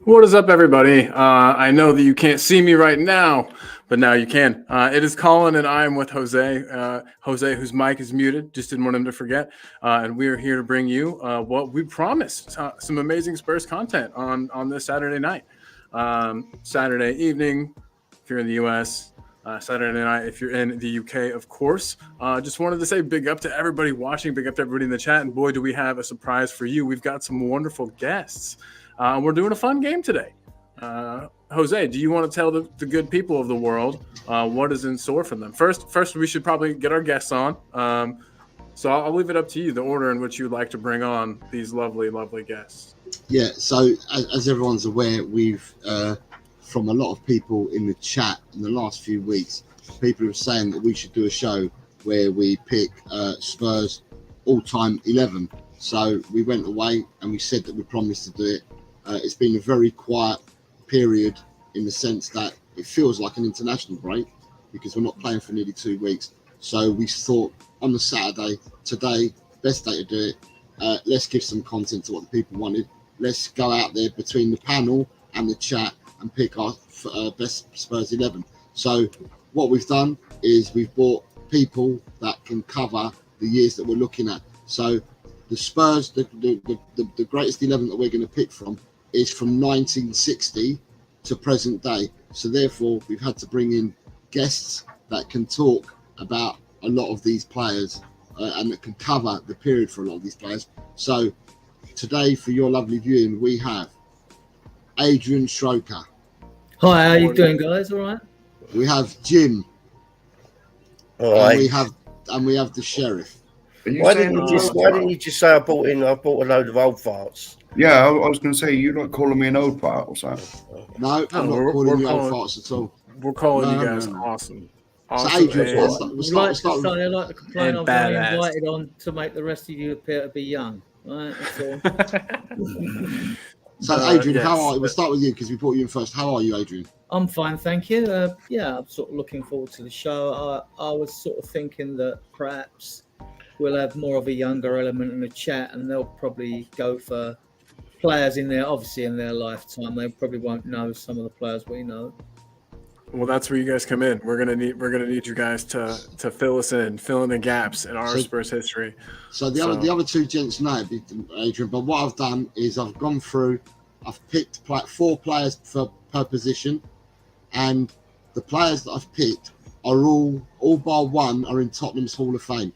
What is up, everybody? I know that you can't see me right now, but now you can. It is Colin, and I am with Jose. Jose, whose mic is muted, just didn't want him to forget. And we are here to bring you what we promised: some amazing Spurs content on this Saturday night, Saturday evening, if you're in the U.S. Saturday night, if you're in the UK, of course. Just wanted to say big up to everybody watching, big up to everybody in the chat, and boy, do we have a surprise for you. We've got some wonderful guests. We're doing a fun game today. Jose, do you want to tell the good people of the world what is in store for them? First, we should probably get our guests on. So I'll leave it up to you, the order in which you'd like to bring on these lovely, lovely guests. Yeah, so as everyone's aware, we've, from a lot of people in the chat in the last few weeks, people are saying that we should do a show where we pick Spurs all-time 11. So we went away and we said that we promised to do it. It's been a very quiet period in the sense that it feels like an international break because we're not playing for nearly 2 weeks. So we thought on the Saturday, today, best day to do it. Let's give some content to what the people wanted. Let's go out there between the panel and the chat and pick our best Spurs 11. So what we've done is we've brought people that can cover the years that we're looking at. So the Spurs, the greatest 11 that we're going to pick from is from 1960 to present day. So therefore, we've had to bring in guests that can talk about a lot of these players and that can cover the period for a lot of these players. So today, for your lovely viewing, we have Adrian Schroeder. Hi, how you doing, guys? All right. We have Jim. All right. And we have the Sheriff. Why didn't you just say I bought a load of old farts? Yeah, I was going to say, you're not calling me an old fart or something. No, I'm not calling you old farts at all. We're calling you guys awesome. So Adrian, I'd like to complain I've been invited on to make the rest of you appear to be young. Right, that's all. So Adrian, how are you? We'll start with you because we brought you in first. How are you, Adrian? I'm fine, thank you. Yeah, I'm sort of looking forward to the show. I was sort of thinking that perhaps we'll have more of a younger element in the chat, and they'll probably go for players in their lifetime. They probably won't know some of the players we know. Well, that's where you guys come in. We're gonna need you guys to fill us in, fill in the gaps in our Spurs history. So the other two gents know, Adrian. But what I've done is I've gone through. I've picked 4 players per position, and the players that I've picked are all bar one are in Tottenham's Hall of Fame.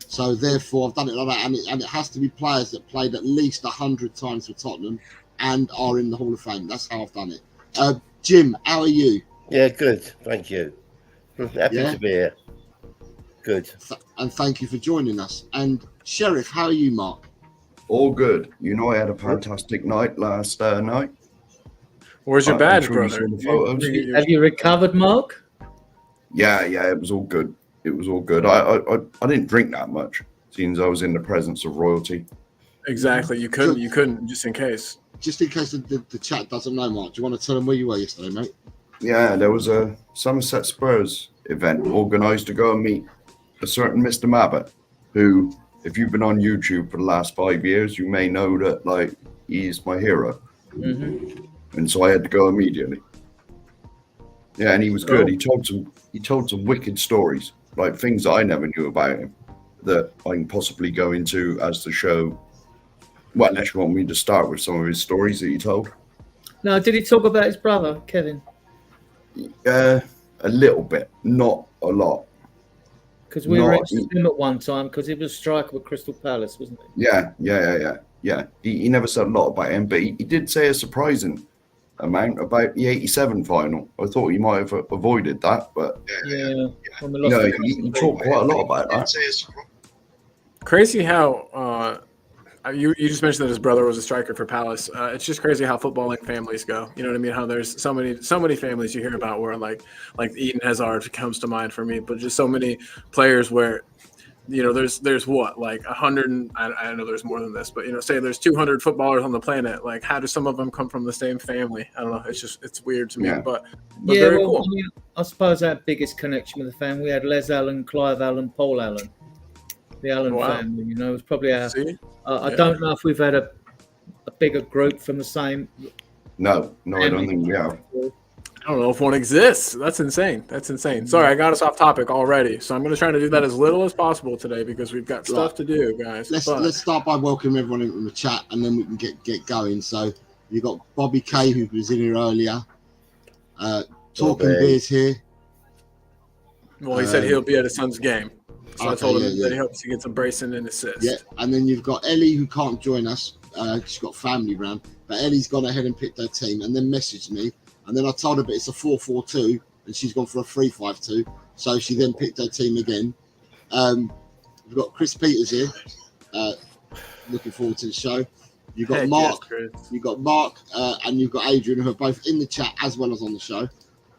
So therefore, I've done it like that, and it has to be players that played at least 100 times for Tottenham and are in the Hall of Fame. That's how I've done it. Jim, how are you? Yeah, good. Thank you. Happy to be here. Good. And thank you for joining us. And Sheriff, how are you, Mark? All good. You know, I had a fantastic night last night. Where's your badge, brother? Have you recovered, Mark? Yeah, it was all good. It was all good. I didn't drink that much, since I was in the presence of royalty. Exactly. You couldn't, just in case. Just in case the chat doesn't know, Mark, do you want to tell them where you were yesterday, mate? Yeah, there was a Somerset Spurs event organised to go and meet a certain Mr. Mabbott, who, if you've been on YouTube for the last 5 years, you may know that, like, he's my hero. Mm-hmm. And so I had to go immediately. Yeah, and he was good. He told some wicked stories, like things that I never knew about him, that I can possibly go into as the show. Well, unless you want me to start with some of his stories that he told. No, did he talk about his brother, Kevin? A little bit, not a lot. Because we were interested in him at one time because he was a striker with Crystal Palace, wasn't he? Yeah. He never said a lot about him, but he did say a surprising amount about the 87 final. I thought he might have avoided that, but he talked quite a lot about that. Crazy how you just mentioned that his brother was a striker for Palace. It's just crazy how footballing families go. You know what I mean? How there's so many families you hear about where like Eden Hazard comes to mind for me, but just so many players where, you know, there's what, like 100, I know there's more than this, but, you know, say there's 200 footballers on the planet. Like, how do some of them come from the same family? I don't know. It's weird to me, but very cool. I mean, I suppose our biggest connection with the family, we had Les Allen, Clive Allen, Paul Allen. The Allen family, you know, it was probably our. I don't know if we've had a bigger group from the same. No, I don't think we have. I don't know if one exists. That's insane. Sorry, I got us off topic already. So I'm going to try to do that as little as possible today because we've got stuff to do, guys. Let's start by welcoming everyone into the chat, and then we can get going. So you've got Bobby K, who was in here earlier. Talking Beers here. Well, he said he'll be at his son's game. So I told him that he hopes he gets a brace and an assist. Yeah, and then you've got Ellie, who can't join us. She's got family round. But Ellie's gone ahead and picked her team and then messaged me. And then I told her, but it's a 4-4-2, and she's gone for a 3-5-2. So she then picked her team again. We've got Chris Peters here. Looking forward to the show. You've got Mark. Yes, you've got Mark, and you've got Adrian, who are both in the chat as well as on the show.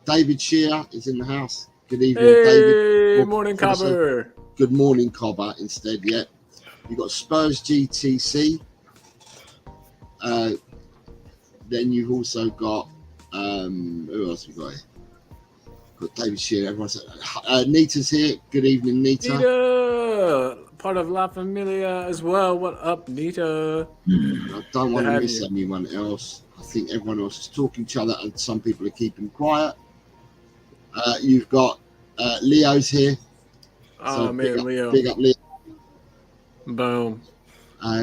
David Shearer is in the house. Good evening, David. Good morning, Cobber. Good morning, Cobber. Instead, yeah. You've got Spurs GTC. Then you've also got who else we got here? Got David Shearer. Everyone's Nita's here. Good evening, Nita. Nita, part of La Familia as well. What up, Nita? I don't want to miss anyone else. I think everyone else is talking to each other, and some people are keeping quiet. You've got Leo's here. Oh So man, Leo. Big up, Leo. Boom.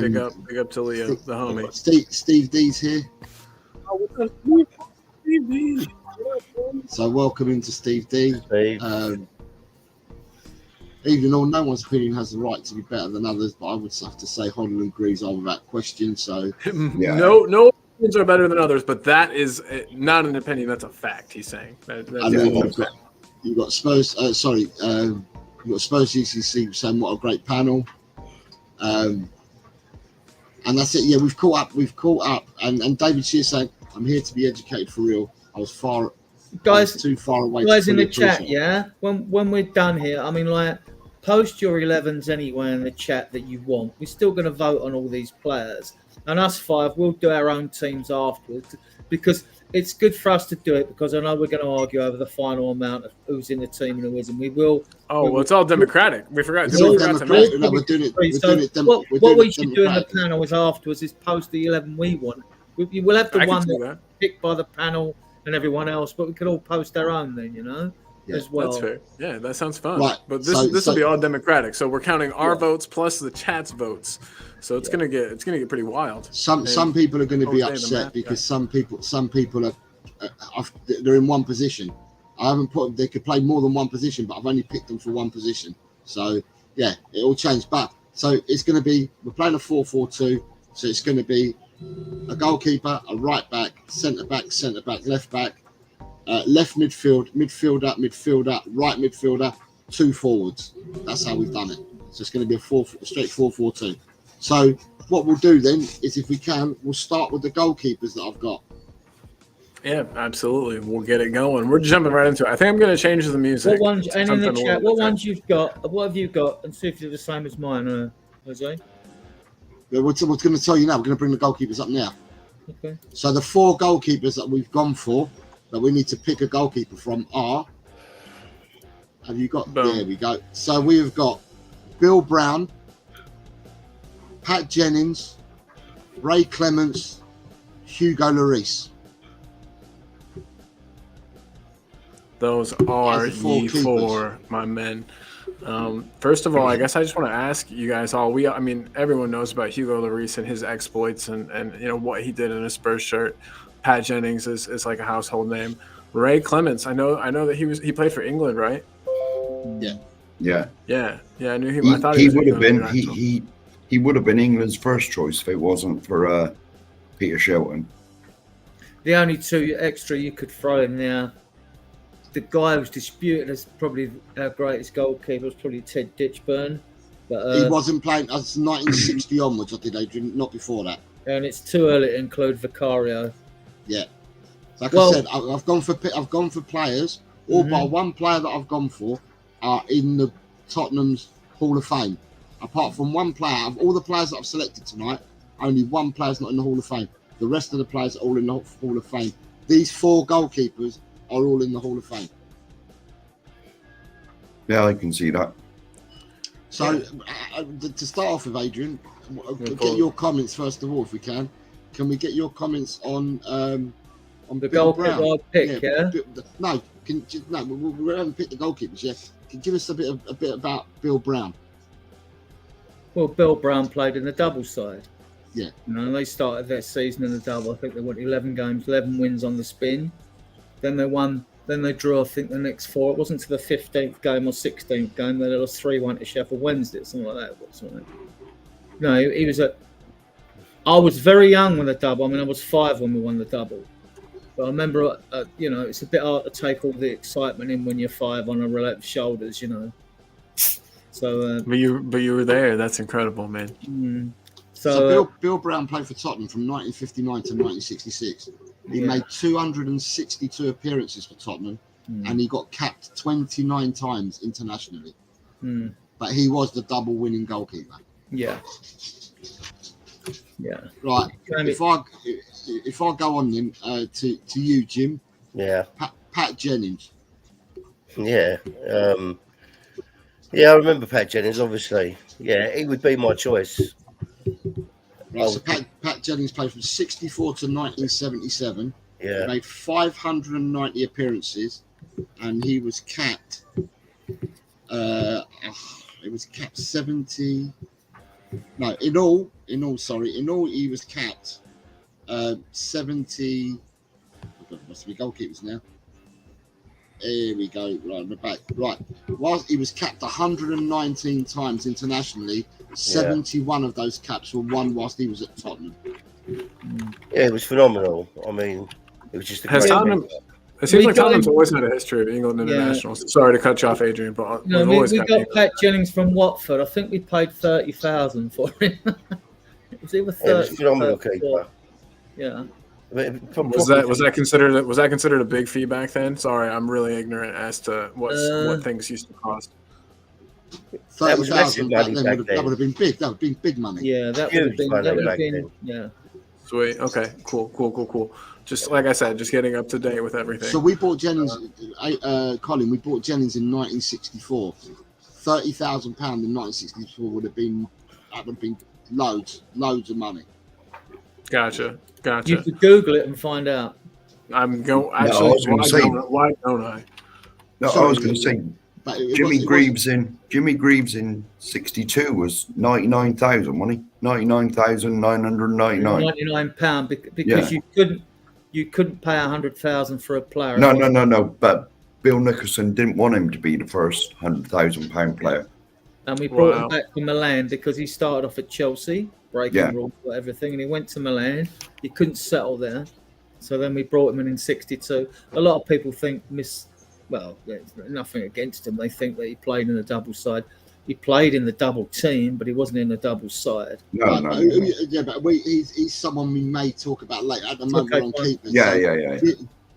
Big up to Leo, the homie. Steve D's here. Oh, what's up, Steve D? So welcome into Steve D. Steve. Even though no one's opinion has the right to be better than others, but I would have to say Hoddle agrees on without question. So Yeah. No opinions are better than others, but that is not an opinion. That's a fact. He's saying. and then you've got Spurs. You've got Spurs GCC saying what a great panel. And that's it. Yeah, we've caught up. And David Shear saying, "I'm here to be educated for real. I was too far away." Guys in the chat, yeah. When we're done here, I mean, like, post your 11s anywhere in the chat that you want. We're still going to vote on all these players, and us five, we'll do our own teams afterwards because it's good for us to do it because I know we're going to argue over the final amount of who's in the team and who isn't. We will. Oh, well, it's all democratic. We forgot. It's all democratic. No, we're doing it. What we should do in the panel is afterwards is post the 11 we want. We'll have the one that's picked by the panel and everyone else, but we could all post our own then, as well. That's fair. Yeah, that sounds fun. Right. But this will be all democratic. So we're counting our votes plus the chat's votes. So it's gonna get pretty wild. Some people are going to be upset because some people are they're in one position. I haven't put them. They could play more than one position, but I've only picked them for one position. So yeah, it all changed. But so it's going to be we're playing a 4-4-2. So it's going to be a goalkeeper, a right back, centre back, left back, left midfielder, right midfielder, 2 forwards. That's how we've done it. So it's going to be a straight 4-4-2. So what we'll do then is, if we can, we'll start with the goalkeepers that I've got. Yeah, absolutely. We'll get it going. We're jumping right into it. I think I'm going to change the music. What ones? And in the chat, what ones you've got? What have you got? And see if they're the same as mine, Jose. We're going to tell you now. We're going to bring the goalkeepers up now. Okay. So the 4 goalkeepers that we've gone for, that we need to pick a goalkeeper from are. Have you got? Boom. There we go. So we have got Bill Brown, Pat Jennings, Ray Clements, Hugo Lloris. Those are ye 4, my men. First of all, I guess I just want to ask you guys all. Everyone knows about Hugo Lloris and his exploits and what he did in a Spurs shirt. Pat Jennings is like a household name. Ray Clements, I know that he played for England, right? Yeah. I knew him. I thought he would have been he would have been England's first choice if it wasn't for Peter Shilton. The only 2 extra you could throw in there. The guy who was disputed as probably our greatest goalkeeper was probably Ted Ditchburn. But he wasn't playing as 1960 onwards, I did, Adrian, not before that. And it's too early to include Vicario. Yeah. Like I said, I've gone for players, all by one player that I've gone for are in the Tottenham's Hall of Fame. Apart from one player, of all the players that I've selected tonight, only one player's not in the Hall of Fame. The rest of the players are all in the Hall of Fame. These 4 goalkeepers are all in the Hall of Fame. Yeah, I can see that. So, to start off with, Adrian, get your comments first of all, if we can. can we get your comments on The Bill goalkeeper Brown? I'd pick, yeah? No, we haven't picked the goalkeepers yet. Can you give us a bit about Bill Brown? Well, Bill Brown played in the double side. Yeah. You know, they started their season in the double. I think they won 11 games, 11 wins on the spin. Then they won. Then they drew, I think, the next 4. It wasn't to the 15th game or 16th game. They lost 3-1 to Sheffield Wednesday, something like that. No, he was a. I was very young when the double. I mean, I was 5 when we won the double. But I remember, you know, it's a bit hard to take all the excitement in when you're 5 on a relative's shoulders, you know. So. But you were there. That's incredible, man. So Bill Brown played for Tottenham from 1959 to 1966. He made 262 appearances for Tottenham, and he got capped 29 times internationally. But he was the double winning goalkeeper. Yeah. Right. If I go on then to you, Jim. Yeah. Pat Jennings. Yeah. I remember Pat Jennings, obviously. Yeah, he would be my choice. Right, so Pat Jennings played from 64 to 1977. Yeah. He made 590 appearances, and he was capped. It was capped 70. No, in all, he was capped 70. Must be goalkeepers now. Here we go. Right, we're back. Right, whilst he was capped 119 times internationally, 71 of those caps were won whilst he was at Tottenham. Yeah, it was phenomenal. I mean, it was just a great Tottenham, it seems like Tottenham's always had a history of England internationals. Sorry to cut you off, Adrian, but no, we got Pat Jennings from Watford. I think we paid 30,000 for him. It was either 30. It was a phenomenal keeper. Yeah. Was that considered a big fee back then? Sorry, I'm really ignorant as to what things used to cost. 30,000 back then that would have been big. That would have been big money. Yeah, that would have been. Yeah. Sweet. Okay. Cool. Just like I said, just getting up to date with everything. So we bought Jennings, Colin. We bought Jennings in 1964. £30,000 in 1964 would have been loads of money. Gotcha. You could Google it and find out. I'm going. Actually, why don't I? No, I was going to say Jimmy Greaves in '62 was 99,000, wasn't he? 99,999. £99 because you couldn't pay 100,000 for a player. No. But Bill Nicholson didn't want him to be the first £100,000 player. And we brought him back to Milan because he started off at Chelsea, breaking rules and everything, and he went to Milan. He couldn't settle there, so then we brought him in '62. A lot of people think there's nothing against him. They think that he played in the double side. He played in the double team, but he wasn't in the double side. No. Yeah, but he's someone we may talk about later. At the moment, we're on keepers. Yeah.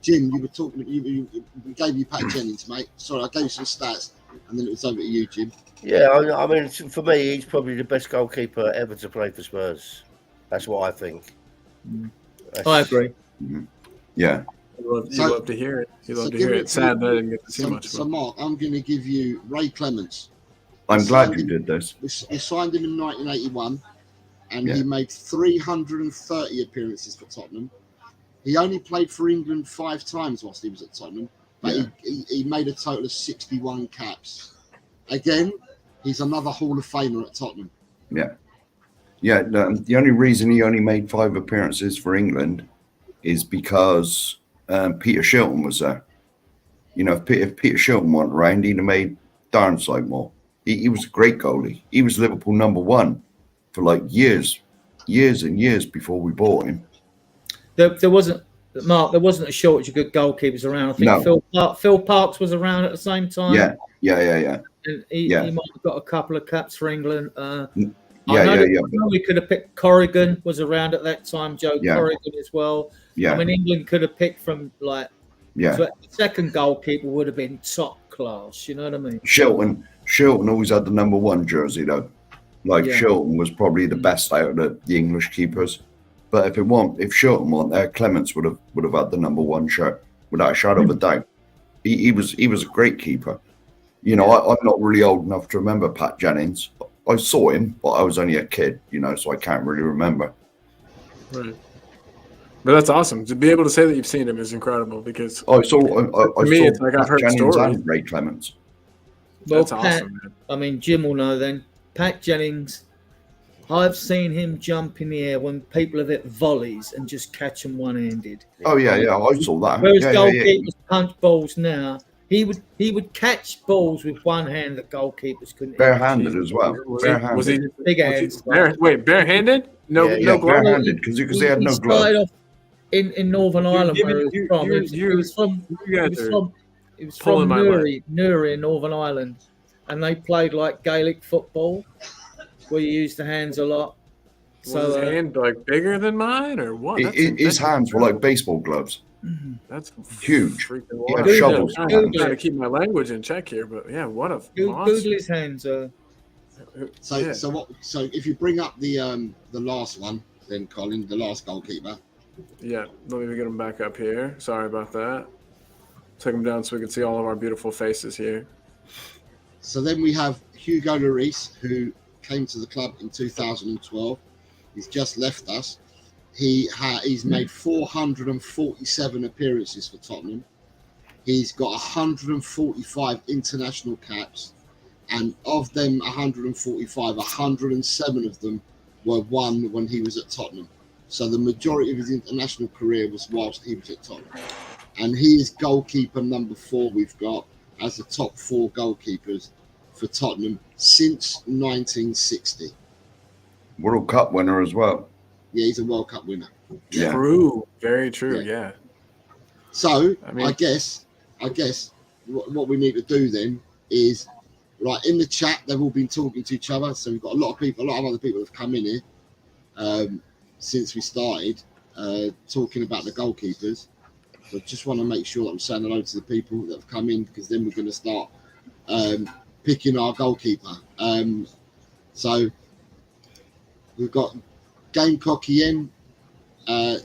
Jim, you were talking. We gave you Pat Jennings, mate. Sorry, I gave you some stats, and then it was over to you, Jim. Yeah, I mean, for me, he's probably the best goalkeeper ever to play for Spurs. That's what I think. I agree. Yeah. You love to hear it. It's sad that I didn't get to see much. So, Mark, I'm going to give you Ray Clements. I'm glad you did this. We signed him in 1981, and he made 330 appearances for Tottenham. He only played for England 5 times whilst he was at Tottenham, but he made a total of 61 caps. Again, he's another Hall of Famer at Tottenham. Yeah. The only reason he only made 5 appearances for England is because Peter Shilton was there. You know, if Peter Shilton wasn't around, he'd have made darn sight more. He was a great goalie. He was Liverpool #1 for like years and years before we bought him. There wasn't a shortage of good goalkeepers around. I think Phil Parkes was around at the same time. Yeah. And he might have got a couple of caps for England. I know we could have picked Corrigan was around at that time. Joe Corrigan as well. Yeah. I mean, England could have picked from so the second goalkeeper would have been top class. You know what I mean? Shilton always had the #1 jersey though. Shilton was probably the best out of the English keepers. But if Shilton wasn't there, Clements would have had the #1 shirt without a shadow of a doubt. He was a great keeper. You know, I'm not really old enough to remember Pat Jennings. I saw him, but I was only a kid, you know, so I can't really remember. Right. But that's awesome. To be able to say that you've seen him is incredible because I saw to me, it's like I've Pat heard Jennings stories. and Ray Clements. Well, That's Pat, awesome, man. I mean, Jim will know then. Pat Jennings, I've seen him jump in the air when people have hit volleys and just catch them one-handed. Oh yeah, I saw that. Whereas Yeah. goalkeepers punch balls now, he would catch balls with one hand that goalkeepers couldn't. Barehanded as well. Was Barehanded. he Big was he hands. barehanded? No, Yeah, no Yeah, gloves. barehanded because they had no He started gloves. off in Northern Ireland you- where he was you- from. you- He was from. You He guys was are from. He was pulling from my Newry in Northern Ireland, and they played like Gaelic football, where you use the hands a lot. was So his hand like bigger than mine or what? His hands were like baseball gloves. That's Huge. freaking He had wild. shovels. I'm Google trying to it. keep my language in check here, but yeah, what a Google monster. his hands. So Yeah. so if you bring up the last one, then Colin, the last goalkeeper. Yeah, let me get him back up here. Sorry about that. Take him down so we can see all of our beautiful faces here. So then we have Hugo Lloris, who came to the club in 2012. He's just left us. He's made 447 appearances for Tottenham. He's got 145 international caps, and of them 145, 107 of them were won when he was at Tottenham. So the majority of his international career was whilst he was at Tottenham. And he is goalkeeper number 4 we've got as the top 4 goalkeepers for Tottenham since 1960. World Cup winner as well. Yeah, he's a World Cup winner. Yeah. True. Very true. Yeah. Yeah. So I mean- I guess what we need to do then is, right, in the chat they've all been talking to each other. So we've got a lot of other people have come in here since we started talking about the goalkeepers. So I just want to make sure that I'm saying hello to the people that have come in, because then we're going to start picking our goalkeeper. So we've got Gamecock Ian,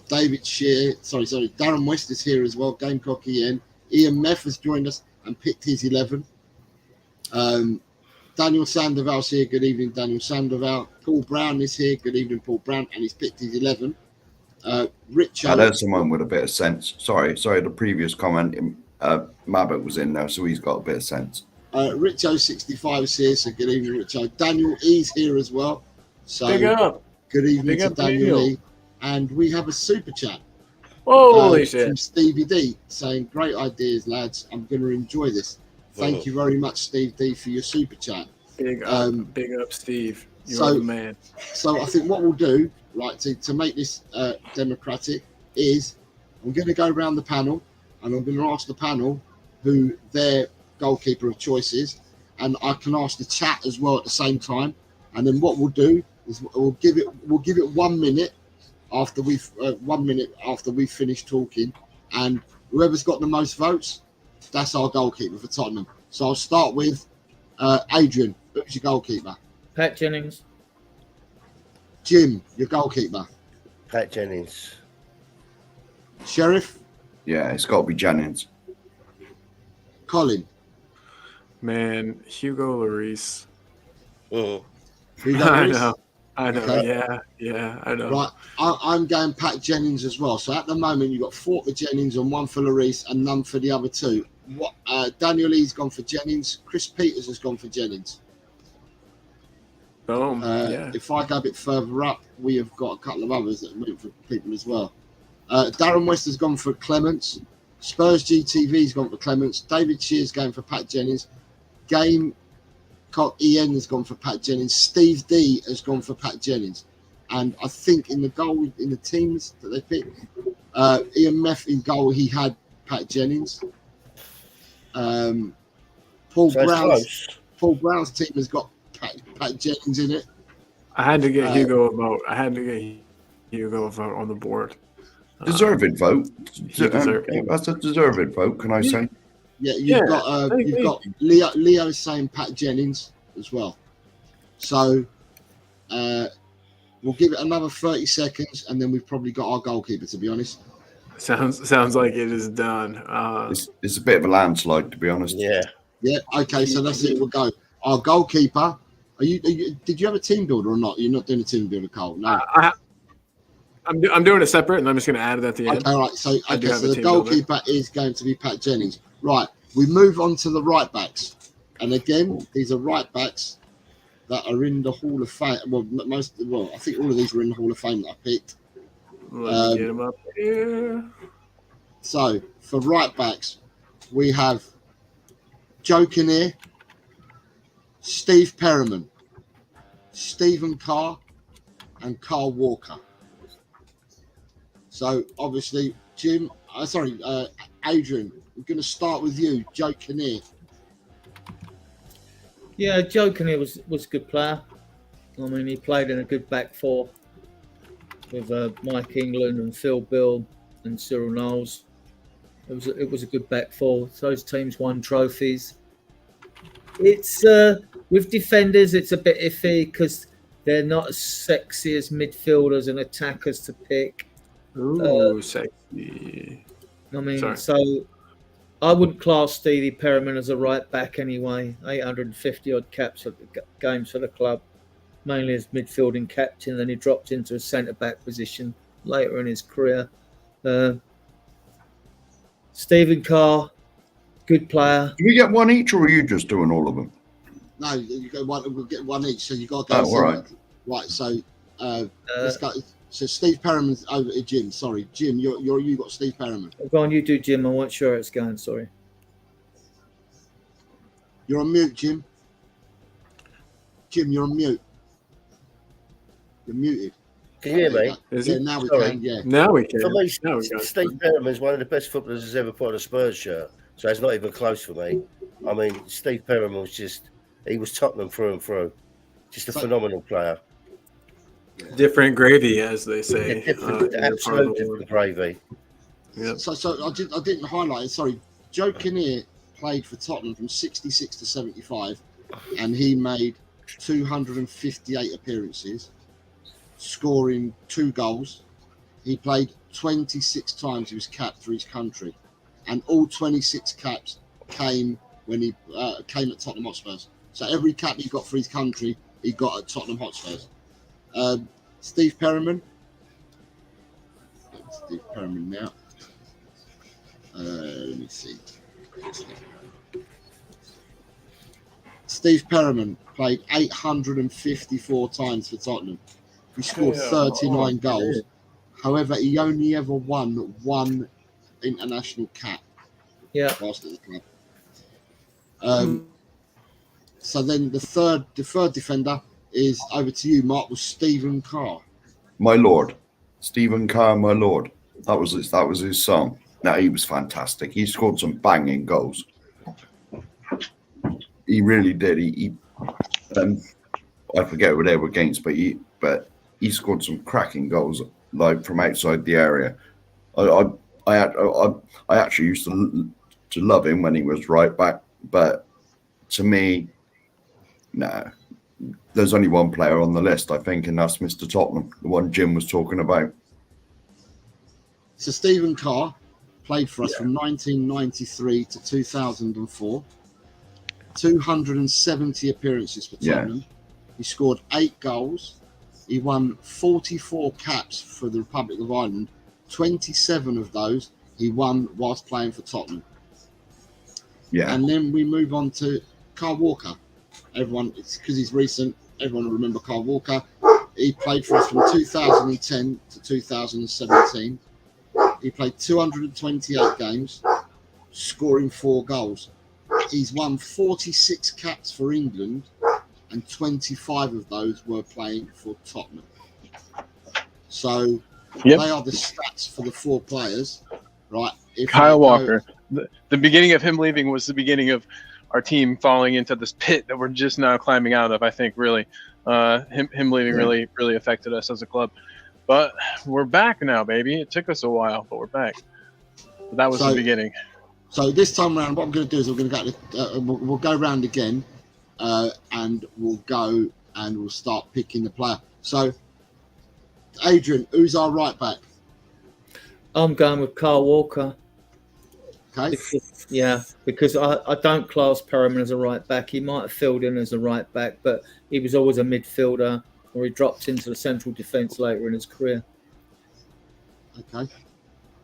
David Shear, Darren West is here as well. Gamecock Ian, Ian Meff has joined us and picked his 11. Daniel Sandoval's here. Good evening, Daniel Sandoval. Paul Brown is here. Good evening, Paul Brown, and he's picked his 11. Richard. There's someone with a bit of sense. Sorry, the previous comment. Mabit was in now, so he's got a bit of sense. Richo65 is here, so good evening, Richo. Daniel E's here as well. So Big up. good evening Big to up, Daniel Daniel. E. And we have a super chat Holy shit. from Stevie D saying, "Great ideas, lads. I'm going to enjoy this. Thank you very much, Steve D, for your super chat." Big up, Steve. You're so- the man. So I think what we'll do, right, to make this democratic, is I'm going to go around the panel and I'm going to ask the panel who their goalkeeper of choice is, and I can ask the chat as well at the same time. And then what we'll do is we'll give it 1 minute after we've finished talking, and whoever's got the most votes, that's our goalkeeper for Tottenham. So I'll start with Adrian. Who's your goalkeeper? Pat Jennings. Jim, your goalkeeper. Pat Jennings. Sheriff. Yeah, it's got to be Jennings. Colin. Man, Hugo Lloris. Mhm. Hugo I Lloris? know. Okay. Yeah, I know. Right, I'm going Pat Jennings as well. So at the moment, you've got 4 for Jennings and 1 for Lloris and none for the other 2. Daniel Lee's gone for Jennings. Chris Peters has gone for Jennings. Boom. Yeah. If I go a bit further up, we have got a couple of others that went for people as well. Darren West has gone for Clements. Spurs GTV's gone for Clements. David Shear's going for Pat Jennings. Gamecock Ian has gone for Pat Jennings. Steve D has gone for Pat Jennings. And I think in the teams that they picked, Ian Meff in goal, he had Pat Jennings. Paul So it's Brown's close. team has got Pat Jennings in it. I had to get Hugo a vote. On the board. Deserved vote. he deserved it. That's a deserved vote, can I say? Yeah, Yeah, you've got Leo saying Pat Jennings as well. So we'll give it another 30 seconds, and then we've probably got our goalkeeper. To be honest, Sounds like it is done. It's a bit of a landslide, to be honest. Yeah. yeah. Okay, so that's it. We'll go. Our goalkeeper. Are you? Did you have a team builder or not? You're not doing a team builder, Cole. No. I'm doing it separate, and I'm just going to add it at the end. Okay, all right. So, I do okay, have so a the team builder. goalkeeper is going to be Pat Jennings. Right. We move on to the right backs, and again, these are right backs that are in the Hall of Fame. Well, I think all of these were in the Hall of Fame that I picked. Let me get him up here. So for right backs, we have Joe Kinnear, Steve Perriman, Stephen Carr, and Carl Walker. So obviously, Adrian, we're going to start with you, Joe Kinnear. Yeah, Joe Kinnear was a good player. I mean, he played in a good back four with Mike England and Phil Bill and Cyril Knowles. It was a good back four. Those teams won trophies. It's with defenders, it's a bit iffy because they're not as sexy as midfielders and attackers to pick. Ooh, sexy. I mean, Sorry. so I wouldn't class Stevie Perriman as a right back anyway. 850 odd caps at the games for the club, mainly as midfielding captain. Then he dropped into a centre back position later in his career. Stephen Carr, good player. Do we get one each, or are you just doing all of them? No, you go one. We'll get one each. So you got to go. Oh, all right. Right. So let's go. So Steve Perriman's over to Jim. Sorry, Jim. You got Steve Perriman. Go on, you do, Jim. I wasn't sure it's going. Sorry. You're on mute, Jim. Jim, you're on mute. You're muted. Can you hear There me? you go. Is Yeah, it? now we Sorry. can. Yeah. Now we can. For me, Now we got Steve Perriman is one of the best footballers who's ever put on a Spurs shirt. So it's not even close for me. I mean, Steve Perriman he was Tottenham through and through. Just a phenomenal player. different gravy, as they say. Yeah, different, in your part of absolute the world. different gravy. Yep. So I didn't highlight it. Sorry, Joe Kinnear played for Tottenham from 66 to 75, and he made 258 appearances, scoring 2 goals. He played 26 times. He was capped for his country, and all 26 caps came when he came at Tottenham Hotspurs. So every cap he got for his country, he got at Tottenham Hotspurs. Steve Perriman. Steve Perriman now. Let me see. Steve Perriman played 854 times for Tottenham. He scored 39 goals. However, he only ever won 1 international cap Yeah. whilst at the club. So then the third defender is over to you, Mark, was Stephen Carr. My lord, Stephen Carr, my lord. That was his song. No, he was fantastic. He scored some banging goals. He really did. He I forget who they were against, but he scored some cracking goals, like from outside the area. I actually used to love him when he was right back, but to me, no. There's only one player on the list, I think, and that's Mr. Tottenham, the one Jim was talking about. So Stephen Carr played for us from 1993 to 2004. 270 appearances for Tottenham. He scored 8 goals. He won 44 caps for the Republic of Ireland. 27 of those he won whilst playing for Tottenham. Yeah. And then we move on to Carl Walker. Everyone, it's because he's recent, everyone will remember Carl Walker. He played for us from 2010 to 2017. He played 228 games, scoring 4 goals. He's won 46 caps for England, and 25 of those were playing for Tottenham. So they are the stats for the 4 players, right? Kyle Walker. The beginning of him leaving was the beginning of our team falling into this pit that we're just now climbing out of. I think really, him leaving really affected us as a club. But we're back now, baby. It took us a while, but we're back. But that was the beginning. So this time around, what I'm going to do is we're going to go. We'll go around again, and we'll start picking the player. So, Adrian, who's our right back? I'm going with Carl Walker. Okay. Because I don't class Perriman as a right back. He might have filled in as a right back, but he was always a midfielder, or he dropped into the central defence later in his career. Okay.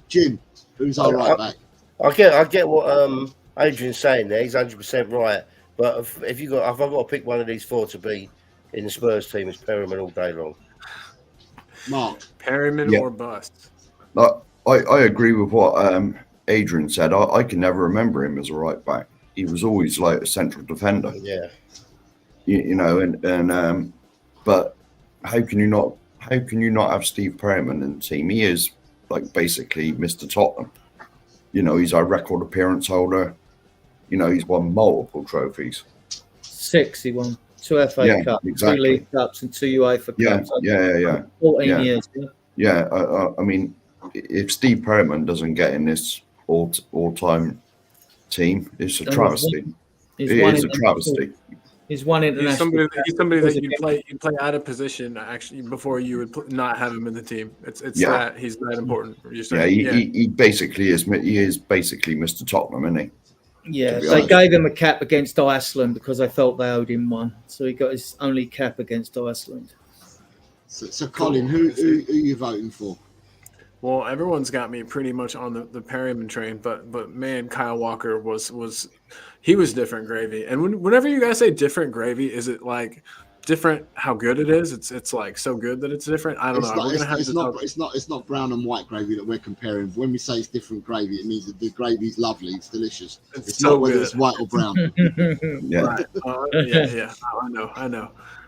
Jim, who's our right back? I get what Adrian's saying there. He's 100% right. But if I've got to pick one of these four to be in the Spurs team, it's Perryman all day long. Mark. Perryman Yeah. or bust. I agree with what Adrian said. I can never remember him as a right back. He was always like a central defender. Yeah. You know, and but how can you not have Steve Perryman in the team? He is like basically Mr. Tottenham. You know, he's our record appearance holder. You know, he's won multiple trophies. 6 he won, 2 FA Yeah, Cups, exactly. 2 League Cups, and 2 UEFA Yeah, Cups. yeah. 14 Yeah. years. Yeah. Yeah, I mean, if Steve Perryman doesn't get in this all-time team, it's a And travesty. He's It won is a international- travesty. He's won He's international. somebody that you'd play out of position actually before you would not have him in the team. It's Yeah. that he's that important. You're Yeah, saying, he basically is. He is basically Mr. Tottenham, isn't he? Yeah, to be they honest. gave him a cap against Iceland because they felt they owed him one. So he got his only cap against Iceland. So Colin, who are you voting for? Well, everyone's got me pretty much on the Perryman train, but man, Kyle Walker was different gravy. And whenever you guys say different gravy, is it like different how good it is? It's like so good that it's different. I don't know. We're gonna have to talk. It's not brown and white gravy that we're comparing. When we say it's different gravy, it means that the gravy's lovely, it's delicious. It's so not whether good. it's white or brown. Yeah. Right. Yeah.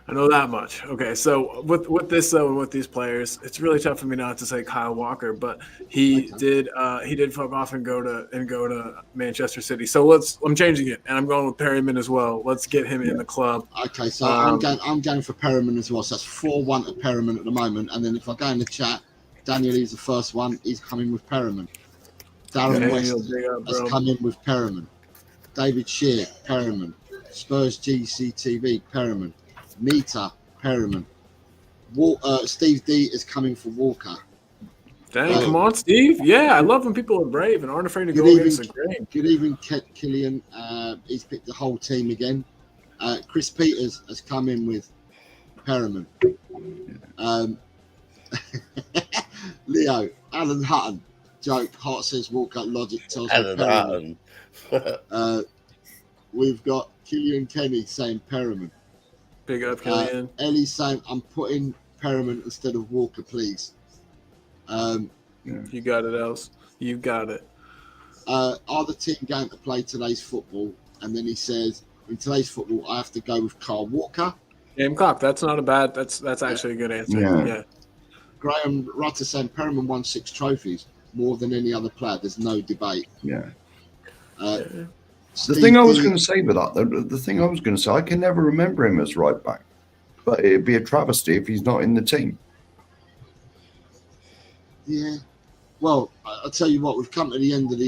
I know that much. Okay, so with this though, and with these players, it's really tough for me not to say Kyle Walker, but he did fuck off and go to Manchester City. So I'm changing it, and I'm going with Perryman as well. Let's get him in the club. Okay, so I'm going for Perryman as well. So that's 4-1 to Perryman at the moment. And then if I go in the chat, Daniel is the first one. He's coming with Perryman. Darren Daniel, West big up, has bro. come in with Perryman. David Shear, Perryman. Spurs GCTV, Perryman. Nita, Perryman. Steve D is coming for Walker. Dang, come on, Steve. Yeah, I love when people are brave and aren't afraid to go Good against the evening, grain. good evening, Killian. He's picked the whole team again. Chris Peters has come in with Perryman. Leo, Alan Hutton. Joke, Hart says Walker, logic tells me Alan Perryman. Hutton. We've got Killian Kenny saying Perryman. Big up, Killian. Ellie saying, I'm putting Perryman instead of Walker, please. You got it, Els. You got it. Are the team going to play today's football? And then he says, in today's football, I have to go with Carl Walker. Gamecock. That's not a bad. That's actually a good answer. Yeah. Graham Rutter saying Perryman won 6 trophies, more than any other player. There's no debate. Yeah. Steve The thing I was D- going to say with that, the thing I was going to say, I can never remember him as right back, but it'd be a travesty if he's not in the team. Yeah. Well, I'll tell you what, we've come to the end of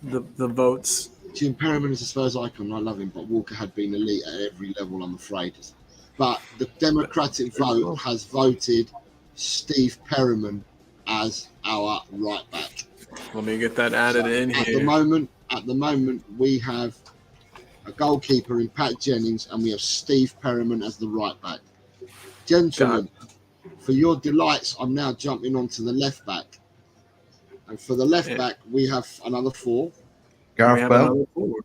The votes. Jim Perryman is a Spurs icon. I love him, but Walker had been elite at every level, I'm afraid. But the Democratic vote has voted Steve Perryman as our right back. Let me get that added in At here. the moment, we have a goalkeeper in Pat Jennings, and we have Steve Perryman as the right back. Gentlemen, for your delights, I'm now jumping onto the left back. And for the left back, we have another 4. We Gareth have Bell. another forward.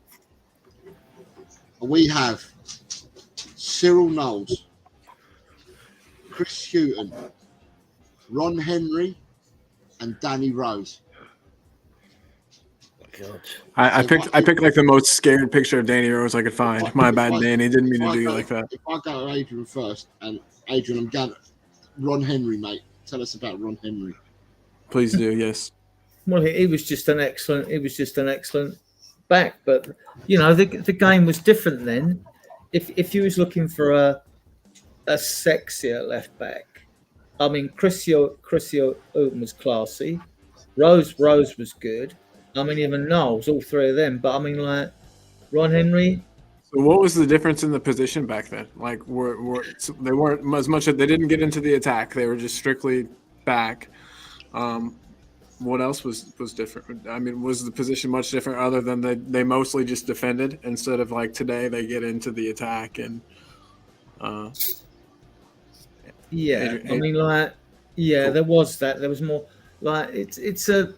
We have Cyril Knowles, Chris Hughton, Ron Henry, and Danny Rose. God. I picked like the most scared picture of Danny Rose I could find. My bad, Danny. Didn't mean to do you like that. If I go to Adrian first, and Adrian, I'm going to Ron Henry, mate. Tell us about Ron Henry. Please do. Yes. Well, he was just an excellent. He was just an excellent back. But you know, the game was different then. If you was looking for a sexier left back, I mean, Chris Hughton was classy. Rose was good. I mean, even Knowles, all 3 of them. But I mean, like Ron Henry. So what was the difference in the position back then? Like, they weren't as much. They didn't get into the attack. They were just strictly back. What else was different? I mean, was the position much different other than they mostly just defended instead of like today they get into the attack and. Yeah, I mean, like Yeah, there was that. There was more like it's a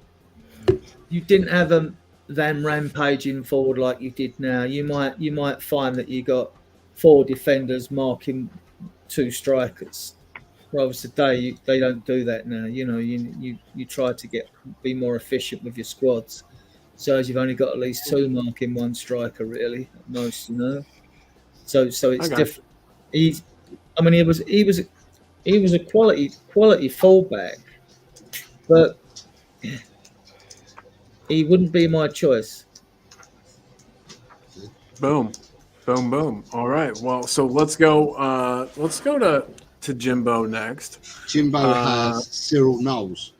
you didn't have them rampaging forward like you did now. You might find that you got 4 defenders marking 2 strikers. Whereas today they don't do that now. You know, you try to be more efficient with your squads. So as you've only got at least 2 marking 1 striker really at most, you know. So it's different. I mean, he was a quality fullback, but he wouldn't be my choice. Boom, boom, boom. All right. Well, so let's go to Jimbo next. Jimbo has Cyril Knowles.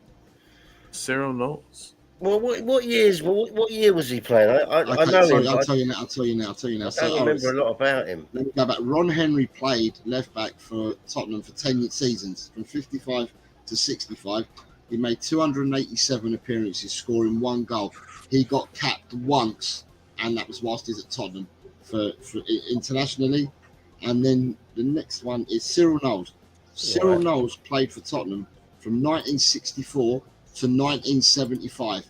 Cyril Knowles. Well, what year was he playing? I Okay, know sorry, him. I'll tell you now. I don't remember a lot about him. Let me go back. Ron Henry played left back for Tottenham for 10 seasons, from 55 to 65. He made 287 appearances, scoring 1 goal. He got capped once, and that was whilst he's at Tottenham for internationally. And then the next one is Cyril Knowles. Cyril Knowles played for Tottenham from 1964 to 1975.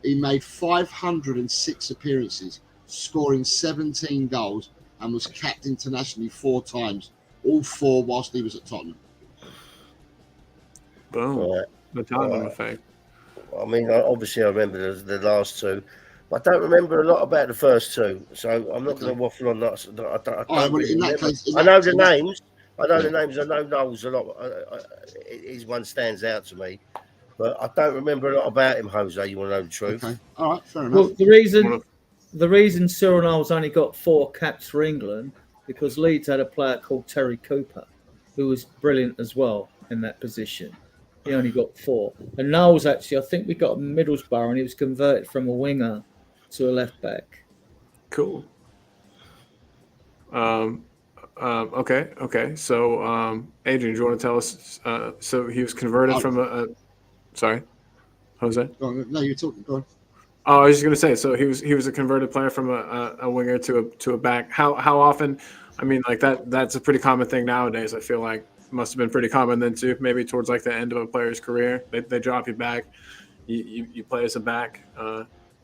He made 506 appearances, scoring 17 goals, and was capped internationally 4 times, all 4 whilst he was at Tottenham. Boom. Right. The Tottenham effect. I mean, obviously I remember the last 2, but I don't remember a lot about the first 2. So I'm not going to waffle on that. I don't really remember. I know the names. I know Knowles a lot. His one stands out to me. But I don't remember a lot about him, Jose. You want to know the truth? Okay, all right, fair enough. Well, the reason Cyril Knowles only got 4 caps for England because Leeds had a player called Terry Cooper, who was brilliant as well in that position. He only got 4. And Knowles actually, I think we got him Middlesbrough, and he was converted from a winger to a left back. Cool. Okay. So, Adrian, do you want to tell us? So he was converted from a. Sorry, Jose. Go on, no, you're talking. Go on. Oh, I was just gonna say. So he was a converted player from a winger to a back. How often? I mean, like that's a pretty common thing nowadays. I feel like it must have been pretty common then too. Maybe towards like the end of a player's career, they drop you back. You play as a back.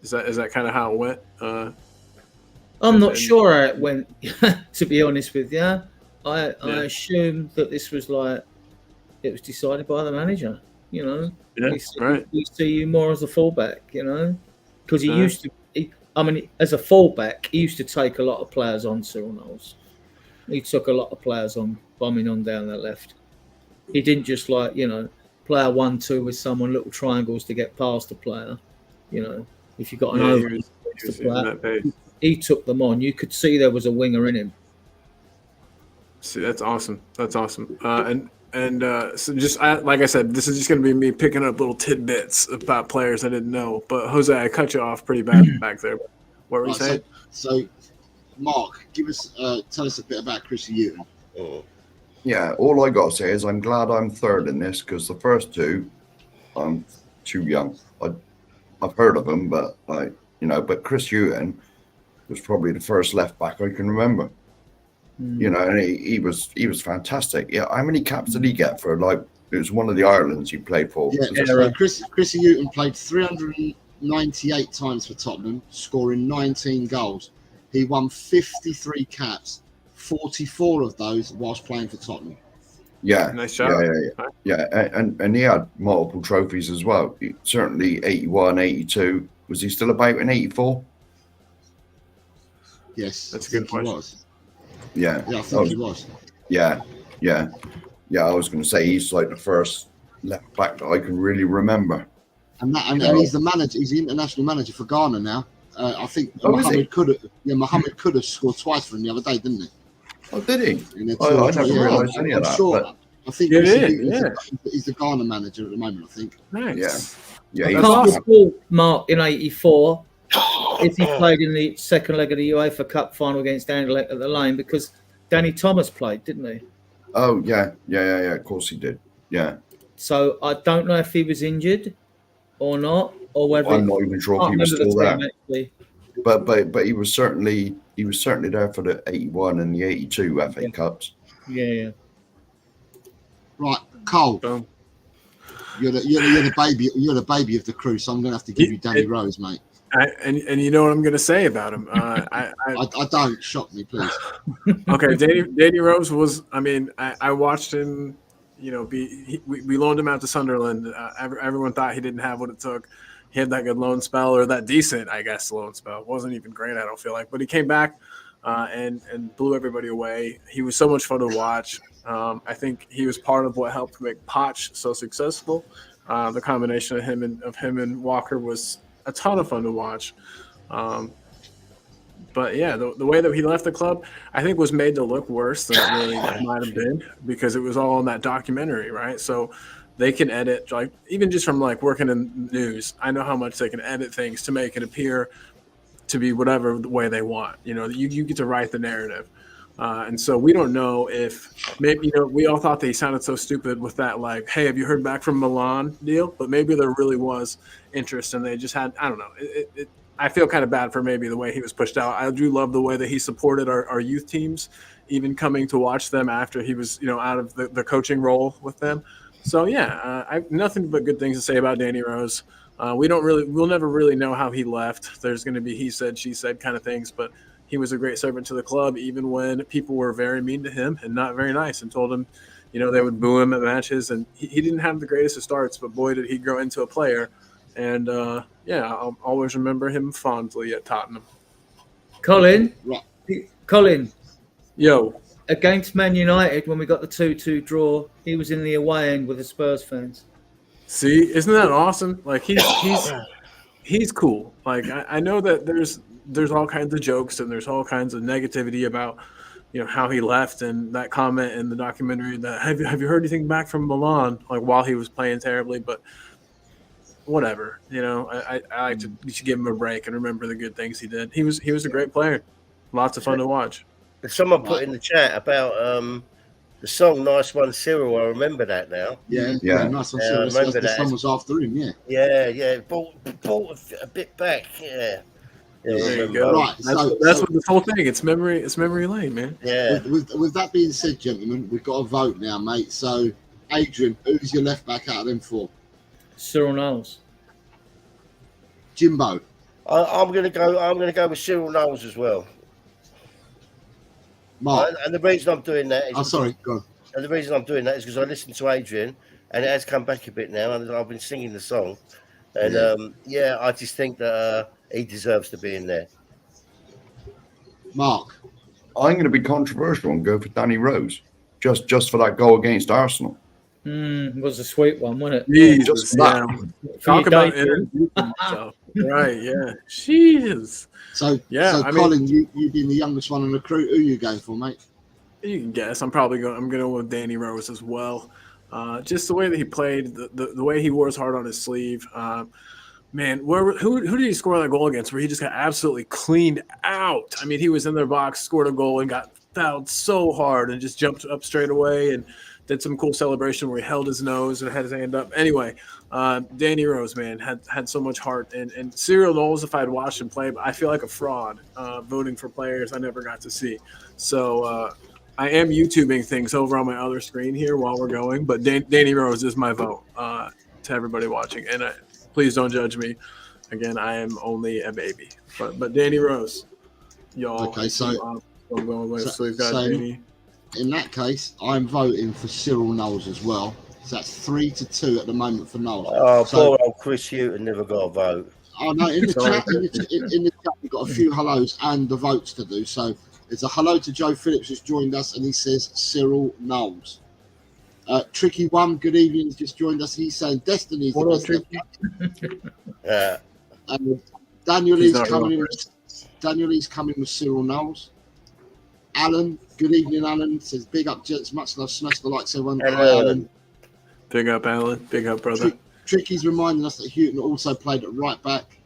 Is that kind of how it went? I'm not sure how it went, to be honest with you. I assume that this was it was decided by the manager. You know, we see you more as a fullback. You know, because he used to. As a fullback, he used to take a lot of players on. Cyril Knowles. He took a lot of players on, bombing on down that left. He didn't just player 1-2 with someone, little triangles to get past the player. You know, if you got an over, he took them on. You could see there was a winger in him. See, that's awesome. So just like I said, this is just going to be me picking up little tidbits about players I didn't know. But Jose, I cut you off pretty bad back there. What were you saying? So, Mark, tell us a bit about Chrissy Hughton. Yeah, all I got to say is I'm glad I'm third in this because the first 2, I'm too young. I've heard of them, but but Chris Hughton was probably the first left back I can remember. You know, and he was fantastic. Yeah, how many caps did he get for? It was one of the Irelands he played for. Yeah, Chrissy Hughton played 398 times for Tottenham, scoring 19 goals. He won 53 caps, 44 of those whilst playing for Tottenham. Yeah, nice job. Yeah, and he had multiple trophies as well. Certainly 81, 82. Was he still about in 84? Yes, that's a good question. Yeah, I think he was. Yeah. I was going to say he's like the first left back that I can really remember. And he's the manager. He's the international manager for Ghana now. I think Mohamed Kudus scored twice for him the other day, didn't he? Oh, did he? I never realised any of that. Sure. I think he's the Ghana manager at the moment. I think. Nice. Yeah. I can't recall Mark in '84 if he played in the second leg of the UEFA Cup final against Anderlecht at the Lane because Danny Thomas played, didn't he? Oh yeah. Of course he did. Yeah. So I don't know if he was injured or not, or whether I'm not even sure if he was still there. But he was certainly there for the 81 and the 82 FA Cups. Yeah. Right, Cole. You're the baby. You're the baby of the crew, so I'm gonna have to give you Danny Rose, mate. And you know what I'm gonna say about him? I don't shock me, please. Okay, Danny Rose was. I mean, I watched him. You know, we loaned him out to Sunderland. Everyone thought he didn't have what it took. He had that good loan spell, or that decent, I guess, loan spell. It wasn't even great, I don't feel like, but he came back and blew everybody away. He was so much fun to watch. I think he was part of what helped make Poch so successful. The combination of him and Walker was a ton of fun to watch. But yeah, the way that he left the club, I think, was made to look worse than it really might have been, because it was all in that documentary, right? So they can edit, like, even just from like working in news, I know how much they can edit things to make it appear to be whatever the way they want. You know, you get to write the narrative. And so we don't know if maybe, we all thought that he sounded so stupid with that, like, hey, have you heard back from Milan deal? But maybe there really was interest, and they just had, I don't know. I feel kind of bad for maybe the way he was pushed out. I do love the way that he supported our youth teams, even coming to watch them after he was, out of the coaching role with them. So yeah, I have nothing but good things to say about Danny Rose. We'll never really know how he left. There's going to be he said, she said kind of things, but he was a great servant to the club, even when people were very mean to him and not very nice, and told him, they would boo him at matches. And he didn't have the greatest of starts, but boy, did he grow into a player. And I'll always remember him fondly at Tottenham. Colin, Yo, against Man United, when we got the 2-2 draw, he was in the away end with the Spurs fans. see, isn't that awesome? Like he's cool. Like I know that there's all kinds of jokes and there's all kinds of negativity about how he left, and that comment in the documentary that have you heard anything back from Milan, like, while he was playing terribly, but whatever, I like to, you should give him a break and remember the good things he did. He was a great player, lots of fun to watch. Someone put in the chat about the song "Nice One, Cyril." I remember that now. Yeah, nice one. I remember that. Someone was after him. Yeah. Bought a bit back. Yeah. There you go. Right, that's what this whole thing. It's memory lane, man. Yeah. With that being said, gentlemen, we've got a vote now, mate. So, Adrian, who's your left back out of them four? Cyril Knowles. Jimbo. I'm gonna go with Cyril Knowles as well. Mark. And the reason I'm doing that is go on. And the reason I'm doing that is because I listened to Adrian, and it has come back a bit now, and I've been singing the song, and I just think that he deserves to be in there. Mark. I'm going to be controversial and go for Danny Rose, just for that goal against Arsenal. It was a sweet one, wasn't it? Jesus, yeah. Talk about right, yeah. Jesus. So Colin, you being the youngest one on the crew, who are you going for, mate? You can guess. I'm going to go with Danny Rose as well. Just the way that he played, the way he wore his heart on his sleeve. Man, who did he score that goal against where he just got absolutely cleaned out? I mean, he was in their box, scored a goal, and got fouled so hard and just jumped up straight away and did some cool celebration where he held his nose and had his hand up. Anyway, Danny Rose, man, had so much heart. And Cyril Knowles, if I'd watched him play, I feel like a fraud voting for players I never got to see. So I am YouTubing things over on my other screen here while we're going, but Danny Rose is my vote to everybody watching. And please don't judge me. Again, I am only a baby. But Danny Rose, y'all. Okay, so we've got Danny. In that case, I'm voting for Cyril Knowles as well. So that's 3-2 at the moment for Knowles. Oh, poor old Chris Hughton never got a vote. Oh no! In the chat, we've got a few hellos and the votes to do. So it's a hello to Joe Phillips who's joined us, and he says Cyril Knowles. Tricky One, good evening, has just joined us. He's saying Destiny's the best. Yeah. Daniel Lee's coming with Cyril Knowles. Alan, good evening, Alan. Says big up, Jets. Much love, smash the likes, everyone. Hello, Alan. Big up, Alan. Big up, brother. Tricky's reminding us that Hughton also played at right back.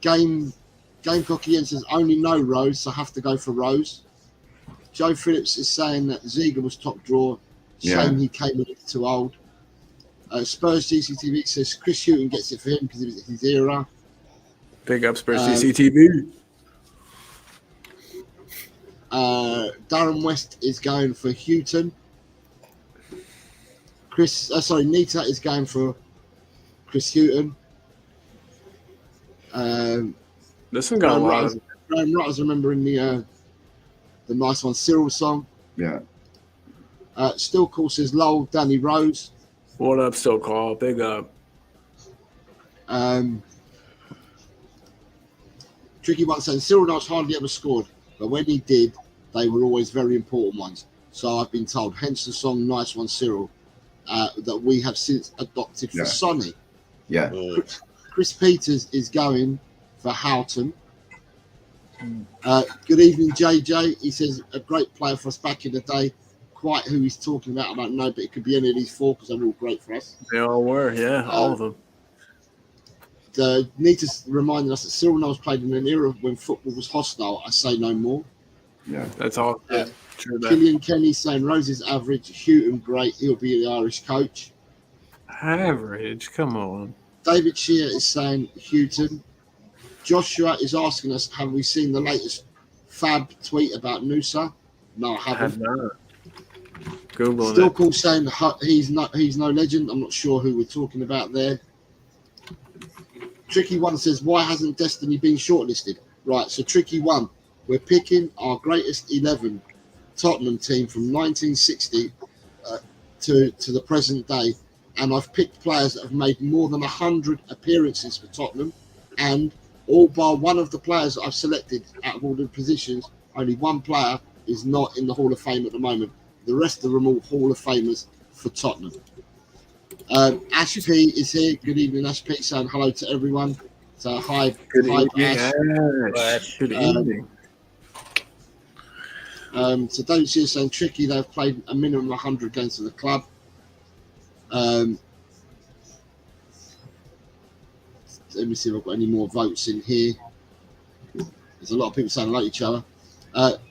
Gamecock Ian says only no Rose, so have to go for Rose. Joe Phillips is saying that Ziga was top draw. Shame he came in too old. Spurs GCTV says Chris Hughton gets it for him because it was his era. Big up Spurs GCTV. Darren West is going for Hughton. Nita is going for Chris Houghton. This one got a lot of. Graham Rutter's remembering the nice one, Cyril song. Yeah. Still Call says Lowell, Danny Rose. What up, Still Call? Big up. Tricky one saying Cyril Knowles hardly ever scored, but when he did, they were always very important ones. So I've been told, hence the song Nice One Cyril, that we have since adopted for Sonny. Yeah. Chris Peters is going for Houghton. Good evening, JJ. He says a great player for us back in the day. Quite who he's talking about, I don't know, but it could be any of these four because they're all great for us. They all were, yeah, all of them. Nita's reminding us that Cyril Knowles played in an era when football was hostile. I say no more. Yeah, that's all. True. Killian Kenny saying Rose is average, Houghton great. He'll be the Irish coach. Average, come on. David Shear is saying Houghton. Joshua is asking us, have we seen the latest Fab tweet about Noosa? No, I haven't. I have not. Google Still it. Cool saying he's no legend. I'm not sure who we're talking about there. Tricky One says, why hasn't Destiny been shortlisted? Right, so Tricky One, we're picking our greatest 11 Tottenham team from 1960 to the present day, and I've picked players that have made more than 100 appearances for Tottenham, and all bar one of the players that I've selected out of all the positions, only one player is not in the Hall of Fame at the moment. The rest of them are all Hall of Famers for Tottenham. Ash P is here. Good evening, Ash P, saying hello to everyone. So hi, Good hi, evening, Ash. Ash. Good evening. So David Shear saying Tricky, they've played a minimum of 100 games for the club. Let me see if I've got any more votes in here. There's a lot of people saying like each other.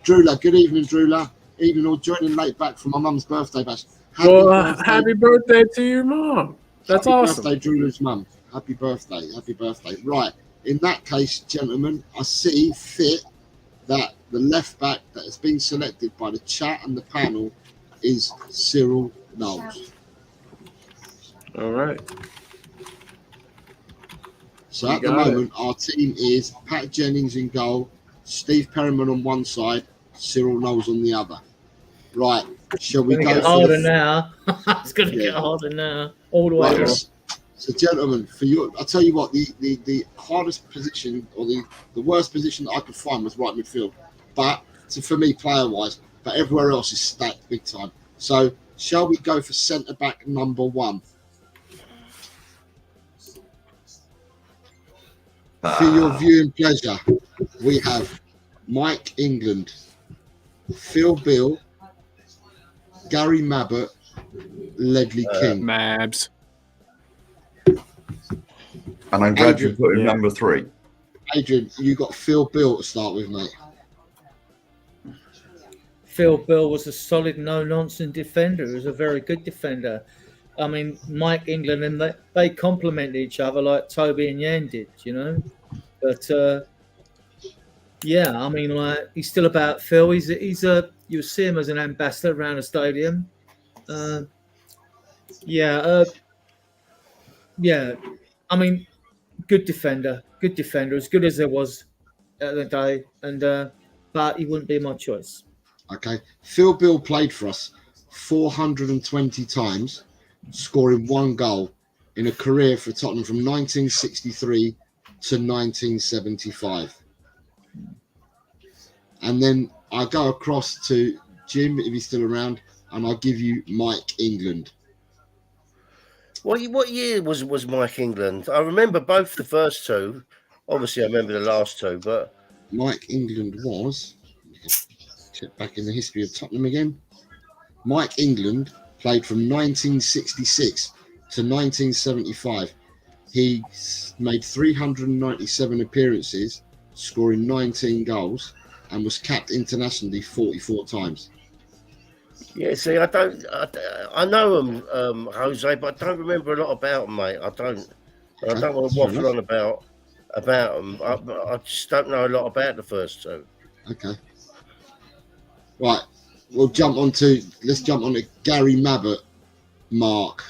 Drula, good evening, Drula. Evening all, joining late back from my mum's birthday bash. Happy birthday to your mom. That's awesome. Happy birthday, Drula's mum. Happy birthday. Happy birthday. Right. In that case, gentlemen, I see fit that the left back that has been selected by the chat and the panel is Cyril Knowles. All right. So at the moment, our team is Pat Jennings in goal, Steve Perryman on one side, Cyril Knowles on the other. Right. Shall we go? Get harder now. It's going to get harder now. All the way. Right. So, gentlemen, for you, I'll tell you what, the hardest position or the worst position that I could find was right midfield. But for me, player-wise, but everywhere else is stacked big time. So, shall we go for centre-back number 1? For your viewing pleasure, we have Mike England, Phil Bill, Gary Mabbott, Ledley King. Mabs. And I'm glad you put him number 3. Adrian, you got Phil Bill to start with, mate. Phil Bill was a solid, no-nonsense defender. He was a very good defender. I mean, Mike England and they complemented each other like Toby and Yan did, you know. But yeah, I mean, like he's still about Phil. He's a you see him as an ambassador around the stadium. Yeah. I mean, good defender, as good as there was at the day, and but he wouldn't be my choice. Okay, Phil Bill played for us 420 times, scoring 1 goal in a career for Tottenham from 1963 to 1975. And then I go across to Jim, if he's still around, and I'll give you Mike England. What year was Mike England? I remember both the first two. Obviously, I remember the last two, but... Mike England was... Check back in the history of Tottenham again. Mike England played from 1966 to 1975. He made 397 appearances, scoring 19 goals, and was capped internationally 44 times. Yeah, see, I know him, Jose, but I don't remember a lot about him, mate. I don't want to waffle on about him. I just don't know a lot about the first two. Okay. Right, let's jump on to Gary Mabbott. Mark.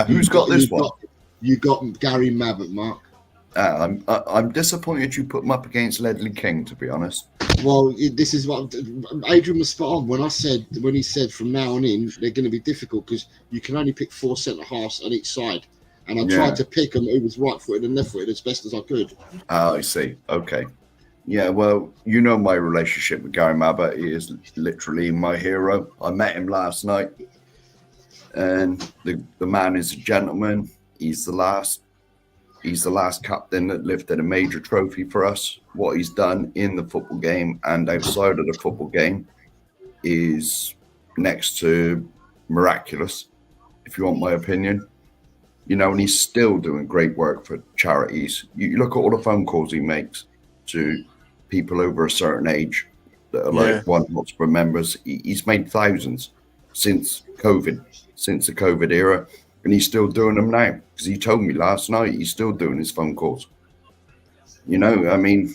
Who's got this one? You got Gary Mabbott, Mark. I'm disappointed you put him up against Ledley King, to be honest. Well, this is what Adrian was spot on when he said from now on in they're going to be difficult because you can only pick 4 centre halves on each side, and I tried to pick them who was right footed and left footed as best as I could. I see. Okay. Yeah, well, you know my relationship with Gary Mabbott. He is literally my hero. I met him last night, and the man is a gentleman. He's the last captain that lifted a major trophy for us. What he's done in the football game and outside of the football game is next to miraculous, if you want my opinion. You know, and he's still doing great work for charities. You look at all the phone calls he makes to people over a certain age that are like One Hotspur members. He's made thousands since the COVID era. And he's still doing them now because he told me last night he's still doing his phone calls. You know, I mean,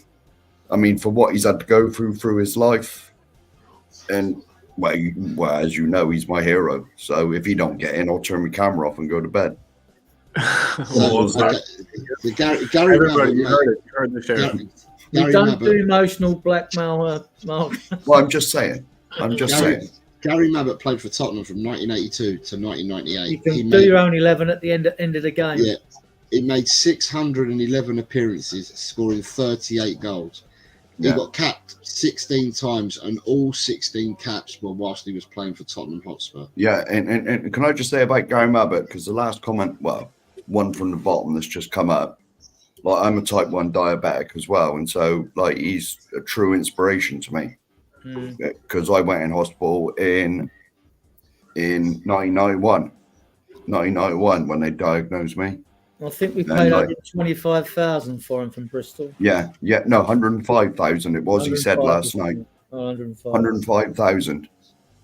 for what he's had to go through his life, and well, as you know, he's my hero. So if he don't get in, I'll turn my camera off and go to bed. Gary Everybody, Mabbott, you heard it. You heard the share. You don't do emotional blackmail, Mark. Well, I'm just saying. Gary Mabbott played for Tottenham from 1982 to 1998. You can do your own 11 at the end of the game. Yeah, he made 611 appearances, scoring 38 goals. He got capped 16 times, and all 16 caps were whilst he was playing for Tottenham Hotspur. Yeah, and can I just say about Gary Mabbott, because the last comment, well, one from the bottom that's just come up, like I'm a type 1 diabetic as well, and so like he's a true inspiration to me. Because I went in hospital in 1991 when they diagnosed me. I think we paid 125,000 for him from Bristol. Yeah, no, 105,000 it was. He said last night. 105,000,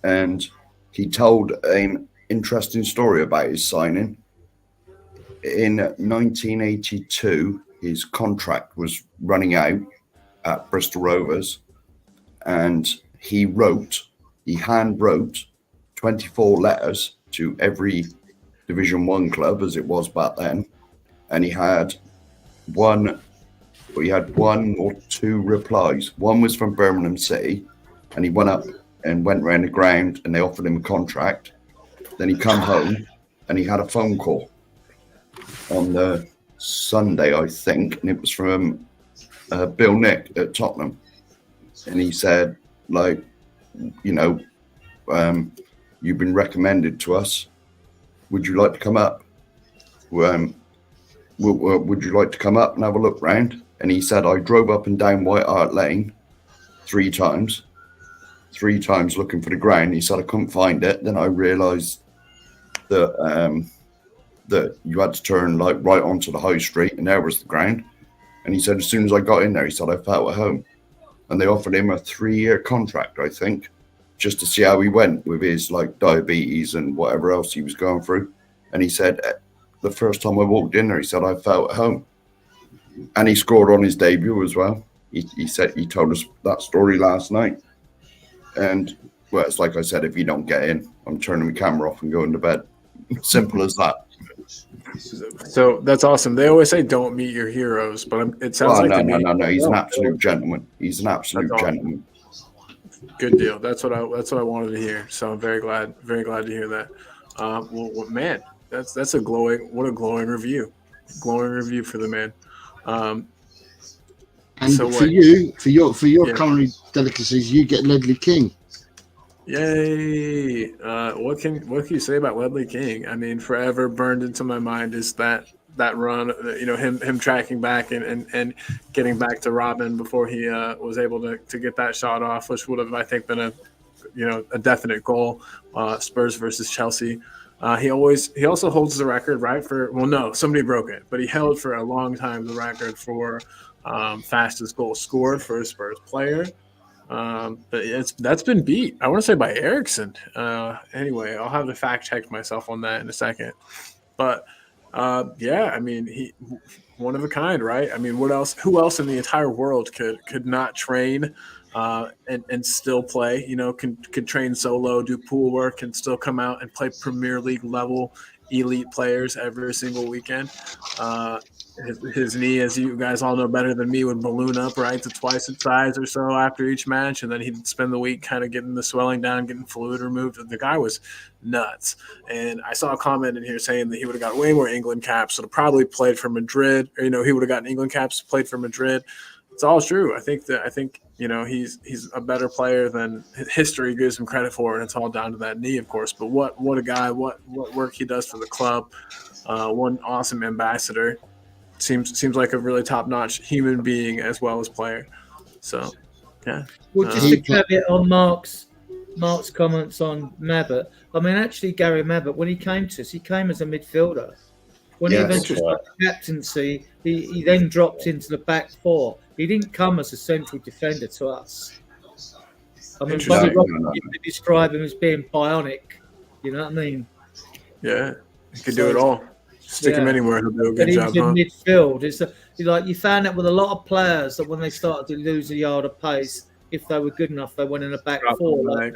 and he told an interesting story about his signing. In 1982, his contract was running out at Bristol Rovers. And he hand wrote 24 letters to every Division 1 club as it was back then. And he had one or two replies. One was from Birmingham City, and he went up and went around the ground and they offered him a contract. Then he come home and he had a phone call on the Sunday, I think, and it was from Bill Nick at Tottenham. And he said, like, you know, you've been recommended to us. Would you like to come up? Would you like to come up and have a look round? And he said, I drove up and down White Hart Lane 3 times looking for the ground. He said, I couldn't find it. Then I realised that that you had to turn like right onto the high street, and there was the ground. And he said, as soon as I got in there, he said, I felt at home. And they offered him a 3-year contract, I think, just to see how he went with his like diabetes and whatever else he was going through. And he said, the first time I walked in there, he said, I felt at home. And he scored on his debut as well. He said, he told us that story last night. And well, it's like I said, if you don't get in, I'm turning my camera off and going to bed. Simple as that. So that's awesome. They always say don't meet your heroes, but it sounds like no. He's an absolute gentleman. He's an absolute gentleman. Good deal. That's what I wanted to hear. So I'm very glad to hear that. Well, man, that's a glowing review. Glowing review for the man. And so for your culinary delicacies, you get Ledley King. Yay! What can you say about Ledley King? I mean, forever burned into my mind is that run. You know, him tracking back and getting back to Robin before he was able to get that shot off, which would have, I think, been a definite goal. Spurs versus Chelsea. He also holds the record, right? Somebody broke it, but he held for a long time the record for fastest goal scored for a Spurs player. But that's been beat, I want to say, by Eriksson. Anyway, I'll have to fact check myself on that in a second. But I mean, he one of a kind, right? I mean, who else in the entire world could not train and still play. You know, can train solo, do pool work, and still come out and play Premier League level elite players every single weekend. His knee, as you guys all know better than me, would balloon up right to twice its size or so after each match, and then he'd spend the week kind of getting the swelling down, getting fluid removed. The guy was nuts. And I saw a comment in here saying that he would have got way more England caps, would have probably played for Madrid, or, you know, he would have gotten England caps, played for Madrid. It's all true. I think you know, he's a better player than history gives him credit for, and it's all down to that knee, of course. But what a guy, what work he does for the club. One awesome ambassador. Seems like a really top-notch human being as well as player. So, yeah. Well, just a caveat on Mark's comments on Mabbutt. I mean, actually, Gary Mabbutt, when he came to us, he came as a midfielder. When he eventually got the captaincy, he then dropped into the back four. He didn't come as a central defender to us. I mean, Bobby Robson used to describe him as being bionic. You know what I mean? Yeah, he could do it all. Stick him anywhere, he'll do a good job. In midfield, it's like you found out with a lot of players that when they started to lose a yard of pace, if they were good enough, they went in the back four. Like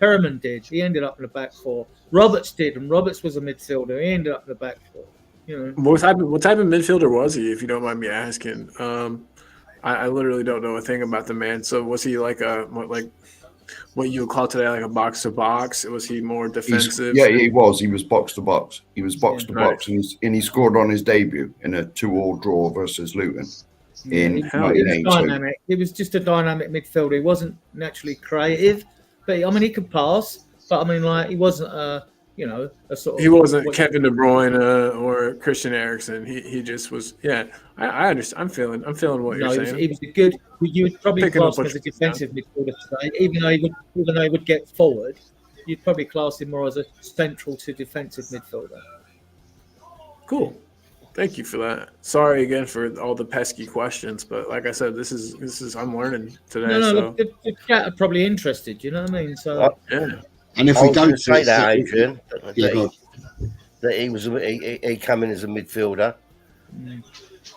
Perriman did. He ended up in the back four. Roberts did, and Roberts was a midfielder. He ended up in the back four. You know. What type of midfielder was he, if you don't mind me asking? I literally don't know a thing about the man. So was he like what you would call today like a box to box? Was he more defensive? He was. He was box to box. He was box to box, and he scored on his debut in a 2-2 draw versus Luton in 1982. He was just a dynamic midfielder. He wasn't naturally creative, but I mean he could pass. But I mean, like he wasn't a sort of. He wasn't Kevin De Bruyne or Christian Eriksen. He just was. Yeah, I understand. I'm feeling what you're saying. He was a good. You would probably class him as a defensive midfielder today, even though he would get forward. You'd probably class him more as a central to defensive midfielder. Cool. Thank you for that. Sorry again for all the pesky questions, but like I said, this is I'm learning today. No, the chat are probably interested. You know what I mean? So yeah. And if we don't say that, Adrian, that he came in as a midfielder.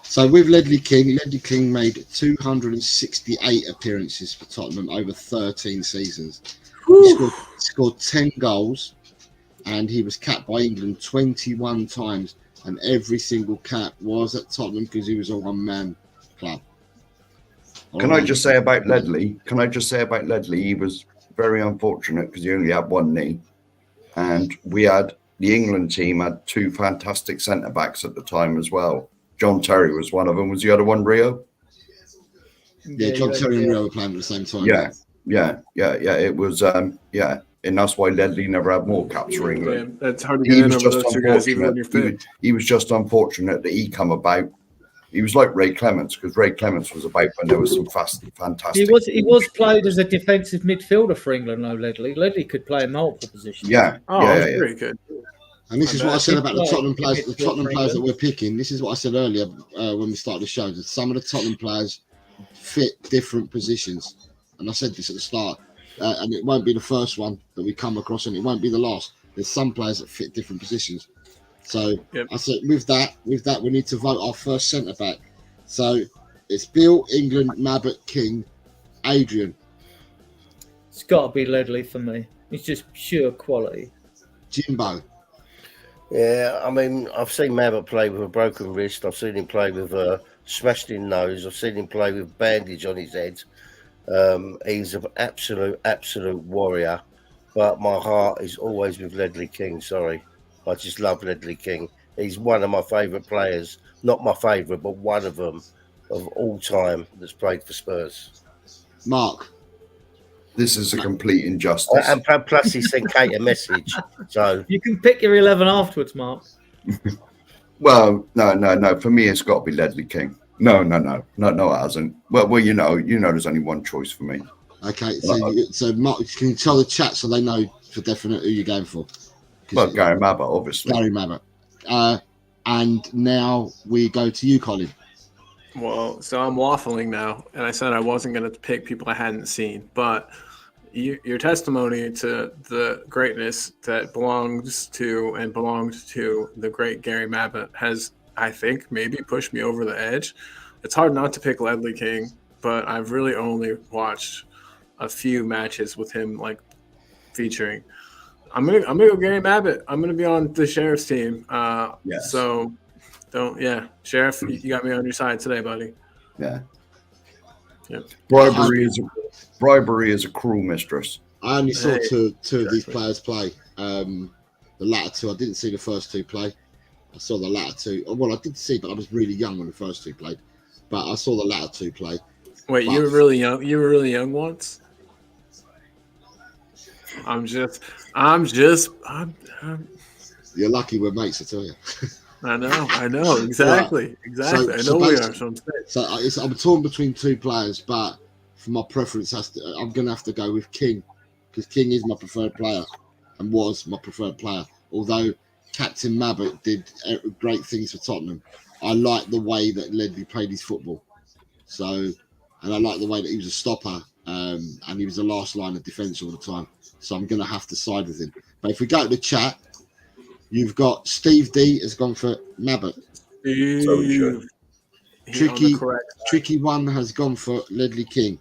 So with Ledley King made 268 appearances for Tottenham over 13 seasons. He scored 10 goals, and he was capped by England 21 times. And every single cap was at Tottenham because he was a one-man club. Can I just say about Ledley? He was very unfortunate because he only had one knee, and the England team had two fantastic centre backs at the time as well. John Terry was one of them. Was the other one Rio? Yeah, John Terry and Rio were playing at the same time. Yeah. It was and that's why Ledley never had more caps for England. Yeah, that's hard to get in over those two guys, even when you're fit. He was just unfortunate that he come about. He was like Ray Clements, because Ray Clements was about when there was some fantastic. He was played as a defensive midfielder for England, though. Ledley could play in multiple positions. Very good. And this is what I said about the Tottenham players. The Tottenham players that we're picking. This is what I said earlier when we started the show. That some of the Tottenham players fit different positions, and I said this at the start. And it won't be the first one that we come across, and it won't be the last. There's some players that fit different positions. So I said, with that, we need to vote our first centre back. So it's Bill, England, Mabbutt, King, Adrian. It's got to be Ledley for me. It's just pure quality. Jimbo. Yeah, I mean, I've seen Mabbutt play with a broken wrist. I've seen him play with a smashed-in nose. I've seen him play with bandage on his head. He's an absolute warrior. But my heart is always with Ledley King. Sorry. I just love Ledley King. He's one of my favourite players. Not my favourite, but one of them of all time that's played for Spurs. Mark. This is a complete injustice. And plus he sent Kate a message. So you can pick your 11 afterwards, Mark. Well, no. For me, it's got to be Ledley King. No, it hasn't. Well, you know, there's only one choice for me. Okay, so Mark, can you tell the chat so they know for definite who you're going for? Well, Gary Mabbutt, obviously. Gary Mabbutt. And now we go to you, Colin. Well, so I'm waffling now, and I said I wasn't going to pick people I hadn't seen, but your testimony to the greatness that belongs to and belonged to the great Gary Mabbutt has, I think, maybe pushed me over the edge. It's hard not to pick Ledley King, but I've really only watched a few matches with him like featuring. I'm gonna go Gary Mabbutt. I'm gonna be on the Sheriff's team. Yes. So Sheriff, you got me on your side today, buddy. Yeah. Yep. Bribery is a cruel mistress. I only saw two of these players play. The latter two, I didn't see the first two play. I saw the latter two. Well, I did see, but I was really young when the first two played. But I saw the latter two play. Wait, you were really young? You were really young once? I'm You're lucky we're mates, I tell you. I know, exactly. Exactly. I know we are. So I'm torn between two players, but for my preference, I'm going to have to go with King, because King is my preferred player and was my preferred player. Although Captain Mabbutt did great things for Tottenham, I like the way that Ledley played his football. So, and I like the way that he was a stopper, and he was the last line of defence all the time. So I'm going to have to side with him. But if we go to the chat, you've got Steve D has gone for Mabbutt. Tricky one has gone for Ledley King.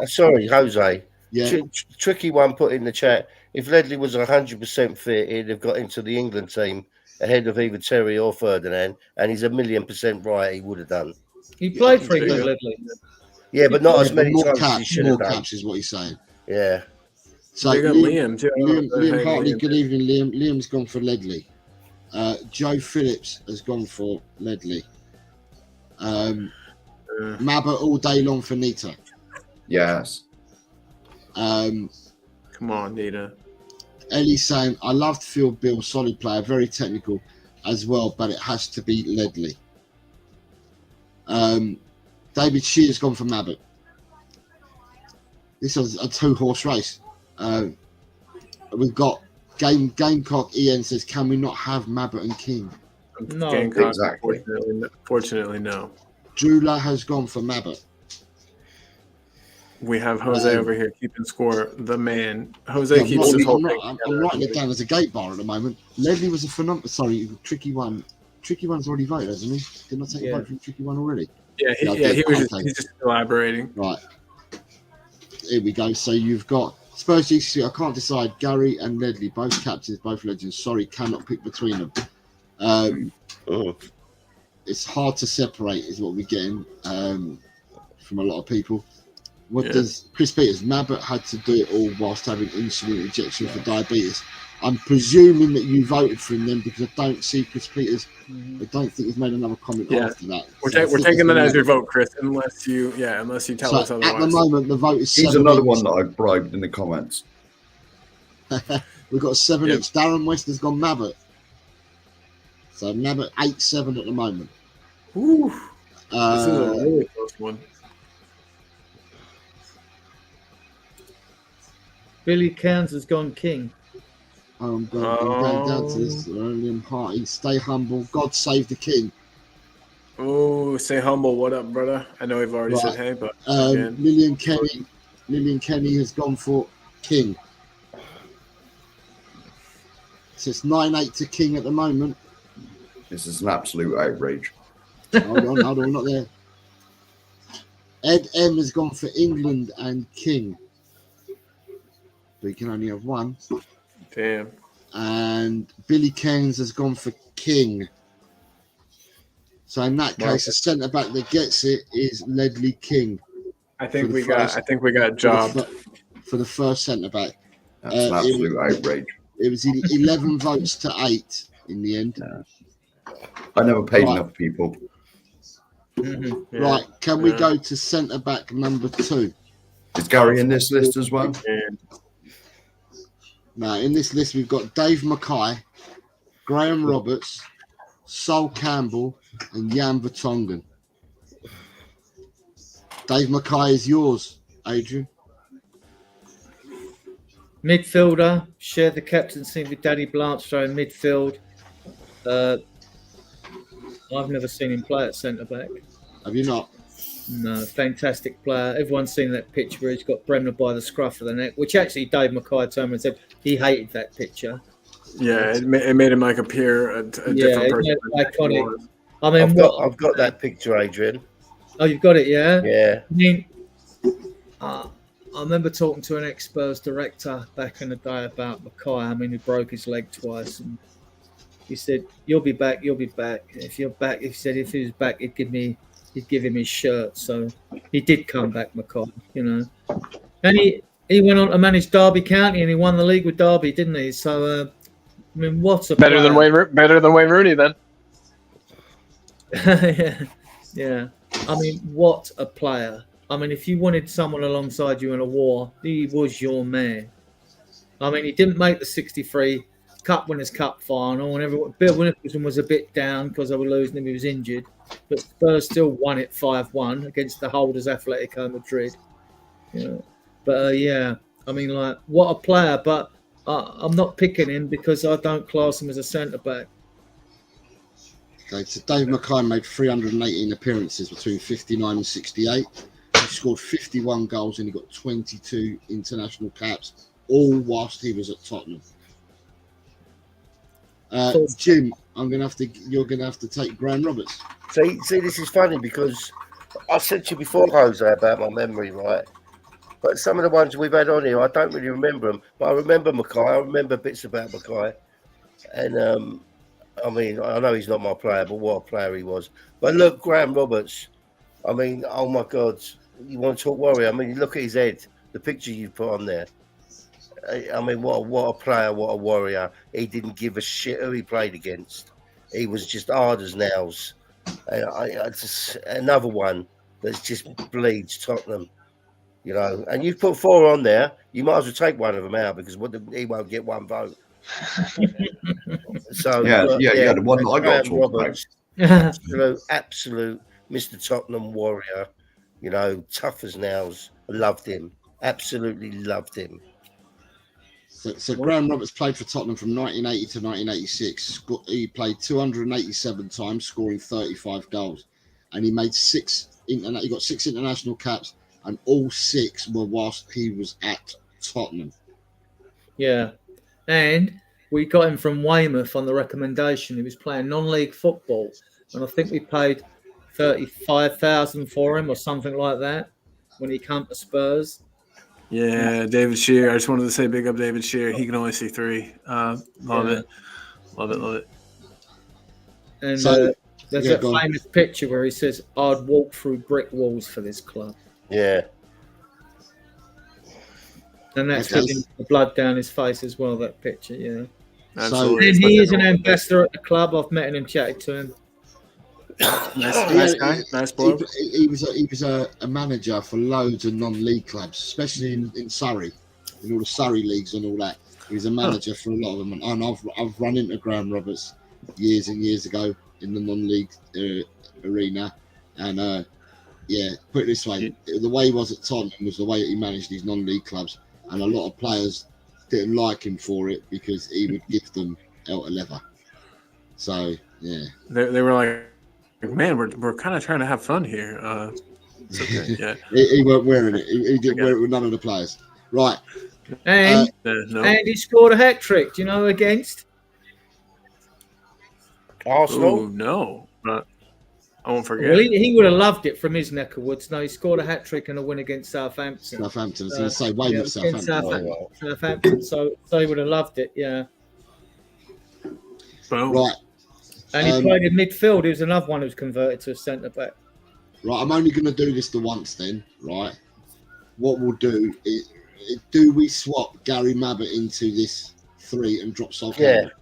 Sorry, Jose. Yeah. Tricky one put in the chat. If Ledley was 100% fit, he'd have got into the England team ahead of either Terry or Ferdinand, and he's 1,000,000% right. He would have done. He played for England, Ledley. Yeah, but not as many times as he should have done. Caps is what he's saying. Yeah. So Liam too. Liam Hartley, good evening, Liam. Liam's gone for Ledley. Joe Phillips has gone for Ledley. Mabbutt all day long for Nita. Yes. Come on, Nita. Ellie's saying, I loved Phil Bill, solid player, very technical as well, but it has to be Ledley. David Shear's gone for Mabbutt. This was a two-horse race. We've got Gamecock EN says, can we not have Mabbutt and King? No, Gamecock, exactly. Fortunately, no. Drula has gone for Mabbutt. We have Jose over here keeping score. The man. Jose keeps his whole thing. I'm writing it down as a gate bar at the moment. Ledley was a phenomenal. Sorry, Tricky One. Tricky One's already voted, hasn't he? Didn't I take a vote from Tricky One already? Yeah, he's just elaborating. Right. Here we go. So you've got Spurs GCC. I can't decide. Gary and Ledley, both captains, both legends. Sorry, cannot pick between them. It's hard to separate, is what we're getting from a lot of people. What does Chris Peters? Mabbutt had to do it all whilst having insulin injection for diabetes. I'm presuming that you voted for him then, because I don't see Chris Peters. I don't think he's made another comment after that. We're taking that as your vote, Chris, unless you tell us otherwise. At the moment, the vote is 7. He's another one that I've bribed in the comments. We've got 7 each. Darren West has gone Mabbutt. So Mabbutt 8-7 at the moment. Ooh, this is a really close one. Billy Cairns has gone King. I'm going down to this. Liam Hartley, stay humble. God save the king. Oh, say humble. What up, brother? I know we've already said hey, but Lillian Kenny has gone for King. So it's 9-8 to King at the moment. This is an absolute outrage. Hold on, not there. Ed M has gone for England and King. But you can only have one. Damn. And Billy Cairns has gone for King. So in that case, the centre back that gets it is Ledley King. I think we got jobbed for the first centre back. That's an absolute outrage. It was 11 votes to 8 in the end. Yeah. I never paid enough people. Mm-hmm. Yeah. Right, can we go to centre back number 2? Is Gary in this list as well? Now, in this list, we've got Dave Mackay, Graham Roberts, Sol Campbell, and Jan Vertonghen. Dave Mackay is yours, Adrian. Midfielder, share the captaincy with Danny Blanchard in midfield. I've never seen him play at centre back. Have you not? No, fantastic player. Everyone's seen that picture where he's got Bremner by the scruff of the neck, which actually Dave Mackay turned and said he hated that picture. Yeah, it made him like appear a different person. Iconic. I mean, I've got that picture, Adrian. Oh, you've got it, yeah? Yeah. I mean, I remember talking to an ex-Spurs director back in the day about Mackay. I mean, he broke his leg twice, and he said, "You'll be back. You'll be back. If you're back," he said, "if he was back, he'd give him his shirt." So he did come back, Mackay. You know, and he went on to manage Derby County, and he won the league with Derby, didn't he? So, I mean, what's a better than Wayne Rooney then. yeah. I mean, what a player. I mean, if you wanted someone alongside you in a war, he was your man. I mean, he didn't make the 63 Cup Winners' Cup final, and everyone, Bill Nicholson was a bit down because they were losing him. He was injured. But Spurs still won it 5-1 against the holders Atletico Madrid. Yeah. But, yeah, I mean, like, what a player. But I'm not picking him because I don't class him as a centre-back. Okay, so Dave Mackay made 318 appearances between 59 and 68. He scored 51 goals and he got 22 international caps, all whilst he was at Tottenham. Jim, you're gonna have to take Graham Roberts. See, this is funny because I said to you before, Jose, about my memory, right? But some of the ones we've had on here, I don't really remember them. But I remember Mackay. I remember bits about Mackay, and I mean, I know he's not my player, but what a player he was. But look, Graham Roberts. I mean, oh my God. You want to talk warrior? I mean, look at his head. The picture you put on there. I mean, what a player, what a warrior. He didn't give a shit who he played against. He was just hard as nails. I just another one that just bleeds Tottenham, you know. And you put 4 on there, you might as well take one of them out because he won't get one vote. So yeah, the one that I got to talk about. Absolute Mr. Tottenham warrior. You know, tough as nails. Loved him. Absolutely loved him. So Graham Roberts played for Tottenham from 1980 to 1986. He played 287 times, scoring 35 goals, and he made he got 6 international caps, and all 6 were whilst he was at Tottenham. Yeah, and we got him from Weymouth on the recommendation. He was playing non-league football, and I think we paid 35,000 for him or something like that when he came to Spurs. Yeah, David Shearer. I just wanted to say big up David Shearer. He can only see 3. Love it. And there's that famous picture where he says, "I'd walk through brick walls for this club." Yeah. And that's getting the blood down his face as well, that picture, yeah. Absolutely. And he is an ambassador at the club. I've met him and chatted to him. Nice guy. Nice boy. He was a manager for loads of non-league clubs, especially in Surrey, in all the Surrey leagues and all that. He was a manager for a lot of them, and I've run into Graham Roberts years and years ago in the non-league arena, and put it this way: the way he was at Tottenham was the way that he managed these non-league clubs, and a lot of players didn't like him for it because he would give them out of leather. So yeah, they were like, man, we're kind of trying to have fun here. It's okay. Yeah, he weren't wearing it. He didn't wear it with none of the players. Right. And he scored a hat trick. Do you know against Arsenal? Ooh, no, but I won't forget. Well, he would have loved it from his neck of woods. No, he scored a hat trick and a win against Southampton. Southampton. I was going to say Weymouth, Southampton. Southampton. So he would have loved it. Yeah. Boom. Right. And he played in midfield. He was another one who was converted to a centre back. Right. I'm only going to do this the once then. Right. What we'll do is, do we swap Gary Mabbutt into this 3 and drop Southampton?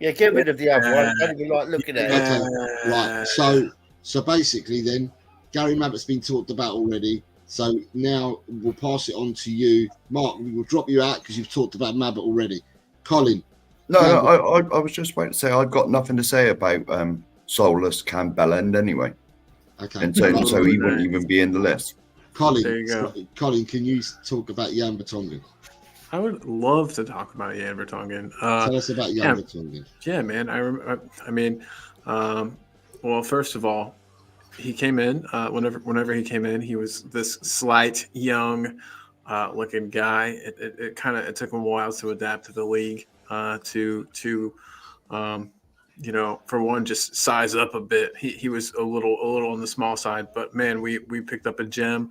Yeah, get rid of the other one. I don't even like looking at it. Okay. Right. So basically then, Gary Mabbutt's been talked about already. So now we'll pass it on to you. Mark, we will drop you out because you've talked about Mabbutt already. Colin. No, I was just waiting to say I've got nothing to say about Soulless Campbelland anyway. Okay. And so he wouldn't even be in the list. Colin, there you go. Colin, can you talk about Jan Vertonghen? I would love to talk about Jan Vertonghen. Tell us about Jan Vertonghen. Yeah, man. I mean, well, first of all, he came in. Whenever he came in, he was this slight, young, looking guy. It took him a while to adapt to the league, to for one, just size up a bit. He was a little on the small side, but man, we picked up a gem.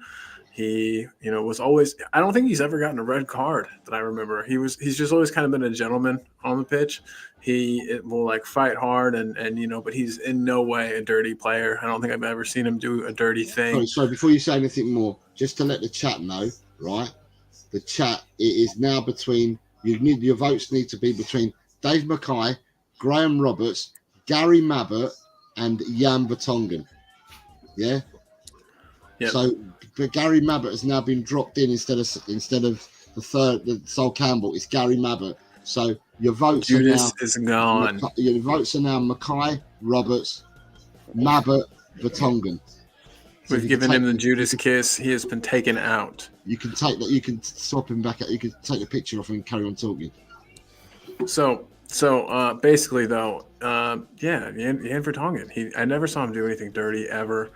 He, was always, I don't think he's ever gotten a red card that I remember. He's just always kind of been a gentleman on the pitch. He will like fight hard and but he's in no way a dirty player. I don't think I've ever seen him do a dirty thing. So before you say anything more, just to let the chat know, right? The chat, it is now between, your votes need to be between Dave Mackay, Graham Roberts, Gary Mabbott, and Jan Vertonghen. Yeah? Yep. So but Gary Mabbott has now been dropped in instead of the Sol Campbell. It's Gary Mabbott. So your votes Judas is gone. Your votes are now Mackay, Roberts, Mabbott, Vertonghen. So we've given him the Judas kiss. He has been taken out. You can take that. You can swap him back. You can take the picture off him and carry on talking. So basically, though, Jan Vertonghen. I never saw him do anything dirty ever.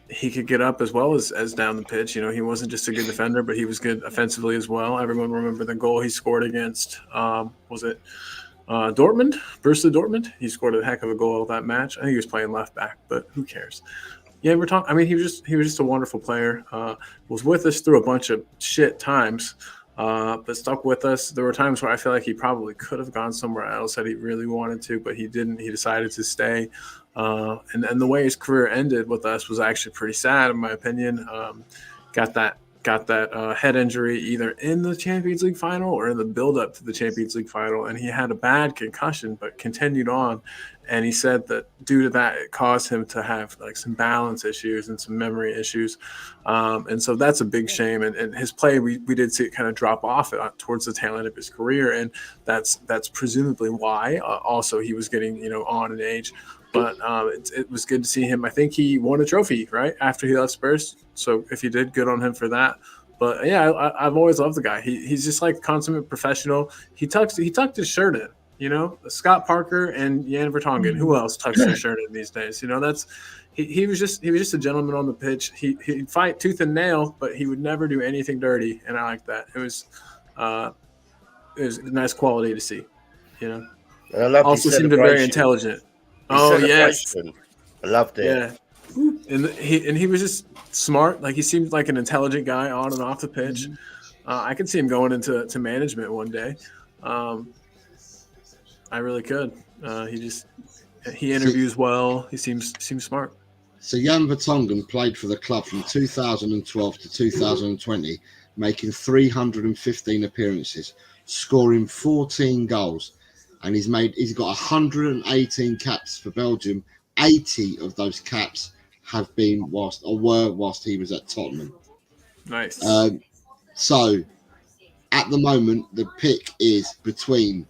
He could get up as well as down the pitch. He wasn't just a good defender, but he was good offensively as well. Everyone remember the goal he scored against, was it Dortmund? Borussia Dortmund? He scored a heck of a goal that match. I think he was playing left back, but who cares? Yeah, he was just a wonderful player. Was with us through a bunch of shit times, but stuck with us. There were times where I feel like he probably could have gone somewhere else had he really wanted to, but he didn't. He decided to stay. And the way his career ended with us was actually pretty sad, in my opinion. Got that head injury either in the Champions League final or in the build-up to the Champions League final, and he had a bad concussion, but continued on. And he said that due to that, it caused him to have like some balance issues and some memory issues, and so that's a big shame. And his play, we did see it kind of drop off towards the tail end of his career, and that's presumably why. Also, he was getting on in age. But it was good to see him. I think he won a trophy, right, after he left Spurs. So if he did, good on him for that. But, yeah, I've always loved the guy. He's just like a consummate professional. He tucked his shirt in, Scott Parker and Jan Vertonghen. Who else tucks their shirt in these days? He was just a gentleman on the pitch. He'd fight tooth and nail, but he would never do anything dirty, and I like that. It was a nice quality to see, And I loved also seemed very intelligent. Oh yes, I loved it. Yeah, and he was just smart. Like he seemed like an intelligent guy on and off the pitch. I could see him going into management one day. I really could. He interviews well. He seems smart. So Jan Vertonghen played for the club from 2012 to 2020, making 315 appearances, scoring 14 goals. And he's got 118 caps for Belgium. 80 of those caps have been whilst he was at Tottenham. Nice. So at the moment, the pick is between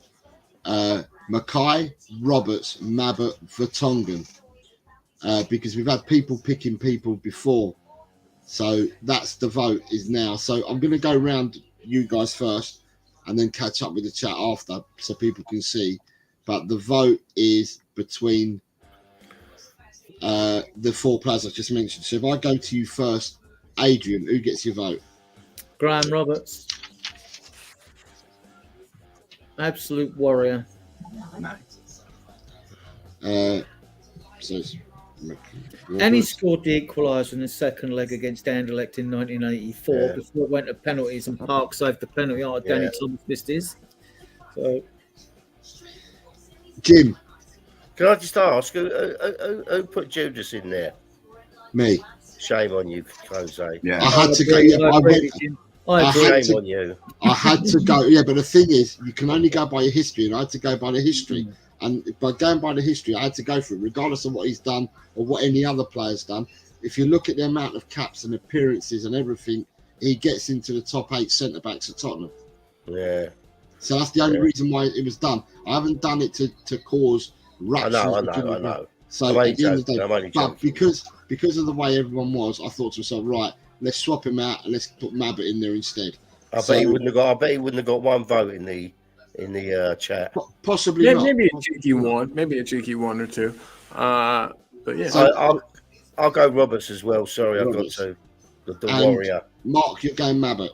Mackay, Roberts, Mabbott, Vertonghen, because we've had people picking people before. So that's the vote is now. So I'm going to go around you guys first, and then catch up with the chat after so people can see. But the vote is between the four players I just mentioned. So if I go to you first, Adrian, who gets your vote? Graham Roberts. Absolute warrior. And he scored the equaliser in the second leg against Anderlecht in 1984 before it went to penalties, and Park saved the penalty. Danny Thomas missed his. So, Jim, can I just ask who put Judas in there? Me. Shame on you, Jose. Yeah, I had to go. Shame on you. I had to go. Yeah, but the thing is, you can only go by your history, and I had to go by the history. And by going by the history, I had to go for it, regardless of what he's done or what any other player's done. If you look at the amount of caps and appearances and everything, he gets into the top 8 centre-backs at Tottenham. Yeah. So that's the only reason why it was done. I haven't done it to cause ruptures. I know. So at the end of the day, but because of the way everyone was, I thought to myself, right, let's swap him out and let's put Mabbott in there instead. I bet he wouldn't have got one vote in the chat. Possibly not. Maybe a cheeky one or two. But yeah, so I'll go Roberts as well. Sorry, Roberts. I've got to the warrior. Mark, you're going Mabbott.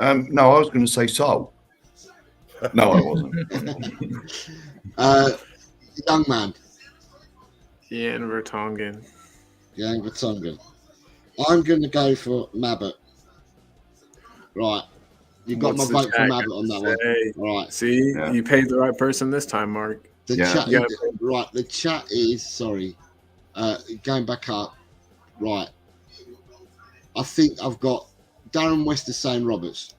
No, I was going to say Sol. No, I wasn't. Young man. Jan Vertonghen. Jan Vertonghen. I'm going to go for Mabbott. Right. You got What's my the vote for chat Mabbott on that one. say? All right. See, Yeah. you paid the right person this time, Mark. The Yeah. chat. Yeah. Right. The chat is sorry. Going back up. Right. I think I've got Darren West is saying Roberts.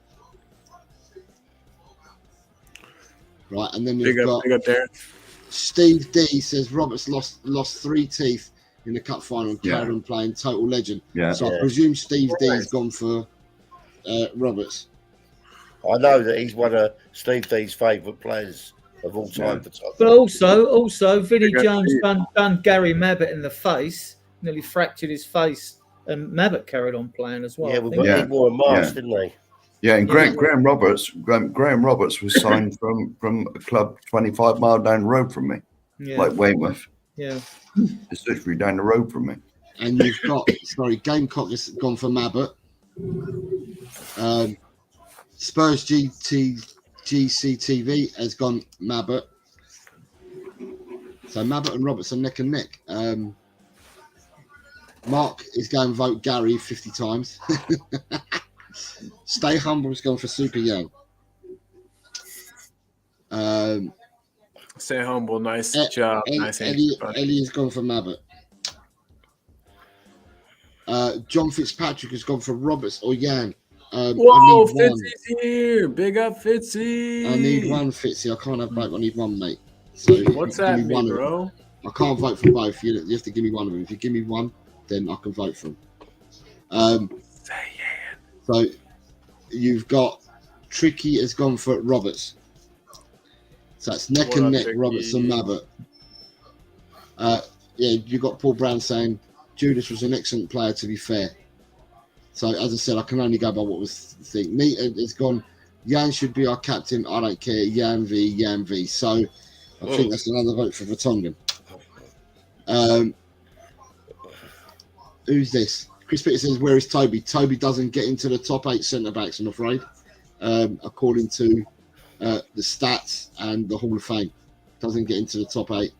Right, and then you've got Big up there. Steve D says Roberts lost 3 teeth in the cup final and carried on playing total legend. Yeah. So I presume Steve D's gone for Roberts. I know that he's one of Steve D's favourite players of all time for Tottenham. But also, Vinnie Big up Jones Steve. done Gary Mabbott in the face, nearly fractured his face, and Mabbott carried on playing as well. Yeah, I but think. Yeah. he wore a mask, Yeah. didn't he? Yeah, and Yeah. Graham Roberts was signed from a club 25 mile down the road from me, Yeah, like Weymouth. yeah. It's literally down the road from me. And you've got Gamecock has gone for Mabbott. Spurs GCTV has gone Mabbott. So Mabbott and Roberts are neck and neck. Mark is going to vote Gary 50 times. Stay Humble has gone for Super Young. Stay humble. Nice Ed- job. Nice Eddie answer, buddy. has gone for Mabbott. John Fitzpatrick has gone for Roberts or Yan. Whoa, I need one. Fitzy's here. Big up Fitzy. I need one, Fitzy. I can't have both. I need one, mate. So if What's you give that me mean, one of them. bro? I can't vote for both. You have to give me one of them. If you give me one, then I can vote for them. Say yeah. So you've got Tricky has gone for Roberts. So that's neck What and up, neck, Tricky? Roberts and Mabbott. Yeah, you've got Paul Brown saying Judas was an excellent player, to be fair. So as I said, I can only go by what was the thing. Nita has gone, Jan should be our captain. I don't care. Jan V. So I think that's another vote for Vertonghen. Who's this? Chris Peter says, where is Toby? Toby doesn't get into the top 8 centre-backs, I'm afraid, according to the stats and the Hall of Fame. Doesn't get into the top 8.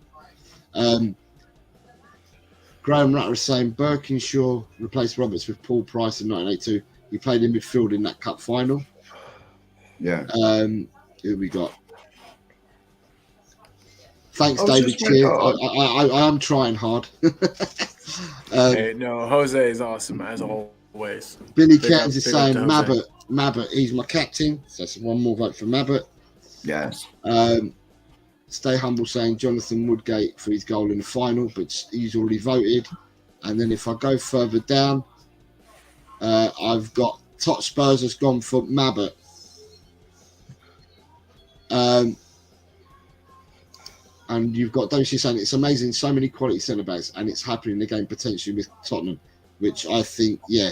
Graham Rutter is saying Birkinshaw replaced Roberts with Paul Price in 1982. He played in midfield in that cup final. Yeah. Who we got? Thanks, Oh, David just my Cheer. God. I am trying hard. Hey, no, Jose is awesome as always. Billy Big Cairns up- is big up saying to Jose. Mabbott, he's my captain. So that's one more vote for Mabbott. Yes. Stay Humble saying Jonathan Woodgate for his goal in the final, but he's already voted. And then if I go further down, I've got Tot Spurs has gone for Mabbott. And you've got Dempsey saying it's amazing, so many quality centre backs, and it's happening again potentially with Tottenham, which I think, yeah.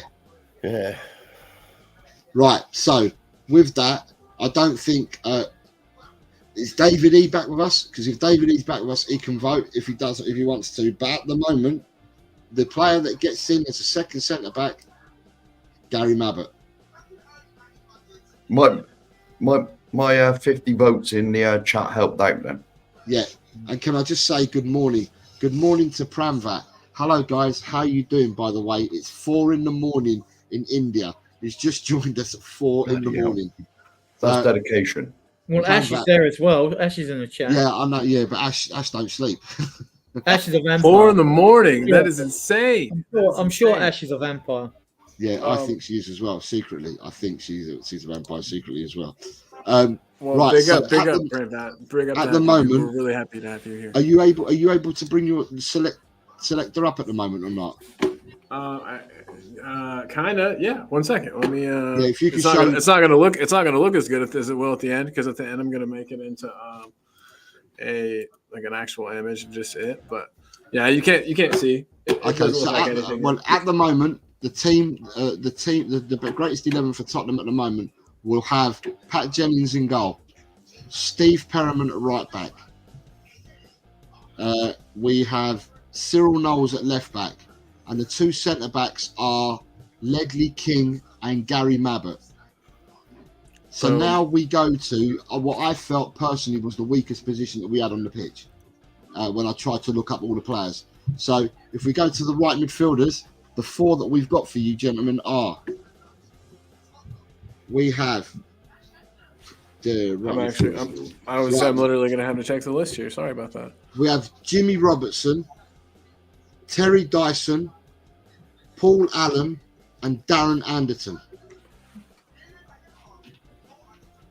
Right. So with that, I don't think is David E back with us? Because if David E's back with us, he can vote if he does, if he wants to. But at the moment, the player that gets in as a second centre back, Gary Mabbott. My 50 votes in the chat helped out then. Yeah. And can I just say good morning? Good morning to Pramvat. Hello, guys. How you doing, by the way? It's 4 a.m. in India. He's just joined us at 4 Bloody hell. a.m. That's dedication. Well, Ash is there as well. Ash is in the chat. Yeah, I know. Yeah, but Ash don't sleep. Ash is a vampire. 4 a.m. Yeah. That is insane. I'm sure insane. Ash is a vampire. Yeah, I Oh. think she is as well. Secretly, I think she's a vampire secretly as well. Well, Right, big so up, big at up, the- bring up. at that. the moment- We're really happy to have you here. Are you able to bring your selector up at the moment or not? Kinda, yeah. 1 second. Let me. if you can it's not show- gonna, it's not gonna look. It's not gonna look as good as it will at the end, because at the end I'm gonna make it into an actual image, just it. But yeah, you can't see. It Okay, doesn't so look like anything. at the moment, the greatest 11 for Tottenham at the moment will have Pat Jennings in goal, Steve Perriman at right back. We have Cyril Knowles at left back, and the 2 centre backs are Ledley King and Gary Mabbott. So now we go to what I felt personally was the weakest position that we had on the pitch when I tried to look up all the players. So if we go to the right midfielders, the 4 that we've got for you, gentlemen, are we have the right I'm literally going to have to check the list here. Sorry about that. We have Jimmy Robertson, Terry Dyson, Paul Allen, and Darren Anderton.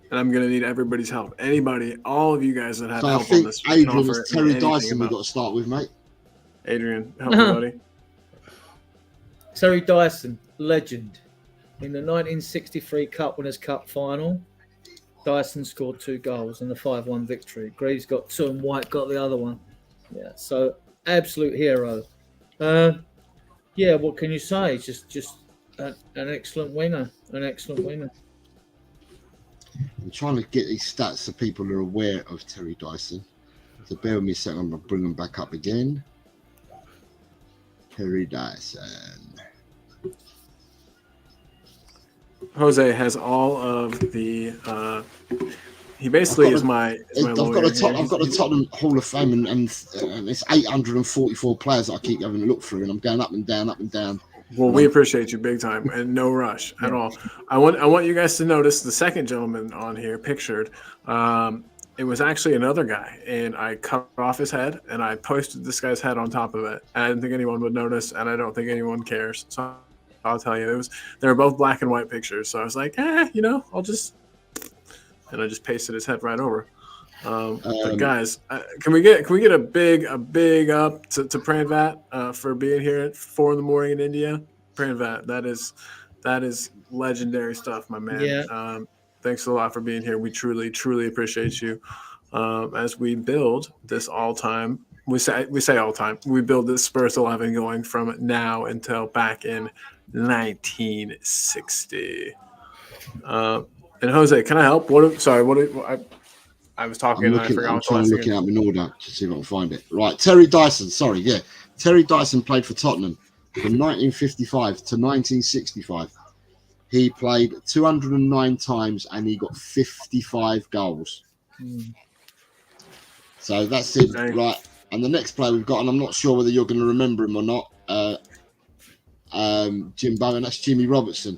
And I'm going to need everybody's help. Anybody, all of you guys that have So help I think on this. Adrian is Terry Dyson we've got to start with, mate. Adrian, help me, buddy. Terry Dyson, legend. In the 1963 Cup Winners' Cup final, Dyson scored 2 goals in the 5-1 victory. Greaves got 2 and White got the other one. Yeah, so absolute hero. Yeah, what can you say? Just an excellent winger. An excellent winger. I'm trying to get these stats so people are aware of Terry Dyson. So bear with me a second. I'm going to bring them back up again. Terry Dyson. Jose has all of the. He basically is my lawyer. I've got the Tottenham Hall of Fame, and it's 844 players that I keep having to look through, and I'm going up and down, up and down. Well, we appreciate you big time, and no rush at all. I want you guys to notice the second gentleman on here pictured. It was actually another guy, and I cut off his head, and I posted this guy's head on top of it. I didn't think anyone would notice, and I don't think anyone cares. So I'll tell you, they were both black and white pictures. So I was like, I'll just, and I just pasted his head right over. But guys, can we get a big up to Pranvat for being here at 4 a.m. in India? Pranvat, that is legendary stuff, my man. Yeah. Thanks a lot for being here. We truly appreciate you. As we build this all-time, we say all-time. We build this Spurs 11 going from now until back in 1960. And Jose, can I help? I was talking and I forgot. I'm trying to look it up in order to see if I can find it. Right, Terry Dyson. Sorry, yeah. Terry Dyson played for Tottenham from 1955 to 1965. He played 209 times and he got 55 goals. So that's it, right? And the next player we've got, and I'm not sure whether you're going to remember him or not, Jimbo, and that's Jimmy Robertson.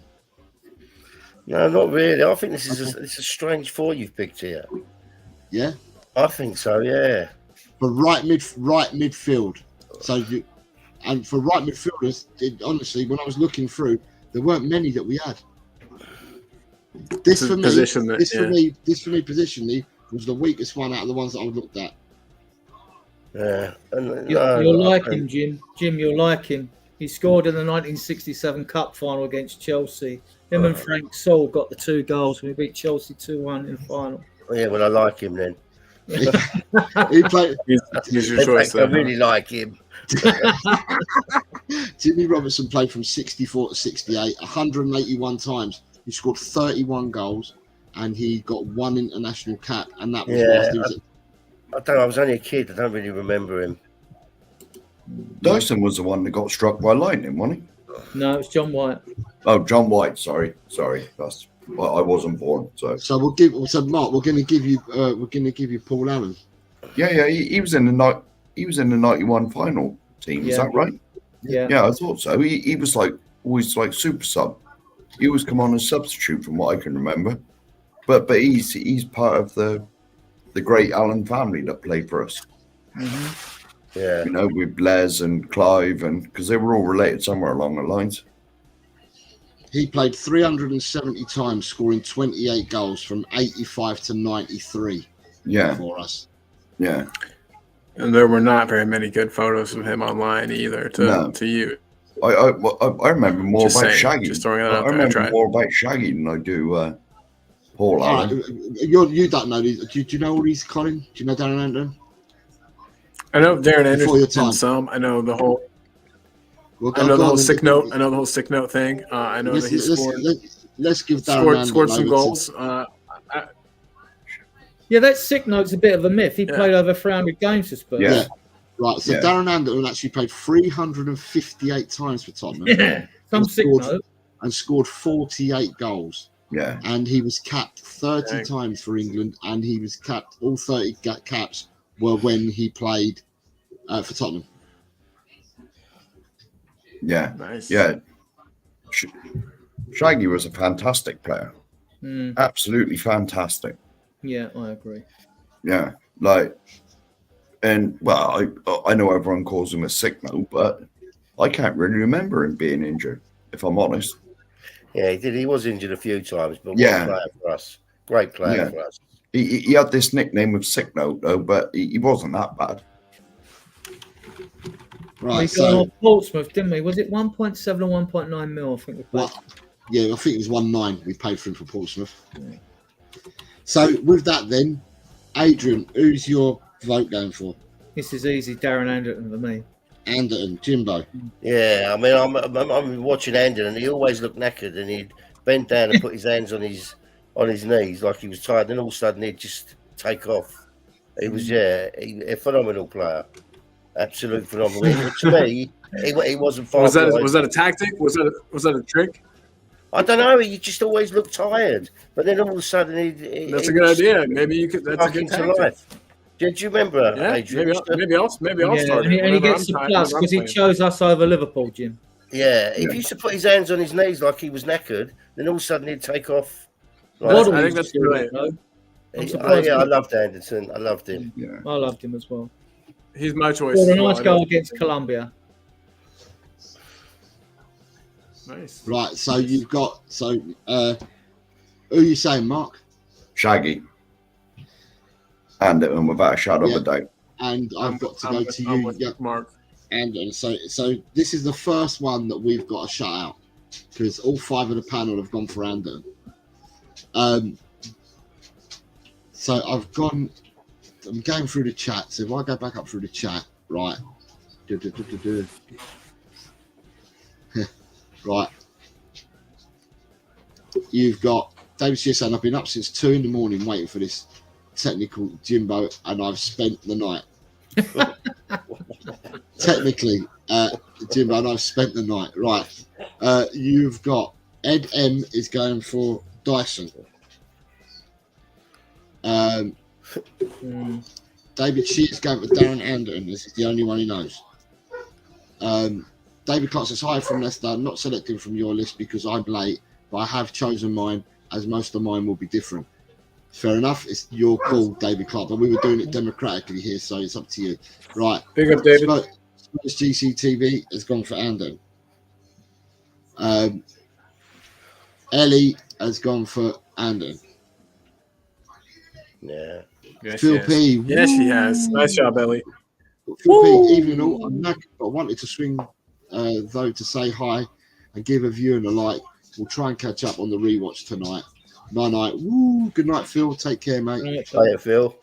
No, not really. I think this is it's a strange 4 you've picked here. Yeah, I think so. Yeah, for right midfield. So for right midfielders, honestly, when I was looking through, there weren't many that we had. This for me positionally was the weakest one out of the ones that I looked at. Yeah, you'll like him, Jim. Jim, you'll like him. He scored in the 1967 Cup final against Chelsea. Him and Frank Saul got the 2 goals. We beat Chelsea 2-1 in the final. Yeah, well, I like him then. He played. He's your choice. I really like him. Jimmy Robertson played from 64 to 68, 181 times. He scored 31 goals, and he got 1 international cap, and that was I was only a kid. I don't really remember him. Dyson was the one that got struck by lightning, wasn't he? No, it's John White. Oh, John White. Sorry. That's I wasn't born. So Mark, we're going to give you Paul Allen. Yeah. He was in the 91 final team. Is that right? Yeah, I thought so. He was always like super sub. He always come on as substitute from what I can remember. But he's part of the great Allen family that played for us. Mm-hmm. Yeah, with Les and Clive, and because they were all related somewhere along the lines. He played 370 times, scoring 28 goals from 85 to 93. Yeah, for us. Yeah, and there were not very many good photos of him online either. To you, I remember more about Shaggy. Just throwing that out I remember more about Shaggy than I do Paul Allen. You don't know these. Do you know all these, Colin? Do you know Darren Anderton? I know Darren Anderson. Some. I know the whole. I know the whole sick note. I know the whole sick note thing. I know that he scored. Let's give Darren scored some goals. Yeah, that sick note's a bit of a myth. He played over 300 games for Spurs. Yeah. Right. So Darren Anderton actually played 358 times for Tottenham. Yeah. Some sick note. And scored 48 goals. Yeah. And he was capped 30 Dang. times for England, and he was capped, all 30 caps were when he played for Tottenham. Yeah. Nice. Yeah. Shaggy was a fantastic player. Absolutely fantastic. Yeah, I agree. Yeah. Like, and well, I know everyone calls him a sick note, but I can't really remember him being injured, if I'm honest. Yeah, he did. He was injured a few times, but Yeah. what a player for us. Great player for us. He had this nickname of sick note, though, but he wasn't that bad. Right, We so got Portsmouth, didn't we? Was it 1.7 or 1.9 mil? I think we played. yeah, I think it was 1.9 we paid for him for Portsmouth. So with that, then, Adrian, who's your vote going for? This is easy, Darren Anderton for me. Anderton, Jimbo. Yeah, I mean, I'm watching Anderton, and he always looked knackered, and he'd bend down and put his hands on his knees like he was tired, and all of a sudden he'd just take off. He was a phenomenal player, absolute phenomenal. To me, he wasn't far. Was that a tactic? Was that a trick? I don't know. He just always looked tired, but then all of a sudden That's a good idea. Maybe you could. That's a good tactic. life. Do you remember? Yeah, Adrian? maybe I'll start. And he gets the plus because he chose us over Liverpool, Jim. Yeah, if he used to put his hands on his knees like he was knackered, then all of a sudden he'd take off. I think that's brilliant. I loved Anderton. I loved him. Yeah. I loved him as well. He's my choice. Scored a nice goal against Colombia. Nice. Right, so you've got who are you saying, Mark? Shaggy. Anderton, without a shadow of a doubt. And I've got to go to I'm you, with Mark. Anderton. So this is the first one that we've got to shut out because all 5 of the panel have gone for Anderton. So I'm going through the chat. So if I go back up through the chat, right. Right. You've got David Shear saying, I've been up since 2 a.m. waiting for this technical, Jimbo, and I've spent the night. Technically, Jimbo, and I've spent the night. Right. You've got Ed M is going for Dyson. David Shear's going for Darren Anderton. This is the only one he knows. David Clark says, hi from Leicester. I'm not selecting from your list because I'm late, but I have chosen mine, as most of mine will be different. Fair enough. It's your call, David Clark, but we were doing it democratically here, so it's up to you. Right. Big up, David. Spurs GCTV has gone for Anderton. Ellie has gone for Anderton. Yeah. Yes, Phil P. Yes, she has. Nice job, Ellie. Phil P. Evening all. I'm knackered, but I wanted to swing though to say hi and give a view and a like. We'll try and catch up on the rewatch tonight. Night. Woo. Good night, Phil. Take care, mate. Later, Phil.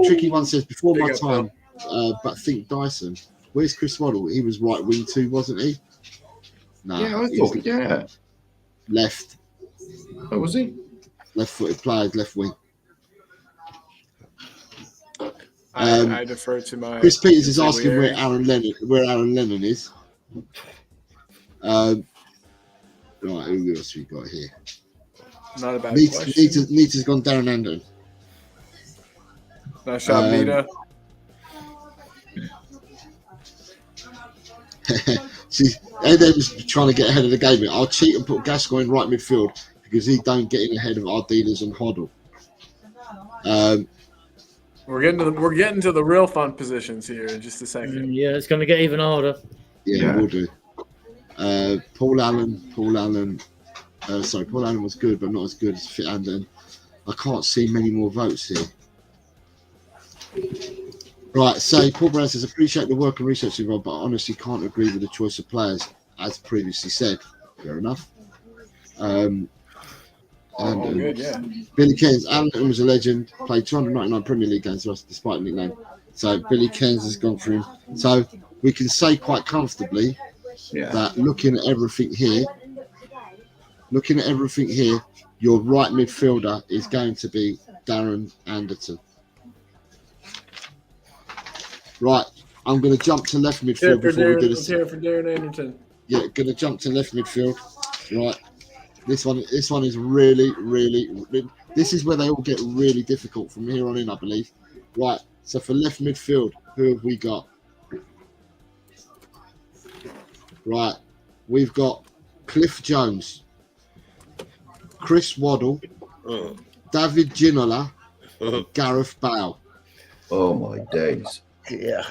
Tricky one says before Big my up, time, but think Dyson. Where's Chris Waddle? He was right wing too, wasn't he? No, Yeah, I he was thought, yeah. left. Oh, was he? Left-footed players, left wing. I defer to my. Chris Peters is asking where Aaron Lennon is. Right, who else we got here? Not a bad question. Nita's gone Darren Anderton. Nice shot, Nita. Ed was trying to get ahead of the game. I'll cheat and put Gascoigne right midfield because he don't get in ahead of our dealers and Hoddle. We're getting to the real fun positions here in just a second. Yeah, it's going to get even harder. Yeah, we'll do. Paul Allen. Paul Allen was good, but not as good as Fit Anderton. I can't see many more votes here. Right, so Paul Brown says, appreciate the work and research involved, but I honestly can't agree with the choice of players, as previously said. Fair enough. Good, yeah. Billy Keynes, Anderton was a legend, played 299 Premier League games for us despite nickname. So Billy Keynes has gone through. So we can say quite comfortably that looking at everything here, your right midfielder is going to be Darren Anderton. Right, I'm going to jump to left midfield before we do this. Let's hear it for Darren Anderton. Yeah, going to jump to left midfield. Right. This one is really, really. This is where they all get really difficult from here on in, I believe. Right. So for left midfield, who have we got? Right. We've got Cliff Jones, Chris Waddle, David Ginola, Gareth Bale. Oh my days. Yeah.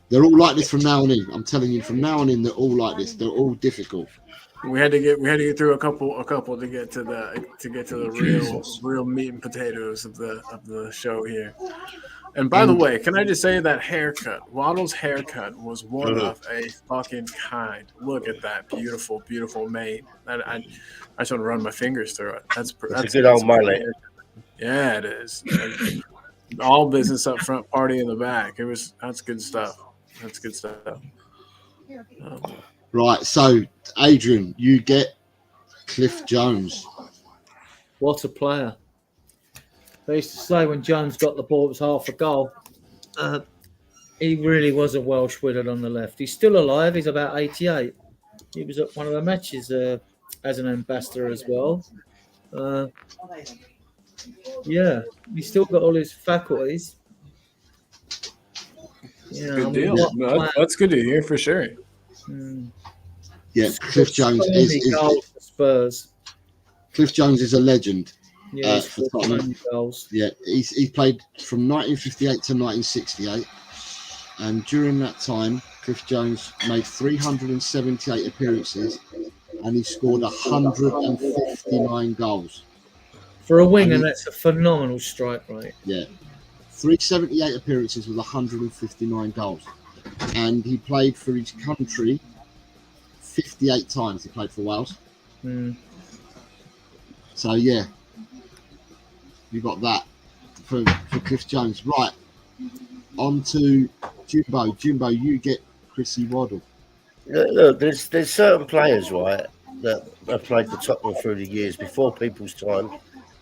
They're all like this from now on in. I'm telling you, from now on in, they're all like this. They're all difficult. We had to get through a couple to get to the real meat and potatoes of the show here. And by the way, can I just say that haircut, Waddle's haircut was one of a fucking kind. Look at that beautiful, beautiful mane. I just want to run my fingers through it. That's a good old mullet. Yeah, it is. All business up front, party in the back. That's good stuff. That's good stuff. Right, so Adrian, you get Cliff Jones. What a player. They used to say when Jones got the ball, it was half a goal. He really was a Welsh wizard on the left. He's still alive. He's about 88. He was at one of the matches as an ambassador as well. Yeah, he's still got all his faculties. Yeah, good deal. No, that's good to hear for sure. Yeah, Cliff Jones is Spurs. Cliff Jones is a legend. Yeah, for Tottenham. Yeah, he played from 1958 to 1968, and during that time, Cliff Jones made 378 appearances, and he scored 159 goals. For a winger, that's a phenomenal strike rate. Yeah, 378 appearances with 159 goals, and he played for his country 58 times. He played for Wales. So yeah, you got that for Cliff Jones. Right, on to Jimbo. Jimbo, you get Chrissy Waddle. Look, there's certain players, right, that have played for Tottenham through the years before people's time.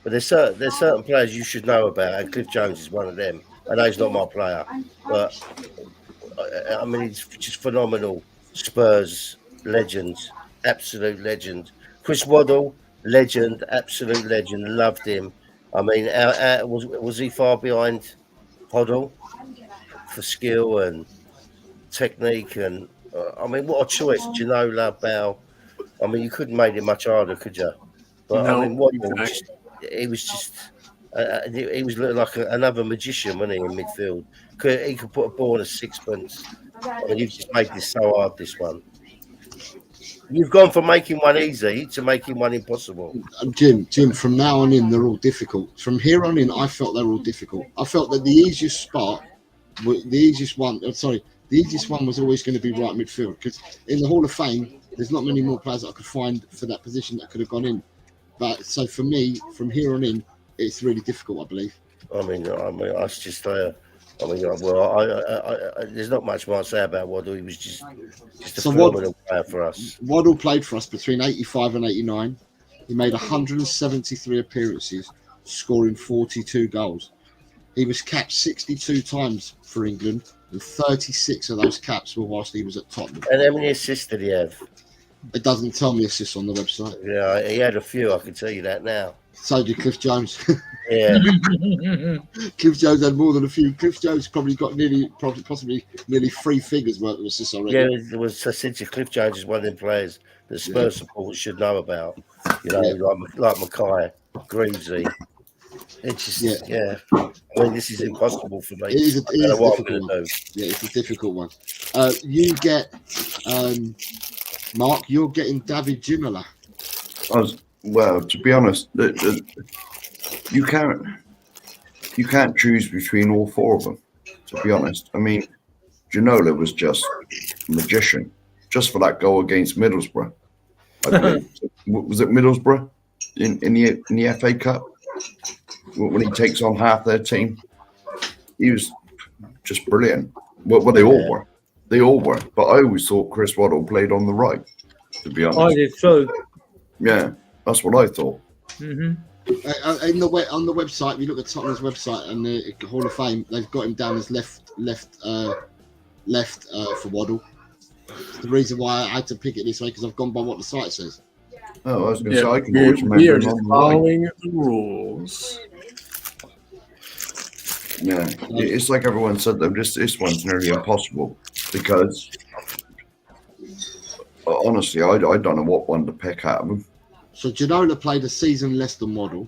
But there's certain players you should know about, and Cliff Jones is one of them. I know he's not my player, but I mean, he's just phenomenal. Spurs legend, absolute legend. Chris Waddle, legend, absolute legend. Loved him. I mean, was he far behind Hoddle for skill and technique? And I mean, what a choice! Ginola, Bale. I mean, you couldn't make it much harder, could you? But No, I mean, Waddle, he was looking like another magician, wasn't he, in midfield? He could put a ball in a sixpence. I mean, you've just made this so hard, this one. You've gone from making one easy to making one impossible. Jim, from now on in, they're all difficult. From here on in, I felt they were all difficult. I felt that the easiest one was always going to be right midfield, because in the Hall of Fame, there's not many more players that I could find for that position that could have gone in. But so for me, from here on in, it's really difficult, I believe. I mean, that's just. There's not much more to say about Waddle. He was just a phenomenal player for us. Waddle played for us between 85 and 89. He made 173 appearances, scoring 42 goals. He was capped 62 times for England, and 36 of those caps were whilst he was at Tottenham. And how many assists did he have? It doesn't tell me assists on the website. Yeah, he had a few, I can tell you that now. So did Cliff Jones. Yeah. Cliff Jones had more than a few. Cliff Jones probably got possibly nearly 3 figures worth of assists already. Yeah, it was essentially Cliff Jones is one of them players that Spurs supporters should know about. You know, like Mackay, Greavesy. It's just, I mean, this is impossible for me. It is a difficult one. Yeah, it's a difficult one. You get, Mark, you're getting David Ginola. Well, to be honest, you can't choose between all 4 of them. To be honest, I mean, Ginola was just a magician, just for that goal against Middlesbrough. I believe. Was it Middlesbrough in the FA Cup when he takes on half their team? He was just brilliant. Well, they all were. They all were. But I always thought Chris Waddle played on the right. To be honest, I did too. Yeah. That's what I thought. Mm-hmm. On the website, if you look at Tottenham's website and the Hall of Fame, they've got him down as left for Waddle. It's the reason why I had to pick it this way, because I've gone by what the site says. Oh, I was going to Yeah, say I can always we remember are him just on the line. following the rules. Yeah, it's like everyone said though. This one's nearly impossible because honestly, I don't know what one to pick out of them. So Ginola played a season less than Waddle.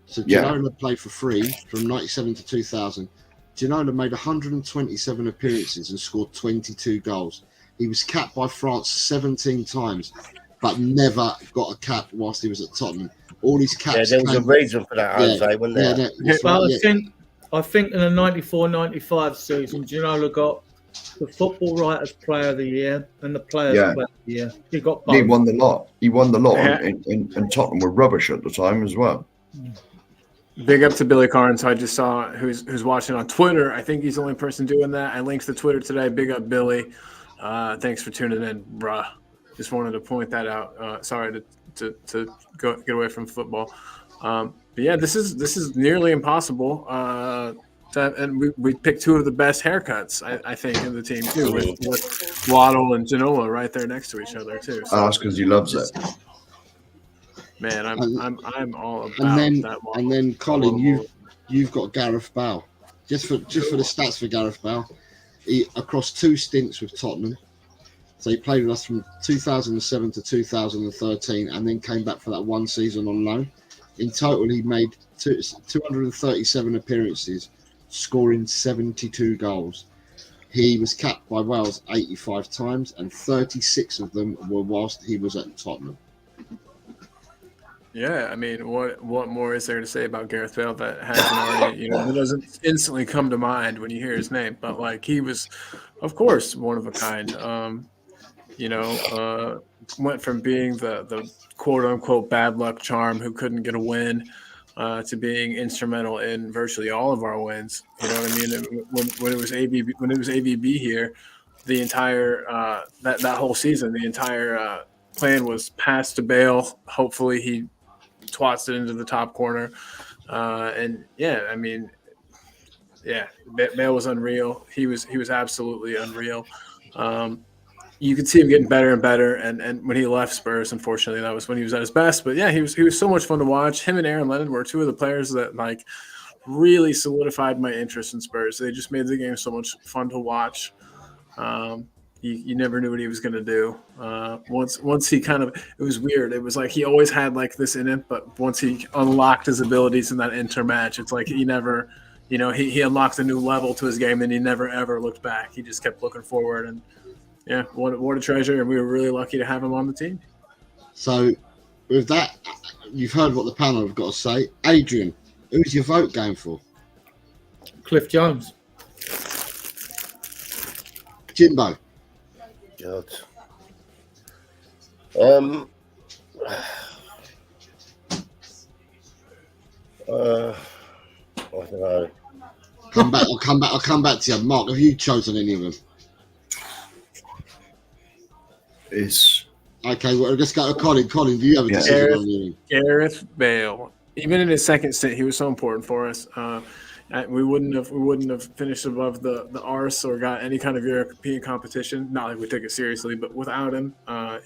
So Yeah. Ginola played for free from 97 to 2000. Ginola made 127 appearances and scored 22 goals. He was capped by France 17 times, but never got a cap whilst he was at Tottenham. All his caps. Yeah, there was a reason for that, Jose, wasn't there? Well, I think in the 94-95 season, Ginola got the Football Writers Player of the Year and the Players Player of the Year. He got both. He won the lot. Yeah. And Tottenham were rubbish at the time as well. Big up to Billy Carnes, who I just saw, who's watching on Twitter. I think he's the only person doing that. I linked to Twitter today. Big up, Billy. Thanks for tuning in, bruh. Just wanted to point that out. Sorry to go get away from football. But yeah, this is nearly impossible. And we picked two of the best haircuts, I think, in the team too, with Waddle and Ginola right there next to each other too. So, That's because he loves it. Man, I'm all about that. And then Colin, you've got Gareth Bale. Just for the stats for Gareth Bale, he across 2 stints with Tottenham. So he played with us from 2007 to 2013, and then came back for that 1 season on loan. In total, he made 237 appearances, scoring 72 goals. He was capped by Wales 85 times, and 36 of them were whilst he was at Tottenham. Yeah, I mean, what more is there to say about Gareth Bale that hasn't already, that doesn't instantly come to mind when you hear his name? But like, he was, of course, one of a kind. Went from being the quote unquote bad luck charm who couldn't get a win to being instrumental in virtually all of our wins. You know what I mean? When it was AVB here, the entire that whole season, the entire plan was pass to Bale. Hopefully, he twats it into the top corner. Bale was unreal. He was absolutely unreal. You could see him getting better and better. And when he left Spurs, unfortunately, that was when he was at his best. But yeah, he was so much fun to watch. Him and Aaron Lennon were two of the players that like really solidified my interest in Spurs. They just made the game so much fun to watch. You never knew what he was going to do. Once he kind of, it was weird. It was like he always had like this in it, but once he unlocked his abilities in that intermatch, it's like he never, he unlocked a new level to his game and he never ever looked back. He just kept looking forward, and yeah, what a treasure. And we were really lucky to have him on the team. So with that, you've heard what the panel have got to say. Adrian, who's your vote going for? Cliff Jones. Jimbo. God. I don't know. I'll come back to you. Mark, have you chosen any of them? It's okay. Well, let's go to Colin. Colin, do you have a decision on anything? Gareth Bale. Even in his second stint, he was so important for us. We wouldn't have finished above the Ars or got any kind of European competition. Not like we took it seriously, but without him,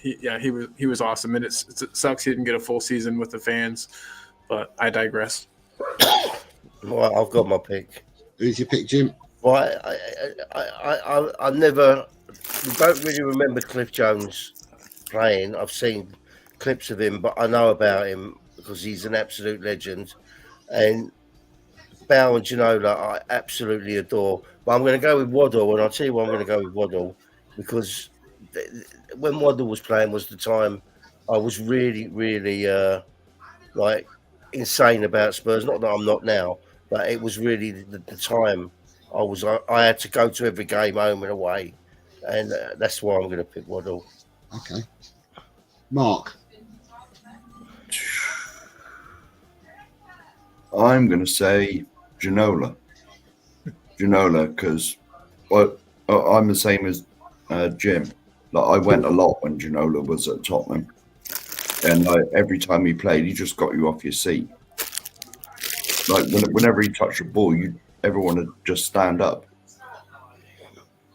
he was awesome. And it sucks he didn't get a full season with the fans. But I digress. Well, I've got my pick. Who's your pick, Jim? Well, I never don't really remember Cliff Jones playing. I've seen clips of him, but I know about him because he's an absolute legend. And Bale and Ginola I absolutely adore. But I'm going to go with Waddle, and I'll tell you why I'm going to go with Waddle, because when Waddle was playing was the time I was really, really insane about Spurs. Not that I'm not now, but it was really the time I had to go to every game home and away, and that's why I'm going to pick Waddle. Okay. Mark. I'm going to say Ginola, because I'm the same as Jim. Like, I went a lot when Ginola was at Tottenham, and every time he played, he just got you off your seat. Like whenever he touched the ball, everyone would just stand up.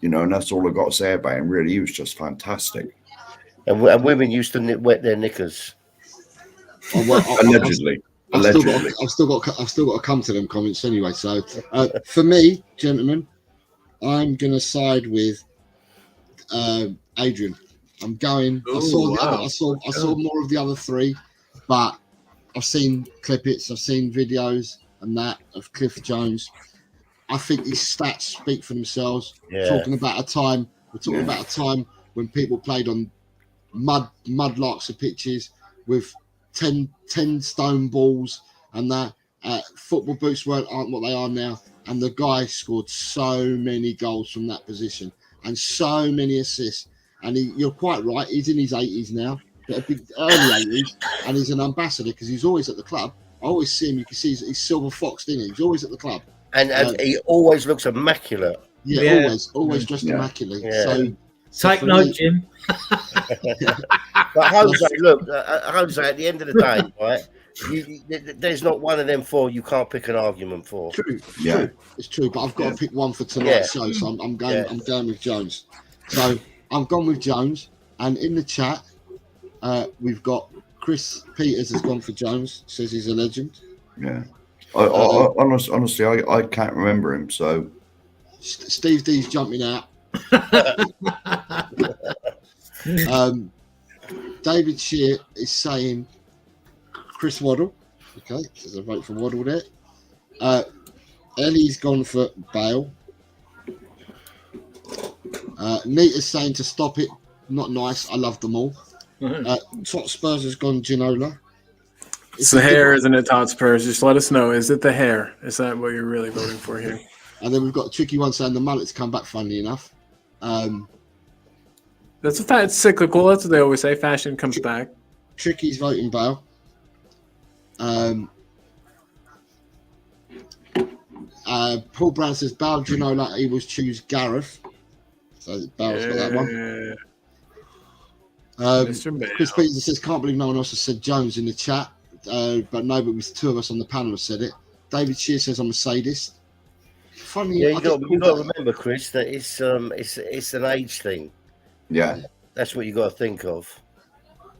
And that's all I got to say about him. Really, he was just fantastic. And women used to wet their knickers. Allegedly. I've still got to come to them comments anyway. So for me, gentlemen, I'm gonna side with Adrian. I'm going. I saw more of the other three, but I've seen clippets, I've seen videos and that of Cliff Jones. I think his stats speak for themselves. Yeah. We're talking about a time when people played on mudlarks of pitches with 10 stone balls and that. Football boots aren't what they are now. And the guy scored so many goals from that position and so many assists. And you're quite right. He's in his 80s now, but a big early 80s, and he's an ambassador because he's always at the club. I always see him. You can see he's silver foxed in it. He's always at the club, and he always looks immaculate. Yeah. Always dressed immaculately. Yeah. So Take note, Jim. But Jose, look, Jose. At the end of the day, right? There's not one of them four you can't pick an argument for. True. Yeah. It's true. But I've got to pick one for tonight's show, so I'm going. Yeah. I'm going with Jones. So I'm gone with Jones, and in the chat, we've got Chris Peters has gone for Jones. Says he's a legend. Yeah. Honestly, I can't remember him. So Steve D's jumping out. David Shear is saying Chris Waddle. Okay, there's a vote for Waddle there. Ellie's gone for Bale. Nita's saying to stop it. Not nice. I love them all. Tot Spurs has gone Ginola. It's the hair, isn't it, Tot Spurs? Just let us know. Is it the hair? Is that what you're really voting for here? And then we've got a tricky one saying the mullet's come back, funnily enough. It's cyclical. That's what they always say. Fashion comes back. Tricky's voting Bale. Paul Brown says Bale, Ginola, he was choose Gareth. So Bale's got that one. Chris Peters says can't believe no one else has said Jones in the chat, but no, but it was two of us on the panel who said it. David Shear says I'm a sadist. Funny, you got to remember, Chris, that it's an age thing. Yeah, that's what you got to think of.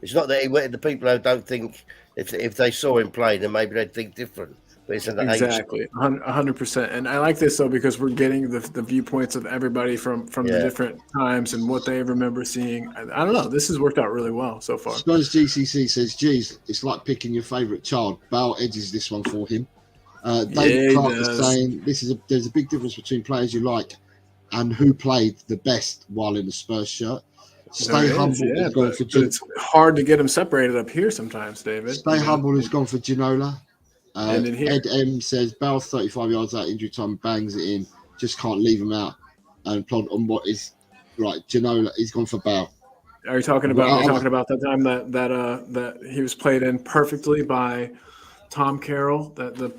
It's not that the people who don't think if they saw him play, then maybe they'd think different. But it's an exactly 100%. And I like this though because we're getting the viewpoints of everybody from the different times and what they remember seeing. I don't know. This has worked out really well so far. Spurs GCC says, "Geez, it's like picking your favourite child." Bale edges this one for him. David Clark is saying there's a big difference between players you like and who played the best while in the Spurs shirt. Stay Humble is going for Ginola. It's hard to get them separated up here sometimes, David. Stay Humble has gone for Ginola. Ed M says Bale 35 yards out injury time, bangs it in, just can't leave him out and plod on what is right. Ginola, he's gone for Bale. Are you talking about that time that he was played in perfectly by Tom Carroll? That the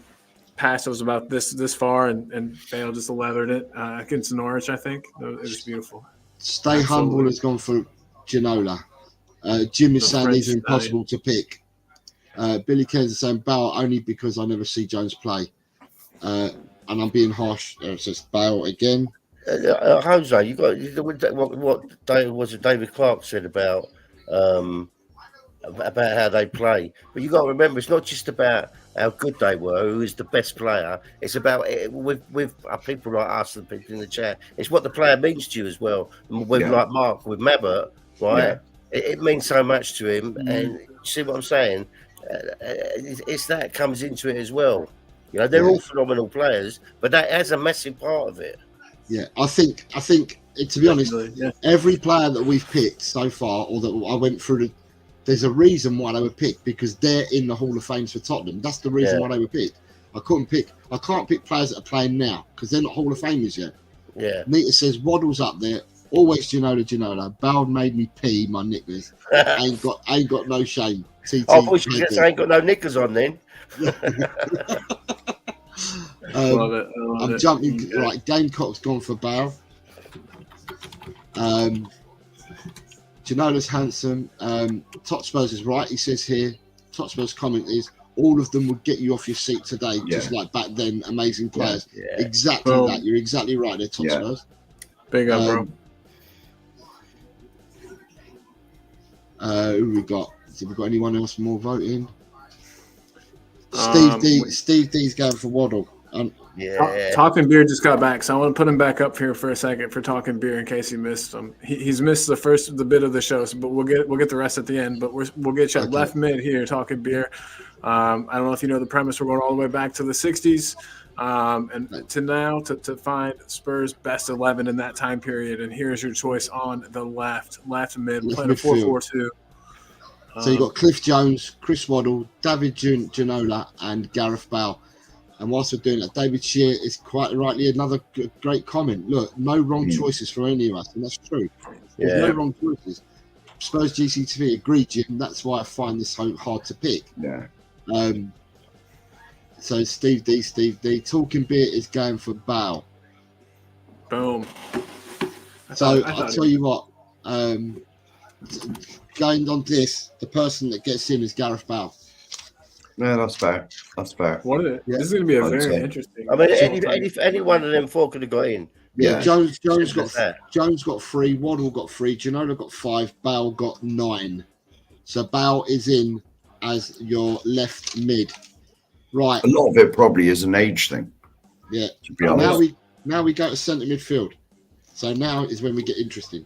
pass was about this far and Bale just leathered it against Norwich. I think it was beautiful. Stay Humble has gone for Ginola. Jim is saying these are impossible to pick. Billy Cairns is saying Bale only because I never see Jones play. And I'm being harsh. Says Bale again. Jose, you got what David Clark said about how they play. But you got to remember, it's not just about how good they were, who is the best player. It's about with people like us and people in the chat. It's what the player means to you as well. With like Mark, with Mabbott, right? Yeah. It means so much to him. And you see what I'm saying? It's that comes into it as well. You know, they're all phenomenal players, but that has a massive part of it. Yeah, I think to be honest, every player that we've picked so far, or that I went through, there's a reason why they were picked because they're in the Hall of Fame for Tottenham. That's the reason why they were picked. I can't pick players that are playing now because they're not Hall of Famers yet. Yeah. Nita says Waddle's up there. Always Ginola. Bale made me pee my knickers. ain't got no shame. TT, I thought you just ain't got no knickers on then. Love it. I'm jumping. Right, Gamecock's gone for Bale. Ginola's handsome. Tot Spurs is right. He says here, Tot Spurs' comment is, all of them would get you off your seat today, just like back then. Amazing players. Yeah. Exactly that. You're exactly right there, Tot Spurs. Big up, bro. Who we got? Have we got anyone else more voting? Steve D's going for Waddle. Yeah. Talking Beer just got back, so I want to put him back up here for a second for Talking Beer in case he missed him. He's missed the bit of the show, but we'll get the rest at the end. But we'll get you at left mid here, Talking Beer. I don't know if you know the premise. We're going all the way back to the '60s, and to now to find Spurs best 11 in that time period. And here's your choice on the left mid, playing a 4-4-2. So you got Cliff Jones, Chris Waddle, David Ginola, and Gareth Bale. And whilst we're doing that, David Shear is quite rightly another great comment. Look, no wrong choices for any of us, and that's true. There's no wrong choices. Spurs GCTV agreed, Jim. That's why I find this so hard to pick. Yeah. So Steve D. Talking Beer is going for Bale. Boom. I'll tell you what. Going on this, the person that gets in is Gareth Bale. Yeah, that's fair. What is it? Yeah. This is going to be a very interesting. I mean, any one of them four could have got in. Yeah, Jones got 3, Waddle got 3, Ginola got 5, Bale got 9. So Bale is in as your left mid. Right. A lot of it probably is an age thing. Yeah. To be honest. Now we go to centre midfield. So now is when we get interesting.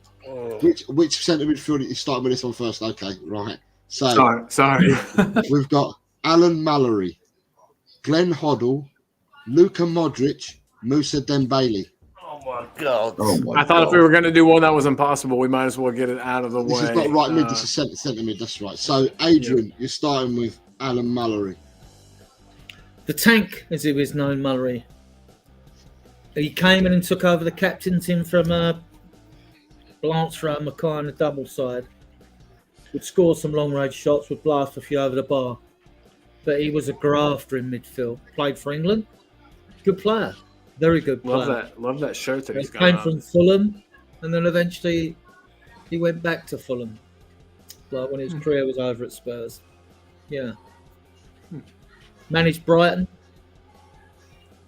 Which centre midfield are you starting with this one first? Okay, right. So sorry. We've got Alan Mallory, Glenn Hoddle, Luka Modric, Moussa Dembele. Oh my God! I thought if we were going to do one that was impossible, we might as well get it out of the way. This is not right mid. This is centre mid. That's right. So Adrian, you're starting with Alan Mallory. The Tank, as he was known, Mallory. He came in and took over the captaincy from Blanchard Mackay on the double side. Would score some long range shots, would blast a few over the bar. But he was a grafter in midfield. Played for England. Good player. Very good player. Love that shirt that he's got. Came from Fulham, and then eventually he went back to Fulham. Like when his career was over at Spurs. Yeah. Managed Brighton.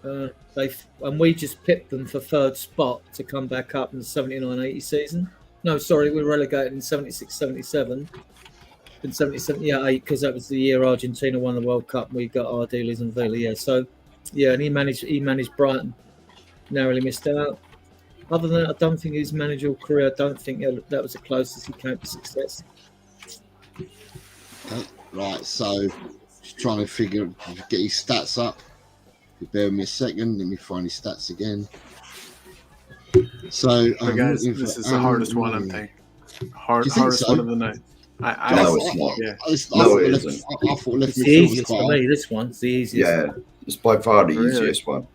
We just pipped them for third spot to come back up in the 79-80 season. No, sorry, we were relegated in 76-77. In 77, 8, because that was the year Argentina won the World Cup and we got our dealers and Villa, yeah. So, yeah, and he managed Brighton. Narrowly missed out. Other than that, I don't think his managerial career, I don't think that was the closest he came to success. Okay, right, so just trying to get his stats up. Bear with me a second, let me find his stats again. So, guys, this is the hardest one, I'm thinking. Hardest one of the night. No, it's not. Yeah. I thought left it's the easiest for me. This one's the easiest. Yeah, it's by far the easiest one.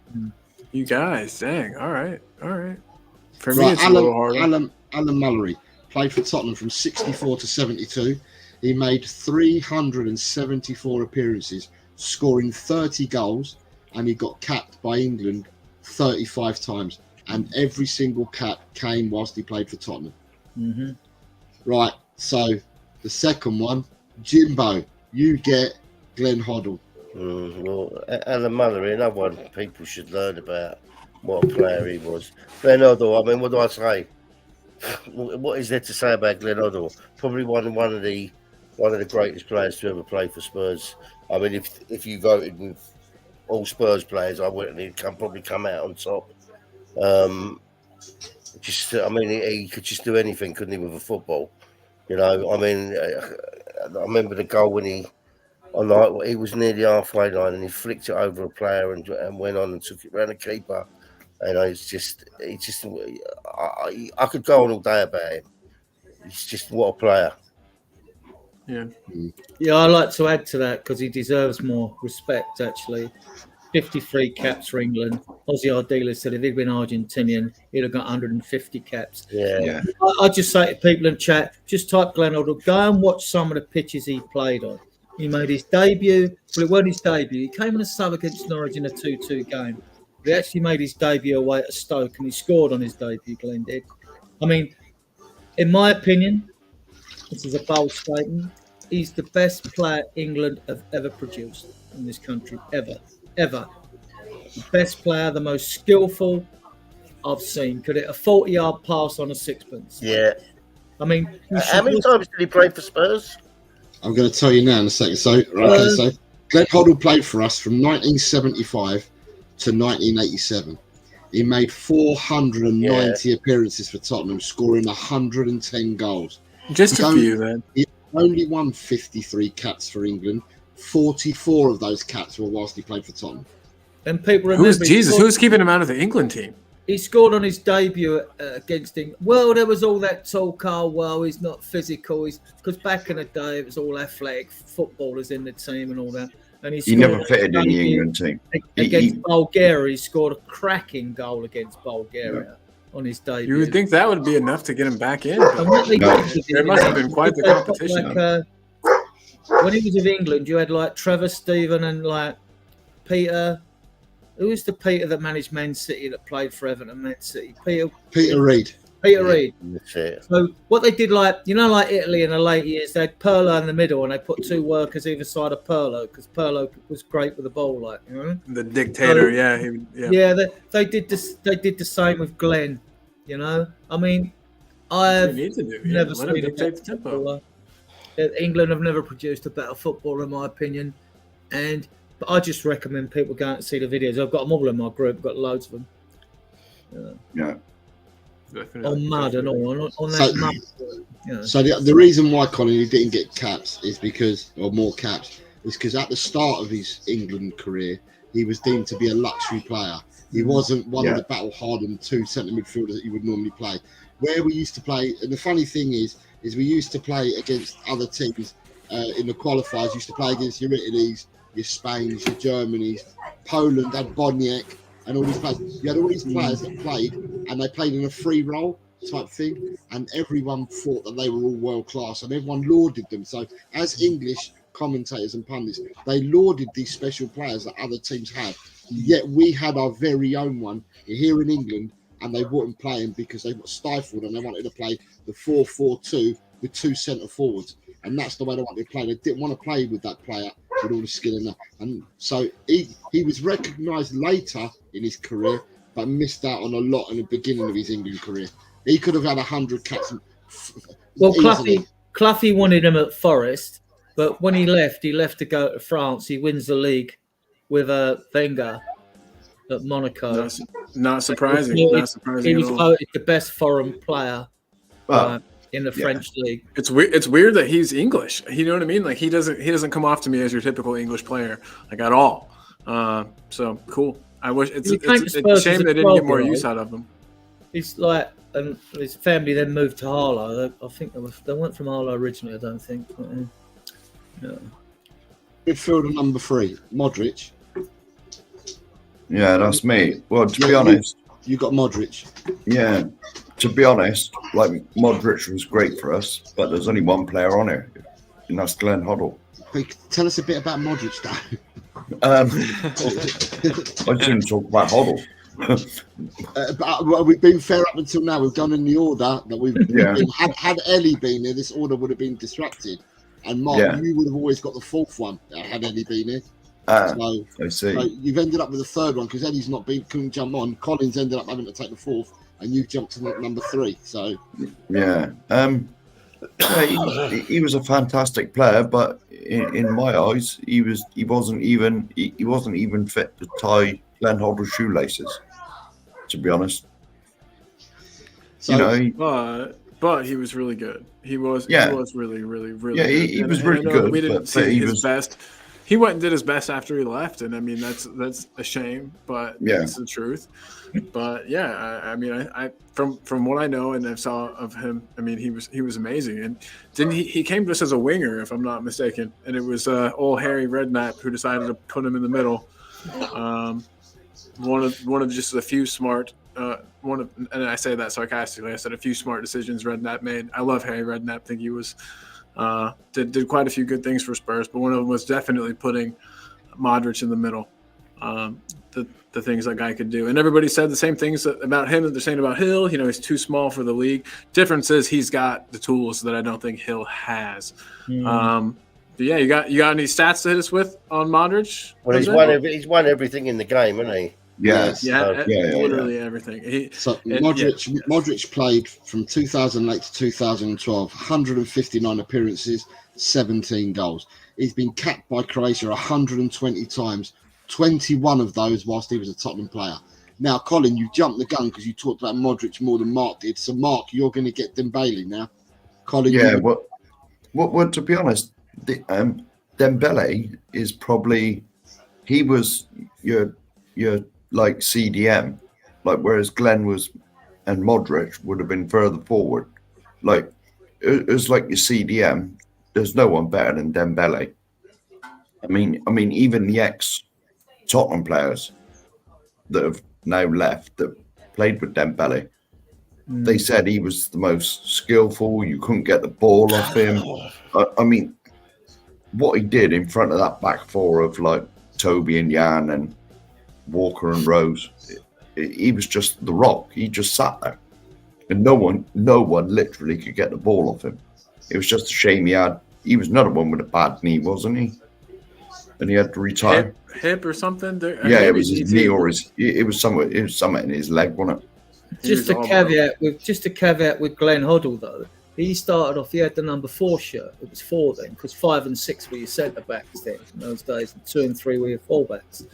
You guys, dang. All right. For me, it's a little harder. Alan Mallory played for Tottenham from 64 to 72. He made 374 appearances, scoring 30 goals, and he got capped by England 35 times. And every single cap came whilst he played for Tottenham. Mm-hmm. Right, so the second one, Jimbo, you get Glenn Hoddle. Well, Alan Mallory, another one people should learn about what a player he was. Glenn Hoddle, I mean, what do I say? What is there to say about Glenn Hoddle? Probably one of the greatest players to ever play for Spurs. I mean, if you voted with all Spurs players, I wouldn't. He'd probably come out on top. He could just do anything, couldn't he, with a football? You know, I mean, I remember the goal when he was near the halfway line and he flicked it over a player and went on and took it round the keeper. And I could go on all day about him. He's just what a player. Yeah, I like to add to that because he deserves more respect, actually. 53 caps for England. Ozzy Ardila said if he'd been Argentinian, he'd have got 150 caps. Yeah. I just say to people in chat, just type Glenn Hoddle, go and watch some of the pitches he played on. He made his debut. Well, it wasn't his debut. He came in a sub against Norwich in a 2-2 game. He actually made his debut away at Stoke and he scored on his debut, Glenn did. I mean, in my opinion, this is a bold statement, he's the best player England have ever produced in this country, ever. The best player, the most skillful I've seen. Could hit a 40-yard pass on a sixpence. Yeah. I mean, how many times did he play for Spurs? I'm going to tell you now in a second. So, Glenn Hoddle played for us from 1975 to 1987. He made 490 appearances for Tottenham, scoring 110 goals. Just a few, then. He only won 53 caps for England. 44 of those caps were whilst he played for Tottenham. And people remember Who was keeping him out of the England team? He scored on his debut against England. Well, there was all that talk, he's not physical. Because back in the day, it was all athletic footballers in the team and all that. And he never fitted in the England team. Against Bulgaria, he scored a cracking goal against Bulgaria on his debut. You would think that would be enough to get him back in. There must have been quite the competition. When he was with England, you had like Trevor Steven and like Peter. Who was the Peter that managed Man City that played for Everton and Man City? Peter Reid. Peter Reid. So what they did, like Italy in the late years, they had Pirlo in the middle and they put two workers either side of Pirlo because Pirlo was great with the ball, the dictator. They did this. They did the same with Glenn. I mean, I've never seen a better footballer. England have never produced a better footballer, in my opinion, But I just recommend people go out and see the videos. I've got them all in my group. I've got loads of them. On mud and all. On that mud. So the reason why Colin didn't get caps is because at the start of his England career, he was deemed to be a luxury player. He wasn't one of the battle-hardened two centre midfielders that you would normally play. Where we used to play, and the funny thing is we used to play against other teams in the qualifiers. Used to play against your Italy's, your Spain's, your Germany's, Poland had Boniek and all these players. You had all these players that played, and they played in a free role type thing, and everyone thought that they were all world class, and everyone lauded them. So as English commentators and pundits, they lauded these special players that other teams had. Yet we had our very own one here in England, and they wouldn't play him because they got stifled and they wanted to play the 4-4-2 with two centre forwards. And that's the way they wanted to play. They didn't want to play with that player with all the skill in there. And so he was recognised later in his career, but missed out on a lot in the beginning of his England career. He could have had 100 caps. Well, Cloughy wanted him at Forest, but when he left to go to France. He wins the league with Wenger at Monaco. Not surprising. He was voted the best foreign player in the French league. It's weird that he's English. You know what I mean? Like he doesn't come off to me as your typical English player, like at all. So cool. I wish it's a shame they didn't get more use out of him. He's like, and his family then moved to Harlow. I think they weren't from Harlow originally. I don't think. Midfielder number 3, Modric. Yeah, that's me. Well, to be honest, you got Modric. Yeah, to be honest, like Modric was great for us, but there's only one player on here, and that's Glenn Hoddle. Tell us a bit about Modric, though. I shouldn't talk about Hoddle. But we've been fair up until now. We've done in the order that we've been. Had Ellie been here, this order would have been disrupted. And Mark, you would have always got the 4th one had Ellie been here. I see. So you've ended up with the 3rd one because Ellie's couldn't jump on. Colin's ended up having to take the 4th, and you jumped to number 3. So he was a fantastic player, but in my eyes, he wasn't even fit to tie Glenn Hoddle's shoelaces. To be honest, So, but he was really good. He was really, really, really good. He was really good. We didn't see his best. He went and did his best after he left, and I mean that's a shame, but it's the truth. But I mean, I from what I know and I saw of him, I mean he was amazing. And didn't he came to us as a winger, if I'm not mistaken, and it was old Harry Redknapp who decided to put him in the middle. One of just a few smart. And I say that sarcastically. I said a few smart decisions Redknapp made. I love Harry Redknapp. Think he was did quite a few good things for Spurs, but one of them was definitely putting Modric in the middle. The things that guy could do, and everybody said the same things about him that they're saying about Hill. He's too small for the league. Difference is he's got the tools that I don't think Hill has. But yeah, you got any stats to hit us with on Modric? Well, he's won everything in the game, hasn't he? Literally everything. Modric played from 2008 to 2012, 159 appearances, 17 goals. He's been capped by Croatia 120 times, 21 of those whilst he was a Tottenham player. Now, Colin, you jumped the gun because you talked about Modric more than Mark did. So, Mark, you're going to get Dembele now. Colin, yeah. Well, to be honest, Dembele is probably he was your like CDM, like whereas Glenn was and Modric would have been further forward. Like it was like your CDM. There's no one better than Dembele. I mean, even the ex-Tottenham players that have now left that played with Dembele, they said he was the most skillful. You couldn't get the ball off him. I mean, what he did in front of that back four of like Toby and Jan and Walker and Rose, he was just the rock. He just sat there, and no one literally could get the ball off him. It was just a shame he was another one with a bad knee, wasn't he? And he had to retire. Hip or something. Yeah, it was his knee or it was somewhere in his leg, wasn't it? Just a caveat with Glenn Hoddle though. He started off. He had the number 4 shirt. It was 4 then, because 5 and 6 were your centre backs then in those days, and 2 and 3 were your fullbacks.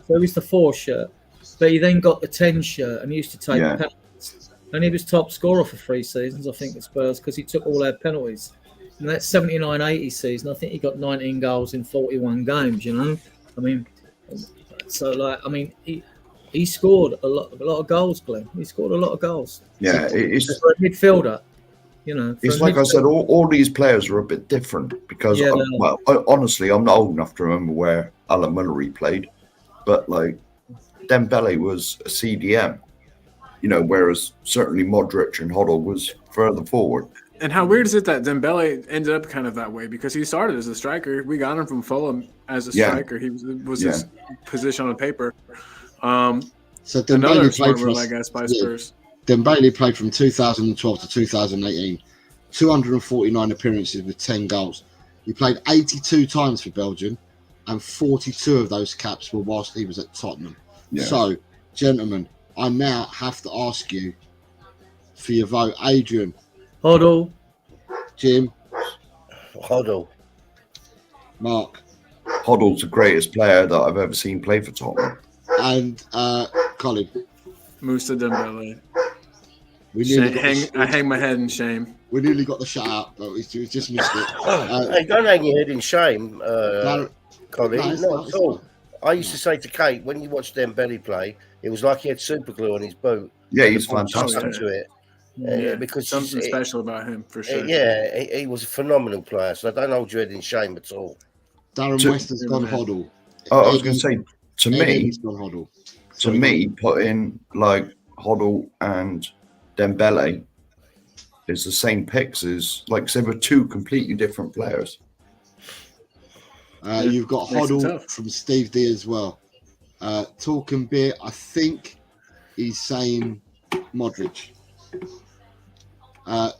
So it was the 4 shirt. But he then got the 10 shirt and he used to take penalties. And he was top scorer for 3 seasons, I think, at Spurs, because he took all our penalties. And that 79-80 season, I think he got 19 goals in 41 games. You know, I mean, so like, I mean, he scored a lot of goals, Glenn. He scored a lot of goals. Yeah, it's for a midfielder. You know, it's like I said, all these players are a bit different because, honestly, I'm not old enough to remember where Alan Mullery played, but like Dembele was a CDM, you know, whereas certainly Modric and Hoddle was further forward. And how weird is it that Dembele ended up kind of that way? Because he started as a striker. We got him from Fulham as a striker. He was his position on paper. So Dembele played for us, I guess, by Spurs. Dembele played from 2012 to 2018, 249 appearances with 10 goals. He played 82 times for Belgium, and 42 of those caps were whilst he was at Tottenham. Yeah. So, gentlemen, I now have to ask you for your vote. Adrian. Hoddle. Jim. Hoddle. Mark. Hoddle's the greatest player that I've ever seen play for Tottenham. And Colin. Moussa Dembele. I hang my head in shame. We nearly got the shout out, but we just missed it. Hey, don't hang your head in shame, Colin. Not at all. I used to say to Kate, when you watched Dembele play, it was like he had super glue on his boot. Yeah, he's fantastic. To it. Because something special about him for sure. He was a phenomenal player, so don't hold your head in shame at all. Darren West has gone Hoddle. I was going to say, to me, putting like Hoddle and Dembele is the same picks as like they were 2 completely different players. You've got Hoddle from Steve D as well. Talking beer, I think he's saying Modric.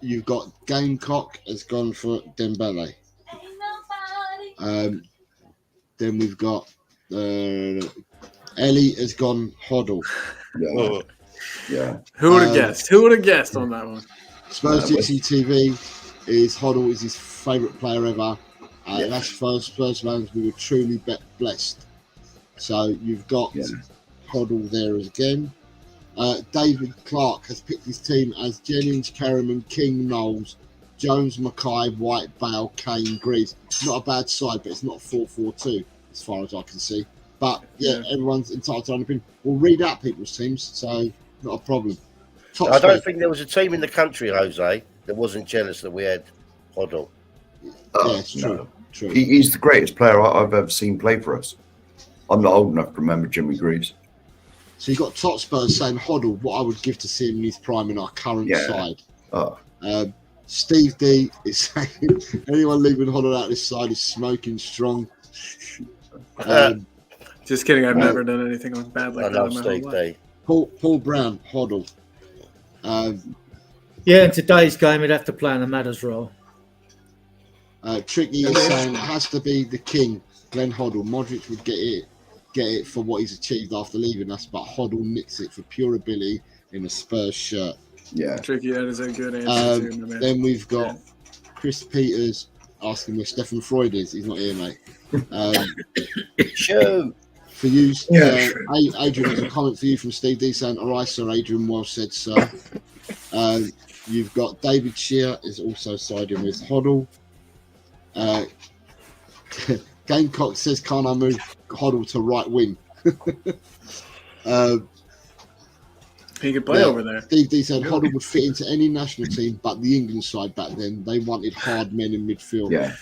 You've got Gamecock has gone for Dembele. Then we've got Ellie has gone Hoddle. Yeah. Who would have guessed? Who would have guessed on that one? Spurs Gypsy TV is Hoddle is his favourite player ever. That's Spurs fans. We were truly blessed. So you've got Hoddle there again. David Clark has picked his team as Jennings, Kerriman, King, Knowles, Jones, Mackay, White, Bale, Kane, Greaves. Not a bad side, but it's not 4-4-2 as far as I can see. But everyone's entitled to their own opinion. We'll read out people's teams, so not a problem. I don't think there was a team in the country, Jose, that wasn't jealous that we had Hoddle. It's true. No. True. He's the greatest player I've ever seen play for us. I'm not old enough to remember Jimmy Greaves. So you've got Tot Spurs saying Hoddle, what I would give to see him in his prime in our current side. Steve D is saying anyone leaving Hoddle out this side is smoking strong. Just kidding. I've never done anything bad like that. I love Steve D. Paul Brown, Hoddle. In today's game, he'd have to play in the Matters role. Tricky is saying it has to be the king, Glenn Hoddle. Modric would get it for what he's achieved after leaving us, but Hoddle nicks it for pure ability in a Spurs shirt. Yeah. Tricky, that is a good answer. Then we've got Chris Peters. asking where Stefan Freud is. He's not here, mate. Show. For you, Yeah. Adrian, there's a comment for you from Steve D saying, "All right, sir, Adrian, well said, sir." You've got David Shear is also siding with Hoddle. Gamecock says, "Can't I move Hoddle to right wing?" He could play over there. Steve D said Hoddle would fit into any national team, but the England side back then, they wanted hard men in midfield. Yeah.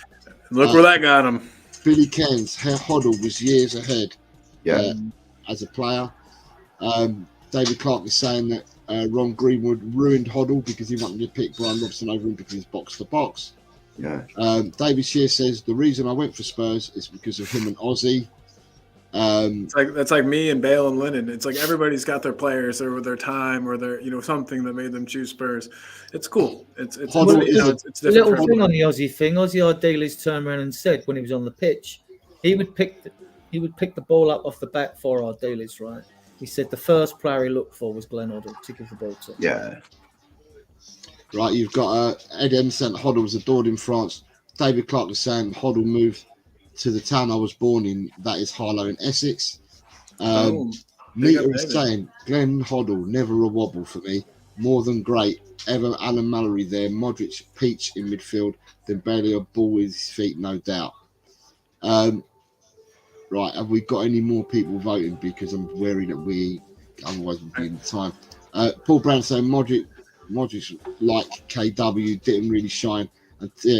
Look where that got him. Billy Cairns, Hoddle was years ahead Yeah. as a player. David Clark is saying that Ron Greenwood ruined Hoddle because he wanted to pick Brian Robson over him because he's box to box. Yeah. David Shear says the reason I went for Spurs is because of him and Ozzy. That's like me and Bale and Lennon. It's like everybody's got their players or their time or their something that made them choose Spurs. It's cool. It's Hoddle it's A little different. thing on the Aussie thing. Aussie Ardiles turned around and said when he was on the pitch, he would pick the ball up off the back for Ardiles, right? He said the first player he looked for was Glenn Hoddle to give the ball to. Yeah. Right, you've got Ed M saying Hoddle was adored in France. David Clark is saying Hoddle moved to the town I was born in, that is Harlow in Essex. Big Nita up is David. saying Glenn Hoddle, never a wobble for me. More than great. Ever Alan Mallory there, Modric, Peach in midfield, then barely a ball with his feet, no doubt. Right, have we got any more people voting? Because I'm worried that otherwise we'll be in time. Paul Brown saying Modric like KW didn't really shine, until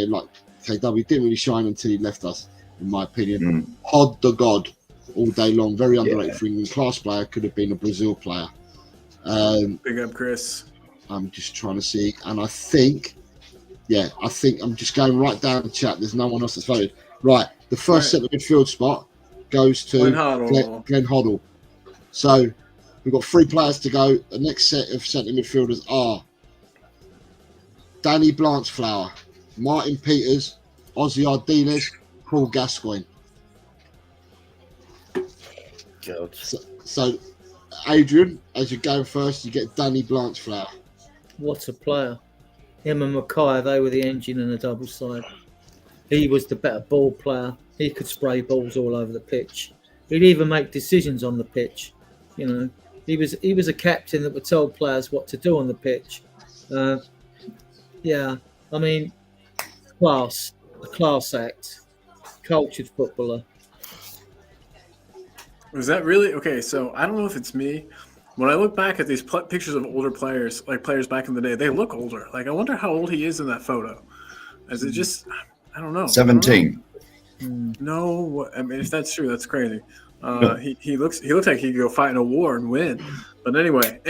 he left us, in my opinion. Hod the God, all day long, very underrated for England. Class player, could have been a Brazil player. Big up, Chris. I'm just trying to see, and I think I'm just going right down the chat. There's no one else that's voted. Right, the first centre midfield spot goes to Glenn Hoddle. Glenn Hoddle. So we've got 3 players to go. The next set of centre midfielders are Danny Blanchflower, Martin Peters, Ozzy Ardiles, Paul Gascoigne. God. So Adrian, as you're going first, you get Danny Blanchflower. What a player. Him and Mackay, they were the engine and the double side. He was the better ball player. He could spray balls all over the pitch. He'd even make decisions on the pitch. You know, he was a captain that would tell players what to do on the pitch. Yeah, I mean, a class act, cultured footballer. Was that really okay? So I don't know if it's me. When I look back at these pictures of older players, like players back in the day, they look older. Like I wonder how old he is in that photo. Is it just? I don't know. 17. No, I mean if that's true, that's crazy. He looks like he could go fight in a war and win. But anyway,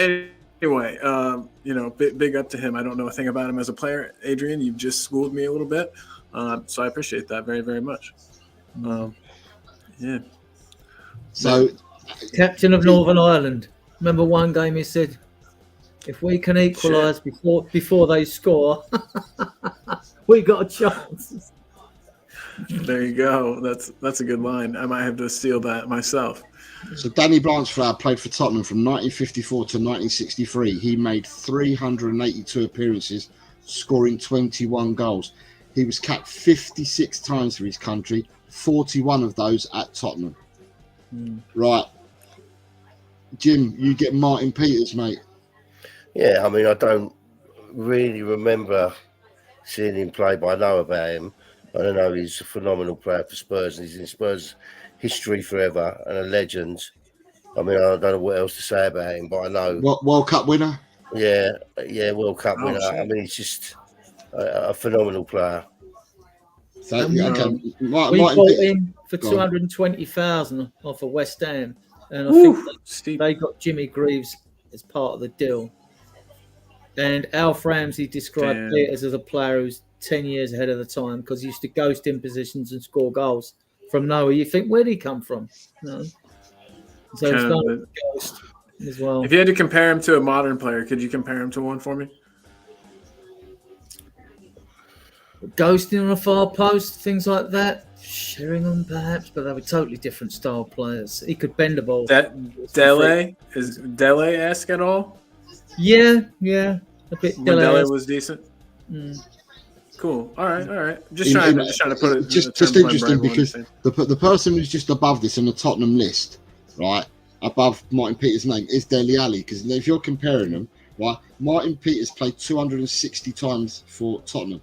big up to him. I don't know a thing about him as a player. Adrian, you've just schooled me a little bit, so I appreciate that very, very much. Yeah. So Captain of Northern Ireland. Remember one game he said, if we can equalise before they score, we got a chance. There you go. That's a good line. I might have to steal that myself. So Danny Blanchflower played for Tottenham from 1954 to 1963. He made 382 appearances, scoring 21 goals. He was capped 56 times for his country, 41 of those at Tottenham. Right. Jim, you get Martin Peters, mate. Yeah, I mean, I don't really remember seeing him play, but I know about him. I don't know, he's a phenomenal player for Spurs, and he's in Spurs history forever and a legend. I mean, I don't know what else to say about him, but I know. World Cup winner? Yeah, World Cup winner. Shit. I mean, he's just a phenomenal player. So, We Martin bought Peters. him for Go on. 220,000 off of West Ham, and I Woo, think steep. they got Jimmy Greaves as part of the deal. And Alf Ramsey described Damn. Peters as a player who's 10 years ahead of the time because he used to ghost in positions and score goals from nowhere. You think, where'd he come from? No. So it's Kind not of a ghost as well. If you had to compare him to a modern player, could you compare him to one for me? Ghosting on a far post, things like that. Sheringham, perhaps, but they were totally different style players. He could bend the ball. Dele is Dele-esque at all? Yeah, a bit. When Dele was decent. Mm. Cool. All right. Just In- trying in- to put it. just interesting because the person who's just above this on the Tottenham list, right, above Martin Peters' name is Dele Alli. Because if you're comparing them, right, Martin Peters played 260 times for Tottenham.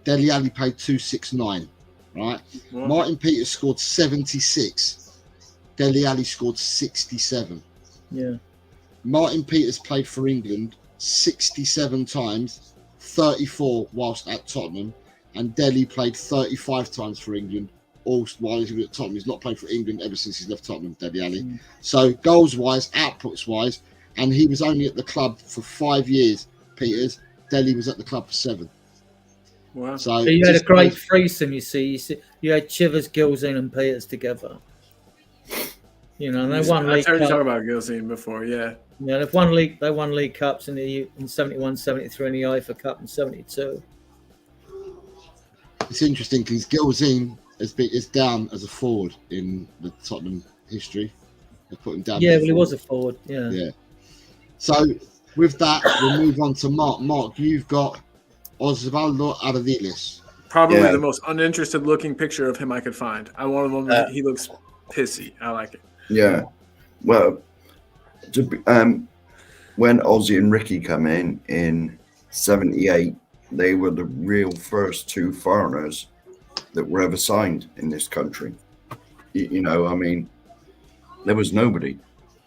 Dele Alli played 269. Right, Well, Martin Peters scored 76. Dele Alli scored 67. Yeah. Martin Peters played for England 67 times, 34 whilst at Tottenham, and Dele played 35 times for England, all while he's at Tottenham. He's not played for England ever since he's left Tottenham, Dele Alli. So goals-wise, outputs-wise, and he was only at the club for 5 years, Peters. Dele was at the club for 7. wow. So You had a just great goes- threesome, you see. You had Chivers, Gilzine, and Peters together. You know, and they won I League heard you talk Cup. about Gilzine before. Yeah. Yeah, they've won league. They won League Cups in 71, 73, and the UEFA Cup in 72. It's interesting because Gilzine is down as a forward in the Tottenham history. They put him down. Yeah, as a well, he forward. was a forward. Yeah. Yeah. So with that, we'll move on to Mark. Mark, you've got Osvaldo Ardiles. Probably Yeah. the most uninterested looking picture of him I could find. I wanted one that he looks pissy. I like it. Yeah. Well, when Ozzy and Ricky come in '78, they were the real first 2 foreigners that were ever signed in this country. You know, I mean, there was nobody.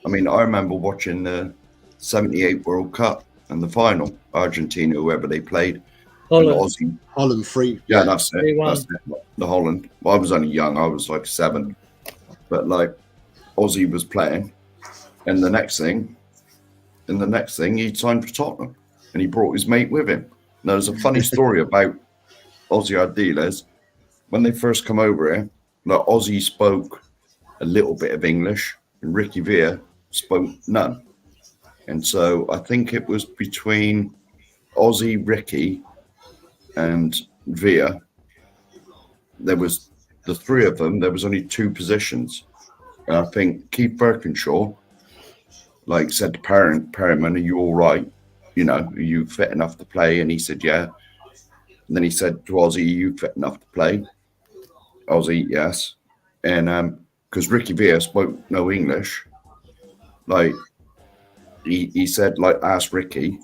I mean, I remember watching the '78 World Cup and the final, Argentina, whoever they played, and Holland. Ozzy. Holland free. Yeah, that's it. 3-1. That's it. The Holland. Well, I was only young. I was like 7. But like Ozzy was playing, and the next thing, he signed for Tottenham, and he brought his mate with him. Now, there's a funny story about Ozzy Ardiles. When they first come over here, like Ozzy spoke a little bit of English, and Ricky Villa spoke none. And so I think it was between Ozzy, Ricky, and Villa. There was the 3 of them. There was only 2 positions. And I think Keith Birkinshaw, like, said to Perryman, "Are you all right? You know, are you fit enough to play?" And he said, "Yeah." And then he said to Ozzy, "Are you fit enough to play?" Ozzy, "Yes." And because Ricky Villa spoke no English, like he said, like, ask Ricky,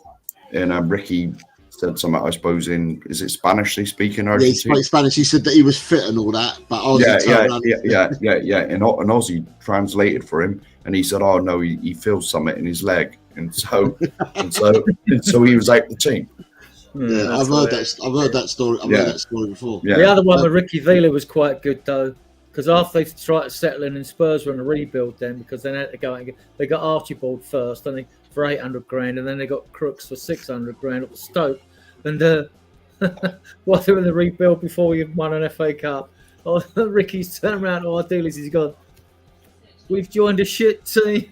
and Ricky said something, I suppose, is it Spanish they speak in Yeah, he Argentina? spoke Spanish. He said that he was fit and all that, but Ozzy turned around. Yeah. And Ozzy translated for him, and he said, "Oh no, he feels something in his leg," and so he was out the team. Yeah, I've heard that story. I've heard that story before. Yeah, The other one with Ricky Villa was quite good though, because after they tried to settle in, and Spurs were in a rebuild then, because they had to go out and they got Archibald first, and they for 800 grand, and then they got Crooks for 600 grand up at Stoke, and while they were in the rebuild before we won an FA Cup, Ricky's turned around to Ardiles, he's gone, "We've joined a shit team."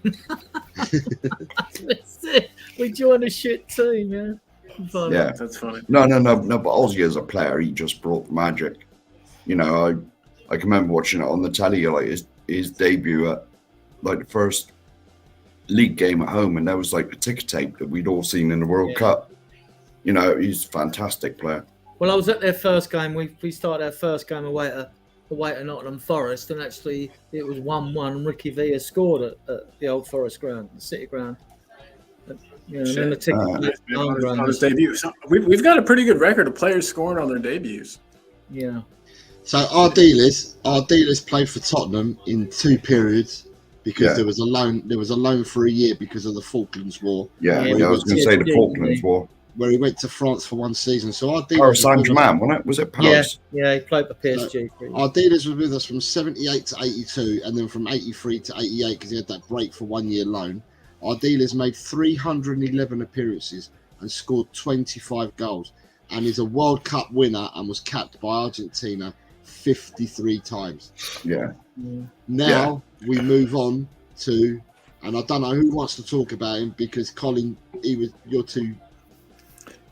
That's it. We joined a shit team, yeah. Fun. Yeah. That's funny. No. But Ozzy as a player, he just brought the magic. You know, I can remember watching it on the telly, like his debut at like the first league game at home, and there was like the ticker tape that we'd all seen in the World Cup. You know, he's a fantastic player. Well, I was at their first game. We started our first game away at Nottingham Forest, and actually it was 1-1. And Ricky Villa scored at the Old Forest ground, the City ground. You know, and then the ticket On his debut. So we've got a pretty good record of players scoring on their debuts. Yeah. So Ardiles played for Tottenham in 2 periods because there was a loan for a year because of the Falklands War. Yeah, Yeah, I was going to say the Falklands War. Where he went to France for 1 season. So Ardiles Paris Saint-Germain, wasn't it? Was it Paris? Yeah, he played for PSG. Ardiles was with us from 78 to 82, and then from 83 to 88 because he had that break for 1 year loan. Ardiles made 311 appearances and scored 25 goals, and is a World Cup winner and was capped by Argentina 53 times. Yeah. Now we move on to, and I don't know who wants to talk about him because Colin, he's before your time,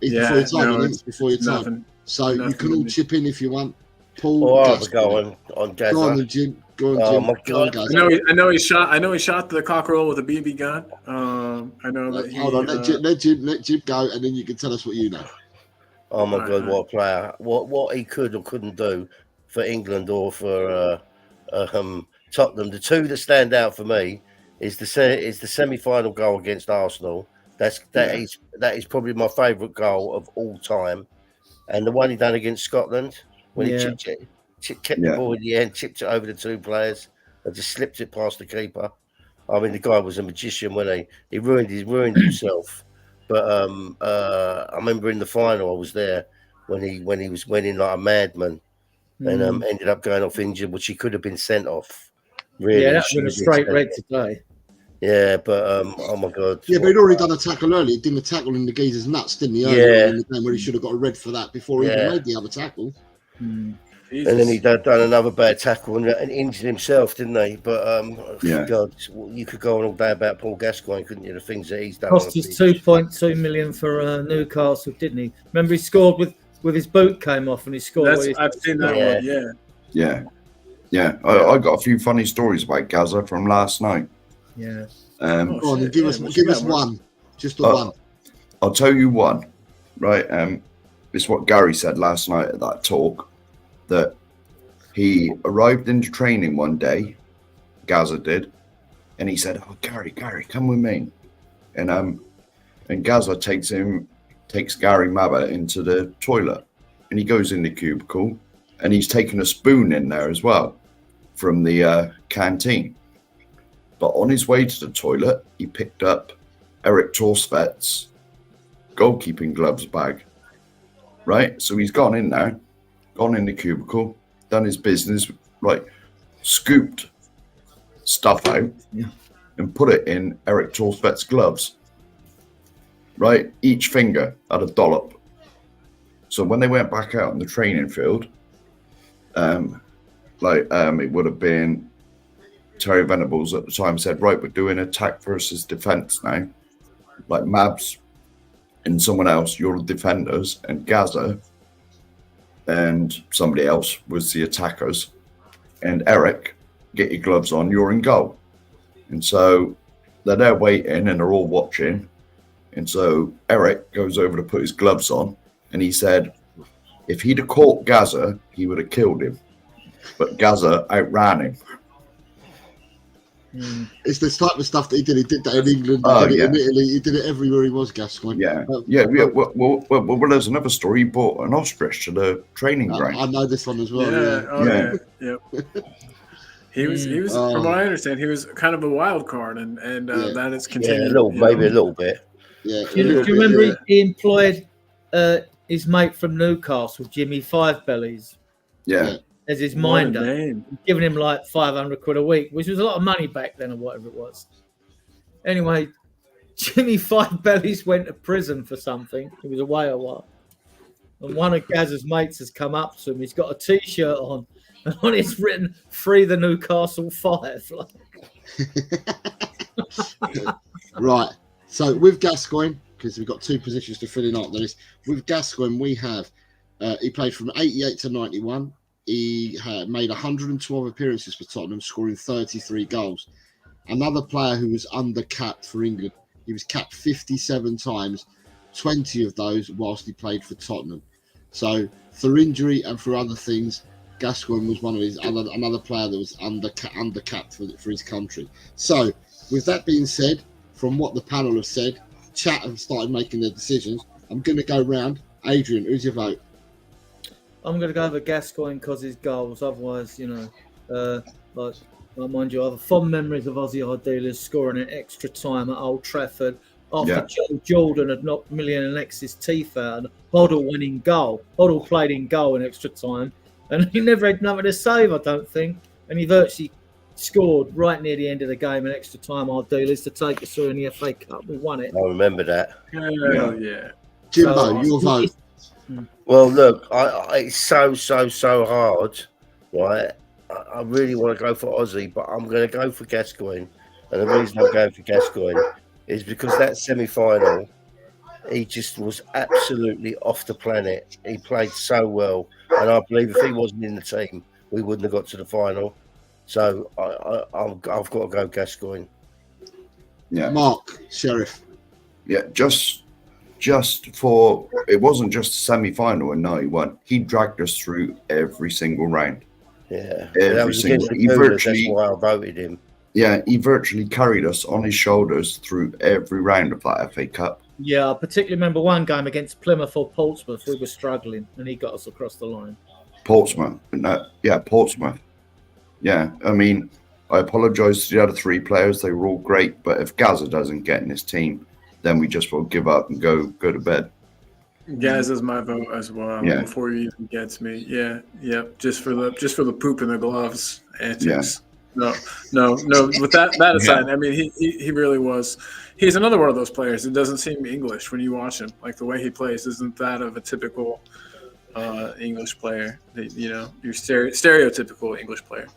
isn't it? It's before your time. Nothing. So you can all chip in if you want. Paul, Oh, I'll Gus, go on Jazza. Go on, then, Jim. Go on, Oh, Jim. my Go on, God. guys. I know he shot the cockerel with a BB gun. I know that he. Hold on, let Jim go, and then you can tell us what you know. Oh my Right, God, right. what a player! What he could or couldn't do for England or for Tottenham. The two that stand out for me is the semi-final goal against Arsenal. That is probably my favourite goal of all time, and the one he done against Scotland when he kept the ball in the end, chipped it over the two players, and just slipped it past the keeper. I mean, the guy was a magician, wasn't he? He ruined himself. But I remember in the final, I was there when he was winning like a madman, and ended up going off injured, which he could have been sent off. Really, Yeah, that would have been a straight red today. Yeah, but oh my God. Yeah, but he'd already done a tackle early. He did a tackle in the geezer's nuts, didn't he? Earlier in the game, where he should have got a red for that before he even made the other tackle. Jesus. And then he done another bad tackle and injured himself, didn't he? But God, you could go on all day about Paul Gascoigne, couldn't you? The things that he's done. Cost us 2.2 million for Newcastle, didn't he? Remember, he scored with his boot came off and he scored. I've seen that one. Yeah. I got a few funny stories about Gaza from last night. Yeah. Go on, and give us one, just one. I'll tell you one, right? It's what Gary said last night at that talk, that he arrived into training one day, Gaza did, and he said, "Oh, Gary, come with me," and Gaza takes Gary Mabba into the toilet, and he goes in the cubicle, and he's taken a spoon in there as well from the canteen. But on his way to the toilet, he picked up Eric Torsvet's goalkeeping gloves bag, right? So he's gone in there, gone in the cubicle, done his business, right? Scooped stuff out and put it in Eric Torsvet's gloves, right? Each finger had a dollop. So when they went back out in the training field, it would have been Terry Venables at the time said, right, we're doing attack versus defense now. Like Mabs and someone else, you're the defenders, and Gaza and somebody else was the attackers. And Eric, get your gloves on, you're in goal. And so they're there waiting and they're all watching. And so Eric goes over to put his gloves on, and he said, if he'd have caught Gaza, he would have killed him. But Gaza outran him. It's this type of stuff that he did. He did that in England, in Italy. He did it everywhere he was, Gascoigne. Well, there's another story. He brought an ostrich to the training ground. I know this one as well. He was from what I understand, he was kind of a wild card, and that is continued. Maybe a little bit. Yeah. Do you remember he employed his mate from Newcastle, Jimmy Five Bellies? Yeah. As his minder, giving him like 500 quid a week, which was a lot of money back then or whatever it was. Anyway, Jimmy Five Bellies went to prison for something. He was away a while. And one of Gaz's mates has come up to him. He's got a T-shirt on, and on it's written, "Free the Newcastle Five." Right. So with Gascoigne, because we've got two positions to fill in up. With Gascoigne, we have he played from 88 to 91. He had made 112 appearances for Tottenham, scoring 33 goals. Another player who was under-capped for England. He was capped 57 times, 20 of those whilst he played for Tottenham. So for injury and for other things, Gascoigne was one of another player that was under-capped for his country. So with that being said, from what the panel have said, chat have started making their decisions. I'm going to go round. Adrian, who's your vote? I'm going to go over Gascoigne because his goals. Otherwise, mind you, I have fond memories of Ozzy Ardiles scoring an extra time at Old Trafford after Joe Jordan had knocked Million and X's teeth out, and Hoddle went in goal. Hoddle played in goal in extra time, and he never had nothing to save, I don't think. And he virtually scored right near the end of the game in extra time, Ardiles, to take us through in the FA Cup. We won it. I remember that. Hell yeah. Jimbo, your vote. Well, look, it's so hard, right? I really want to go for Ozzy, but I'm going to go for Gascoigne. And the reason I'm going for Gascoigne is because that semi-final, he just was absolutely off the planet. He played so well. And I believe if he wasn't in the team, we wouldn't have got to the final. So I've got to go Gascoigne. Yeah. Mark, Sheriff. Yeah, just it wasn't just a semi-final in 91. He dragged us through every single round. Yeah, Every single. That's why I voted him. Yeah, he virtually carried us on his shoulders through every round of that FA Cup. Yeah, I particularly remember one game against Plymouth or Portsmouth. We were struggling, and he got us across the line. Portsmouth. Portsmouth. Yeah, I mean, I apologise to the other three players. They were all great, but if Gaza doesn't get in his team, then we just will give up and go to bed. Gaz is my vote as well. Yeah. Before he even gets me. Yeah. Just for the poop in the gloves antics. No. With that aside, I mean, he really was. He's another one of those players that doesn't seem English when you watch him. Like the way he plays isn't that of a typical English player. Your stereotypical English player.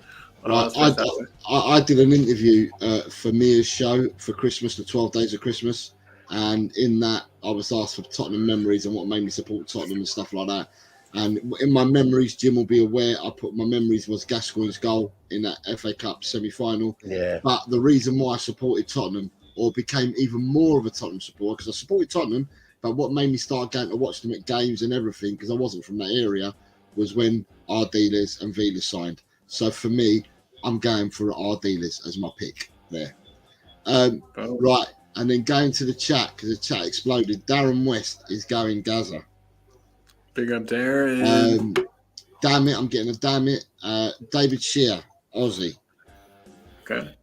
I did an interview for Mia's show for Christmas, the 12 Days of Christmas, and in that I was asked for Tottenham memories and what made me support Tottenham and stuff like that. And in my memories, Jim will be aware, I put my memories was Gascoigne's goal in that FA Cup semi-final. Yeah. But the reason why I supported Tottenham, or became even more of a Tottenham supporter, because I supported Tottenham, but what made me start going to watch them at games and everything, because I wasn't from that area, was when Ardiles and Vila signed. So for me, I'm going for Ardiles as my pick there. Right, and then going to the chat, because the chat exploded. Darren West is going Gaza. Big up Darren. Damn it, I'm getting a damn it. David Shearer, Aussie. Okay.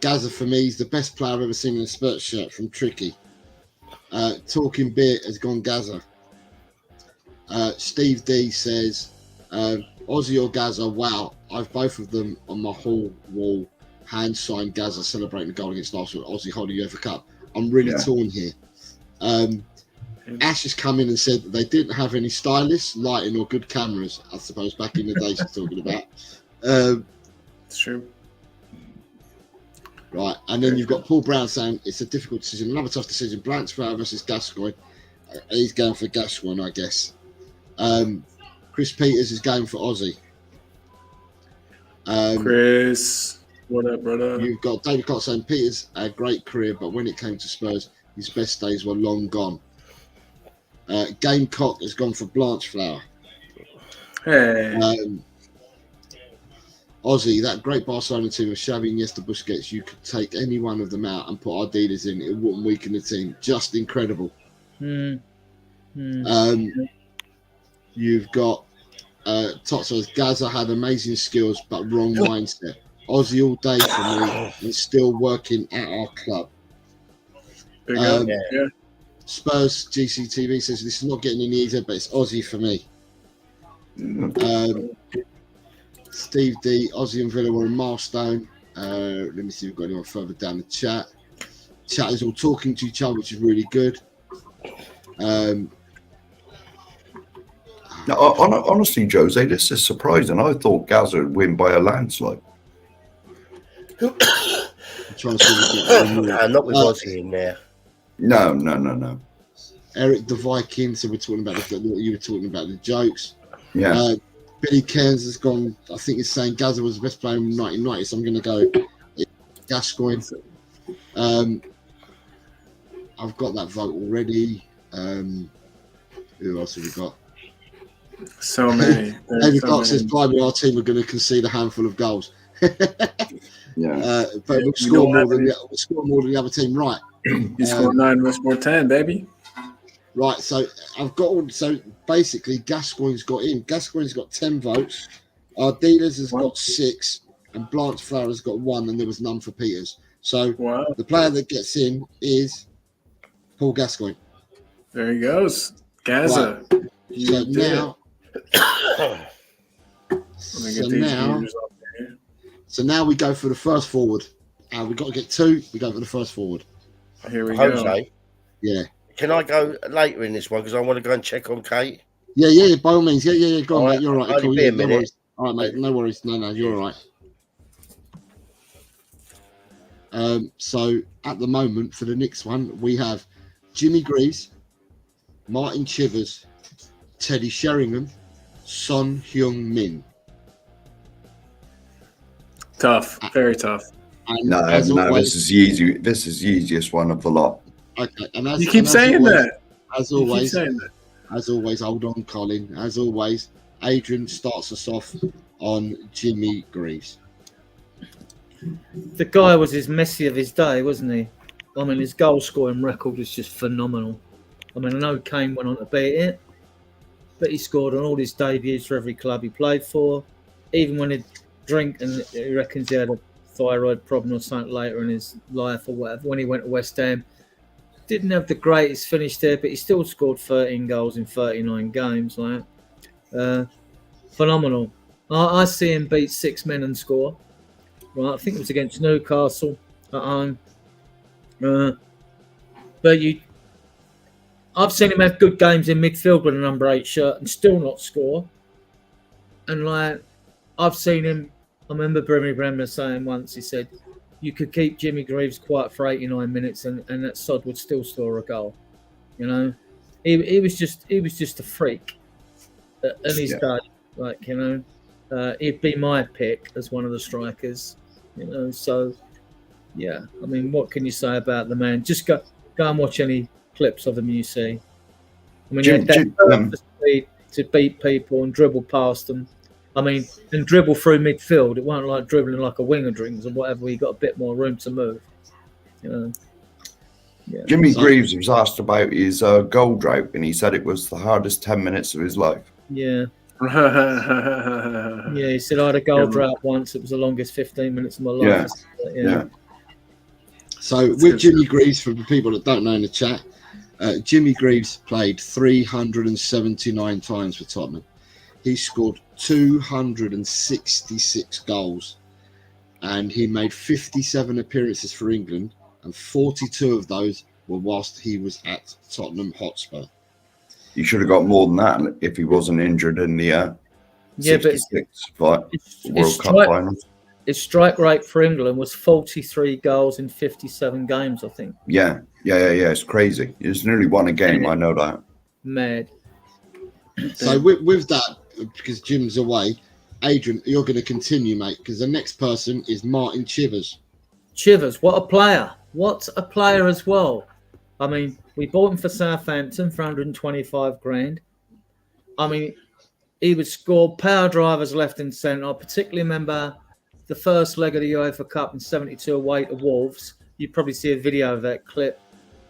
Gaza for me is the best player I've ever seen in a Spurs shirt from Tricky. Talking Beer has gone Gaza. Steve D says, Aussie or Gaza, wow, I've both of them on my hall wall, hand signed Gaza celebrating the goal against Arsenal, Aussie holding UEFA Cup. I'm really torn here. Ash has come in and said that they didn't have any stylists, lighting or good cameras, I suppose, back in the day she's talking about. It's true. Right, and then you've got Paul Brown saying it's a difficult decision, another tough decision. Blanchflower versus Gascoigne. He's going for Gascoigne, I guess. Chris Peters is going for Aussie. Chris, what up, brother? You've got David Clark saying Peters had a great career, but when it came to Spurs, his best days were long gone. Gamecock has gone for Blanchflower. Hey. Aussie, that great Barcelona team of Xavi, Iniesta, Busquets, you could take any one of them out and put Ardiles in. It wouldn't weaken the team. Just incredible. You've got Totso. Gaza had amazing skills, but wrong mindset. Aussie all day for me and still working at our club. Spurs GCTV says this is not getting any easier, but it's Aussie for me. Steve D, Aussie and Villa were a milestone. Let me see if we've got anyone further down the chat. Chat is all talking to each other, which is really good. Honestly, Jose, this is surprising. I thought Gaza would win by a landslide. I'm trying to see not with Aussie in there. No. Eric the Viking, so we're talking about you were talking about the jokes. Yeah. Billy Cairns has gone. I think he's saying Gaza was the best player in 1990, so I'm going to go Gascoigne. I've got that vote already. Who else have we got? So many. David Clark says, "Blimey, our team are going to concede a handful of goals." But we'll score more than the other team, right? You scored 9, we scored 10, baby. Right, so I've got all. So basically, Gascoigne's got in. Gascoigne's got 10 votes. Ardiles has got 6, and Blanchflower has got 1, and there was none for Peters. So the player that gets in is Paul Gascoigne. There he goes, Gaza. Right. So now we go for the first forward. We've got to get 2. We go for the first forward. Here we go. Yeah. Can I go later in this one because I want to go and check on Kate? Yeah, by all means. Yeah. Go on, mate. You're all right. Cool. No worries. All right, mate. No worries. No, you're all right. So at the moment for the next one, we have Jimmy Greaves, Martin Chivers, Teddy Sheringham, Son Heung-min. Tough, very tough. And No, always, this is the easy. This is the easiest one of the lot. Okay, and You keep saying that. As You keep always, saying that. hold on, Colin. As always, Adrian starts us off on Jimmy Greaves. The guy was his Messi of his day, wasn't he? I mean, his goal scoring record was just phenomenal. I mean, I know Kane went on to beat it, but he scored on all his debuts for every club he played for. Even when he'd drink and he reckons he had a thyroid problem or something later in his life or whatever, when he went to West Ham, didn't have the greatest finish there, but he still scored 13 goals in 39 games. Like, phenomenal. I see him beat 6 men and score. Right, I think it was against Newcastle at home. But I've seen him have good games in midfield with a number 8 shirt and still not score. And like, I've seen him. I remember Brimmy Bremner saying once, he said, you could keep Jimmy Greaves quiet for 89 minutes and that sod would still score a goal. You know, he was just a freak in his day. Like, you know, he'd be my pick as one of the strikers. You know, so yeah. I mean, what can you say about the man? Just go and watch any clips of him you see. I mean, he had that speed to beat people and dribble past them. I mean, and dribble through midfield. It wasn't like dribbling like a winger drinks or whatever. He got a bit more room to move. You know. Yeah. Jimmy Greaves was asked about his goal drought, and he said it was the hardest 10 minutes of his life. Yeah. Yeah, he said I had a goal drought once. It was the longest 15 minutes of my life. Yeah. So with Jimmy Greaves, for the people that don't know in the chat, Jimmy Greaves played 379 times for Tottenham. He scored 266 goals, and he made 57 appearances for England, and 42 of those were whilst he was at Tottenham Hotspur. He should have got more than that if he wasn't injured in the 66 World Cup finals. His strike rate for England was 43 goals in 57 games, I think. Yeah. It's crazy. He's nearly won a game. I know that. Mad. So with that, because Jim's away, Adrian, you're going to continue, mate, because the next person is Martin Chivers. Chivers, what a player. What a player as well. I mean, we bought him for Southampton for 125 grand. I mean, he would score power drivers left and centre. I particularly remember the first leg of the UEFA Cup in 72 away to Wolves. You'd probably see a video of that clip.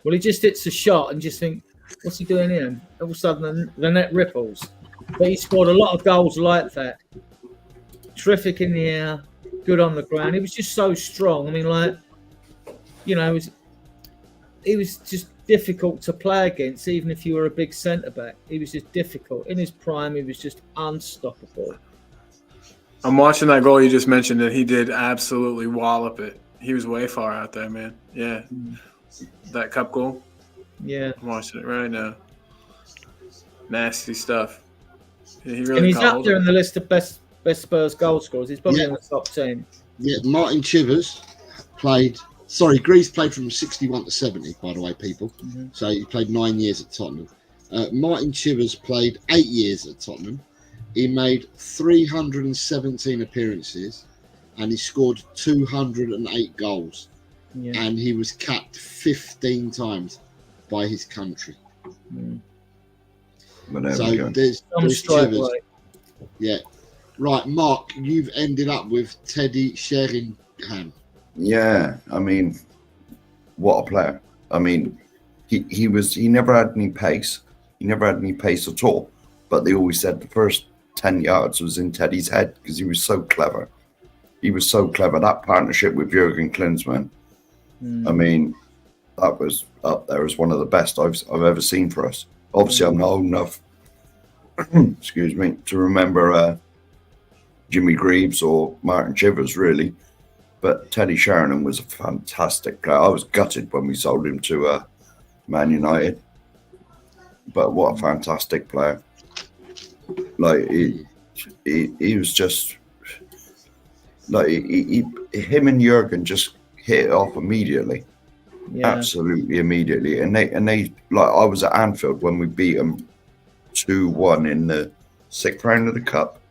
Well, he just hits a shot and just think, what's he doing here? And all of a sudden, the net ripples. But he scored a lot of goals like that. Terrific in the air, good on the ground. He was just so strong. I mean, like, you know, he was just difficult to play against, even if you were a big centre-back. He was just difficult. In his prime, he was just unstoppable. I'm watching that goal you just mentioned, and he did absolutely wallop it. He was way far out there, man. Yeah. That cup goal? Yeah. I'm watching it right now. Nasty stuff. Yeah, and he's up there in the list of best Spurs goal scorers. He's probably in the top 10. Yeah, Martin Chivers played... Sorry, Greaves played from 61 to 70, by the way, people. Mm-hmm. So he played 9 years at Tottenham. Martin Chivers played 8 years at Tottenham. He made 317 appearances and he scored 208 goals. Yeah. And he was capped 15 times by his country. Mm. So there's Chivers. Right. Yeah. Right, Mark, you've ended up with Teddy Sheringham. Yeah, I mean, what a player. I mean, he never had any pace. He never had any pace at all. But they always said the first 10 yards was in Teddy's head because he was so clever. He was so clever. That partnership with Jurgen Klinsmann, I mean, that was up there as one of the best I've ever seen for us. Obviously, I'm not old enough, excuse me, to remember Jimmy Greaves or Martin Chivers, really. But Teddy Sheringham was a fantastic player. I was gutted when we sold him to Man United. But what a fantastic player. Like, he was just... Like, him and Jurgen just hit it off immediately. Yeah. Absolutely immediately. And they like, I was at Anfield when we beat them 2-1 in the 6th round of the Cup.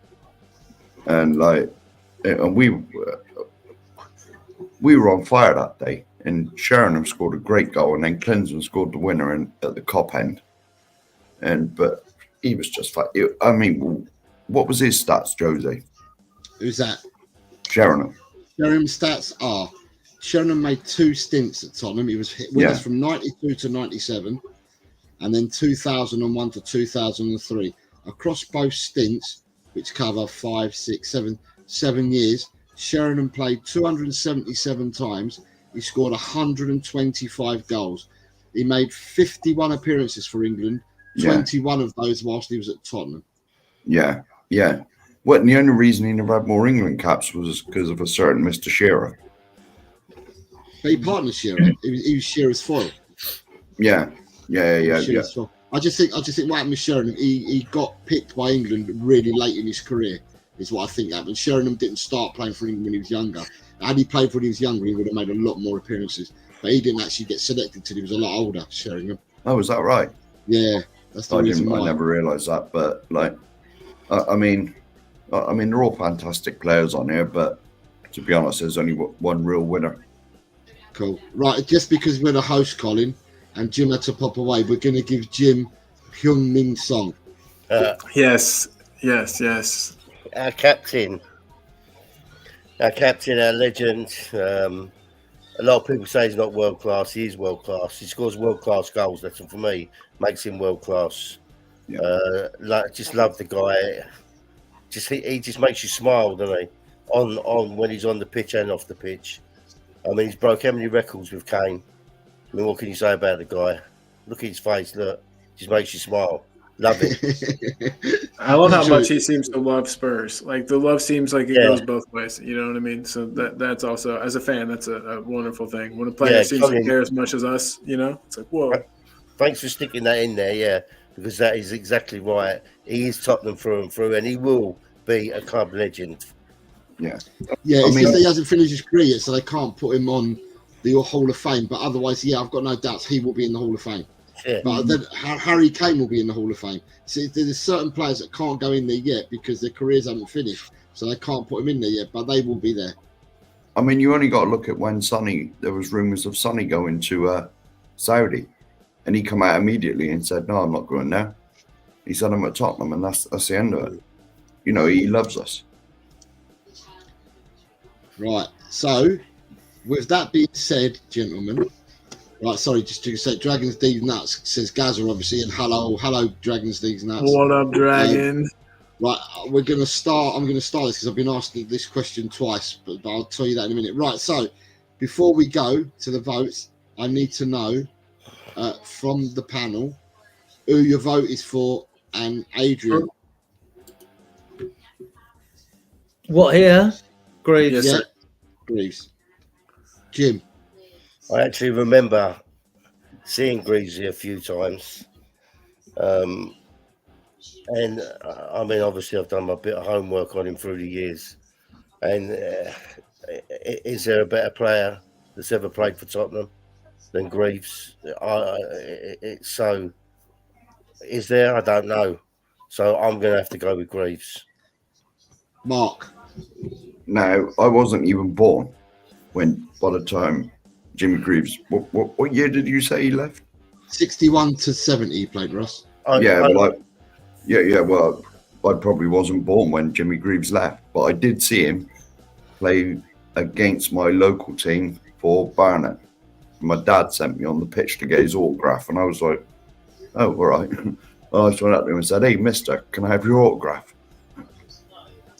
And, like, and we were on fire that day. and Sheringham scored a great goal, and then Klinsmann scored the winner at the Kop end. But he was just like, I mean, what was his stats, Jose? Who's that? Sheringham. Sheringham's stats are Sheringham made 2 stints at Tottenham. He was with us from 92 to 97, and then 2001 to 2003. Across both stints, which cover 5, 6, 7 years, Sheringham played 277 times. He scored 125 goals. He made 51 appearances for England, 21 of those whilst he was at Tottenham. Yeah. Well, the only reason he never had more England caps was because of a certain Mr. Shearer. But he partnered Shearer. He was Shearer's foil. Yeah. Foil. I just think what happened with Sheringham, he got picked by England really late in his career, is what I think happened. Sheringham didn't start playing for England when he was younger. Had he played when he was younger, he would have made a lot more appearances. But he didn't actually get selected till he was a lot older, Sheringham. Oh, is that right? Yeah, that's the reason why. I never realised that. But I mean, they're all fantastic players on here. But to be honest, there's only one real winner. Cool. Right, just because we're the host, Colin, and Jim had to pop away, we're going to give Jim Heung-min Son. Yes. Our captain, our legend. A lot of people say he's not world class. He is world class. He scores world class goals. That's for me makes him world class. Yeah. Just love the guy. He just makes you smile, doesn't he? On when he's on the pitch and off the pitch. I mean, he's broke how many records with Kane? I mean, what can you say about the guy? Look at his face. Look, just makes you smile. Love it. I love how much he seems to love Spurs. Like the love seems like it goes both ways. You know what I mean? So that's also, as a fan, that's a wonderful thing. When a player seems to care as much as us, it's like, whoa. Thanks for sticking that in there, because that is exactly right. He is Tottenham through and through, and he will be a club legend. Yeah. Yeah, it's just that he hasn't finished his career yet, so they can't put him on the Hall of Fame. But otherwise, I've got no doubts he will be in the Hall of Fame. Yeah. But then Harry Kane will be in the Hall of Fame. So there's certain players that can't go in there yet because their careers haven't finished, so they can't put them in there yet. But they will be there. I mean, you only got to look at when there was rumours of Sonny going to Saudi, and he come out immediately and said, "No, I'm not going there." He said, "I'm at Tottenham," and that's the end of it. He loves us. Right. So, with that being said, gentlemen. Right, sorry, just to say, Dragons D's Nuts says Gaza, obviously, and hello, Dragons D's Nuts. What up, Dragon? Right, I'm going to start this because I've been asked this question twice, but I'll tell you that in a minute. Right, so before we go to the votes, I need to know from the panel who your vote is for, and Adrian. What here? Greaves. Yes, Greaves. Jim. I actually remember seeing Greavesy a few times. And I mean, obviously, I've done a bit of homework on him through the years. And is there a better player that's ever played for Tottenham than Greaves? Is there? I don't know. So I'm going to have to go with Greaves. Mark. No, I wasn't even born by the time Jimmy Greaves. What year did you say he left? 61 to 70 he played, Russ. Well, I probably wasn't born when Jimmy Greaves left, but I did see him play against my local team for Barnet. My dad sent me on the pitch to get his autograph, and I was like, "Oh, all right." I went up to him and said, "Hey, mister, can I have your autograph?"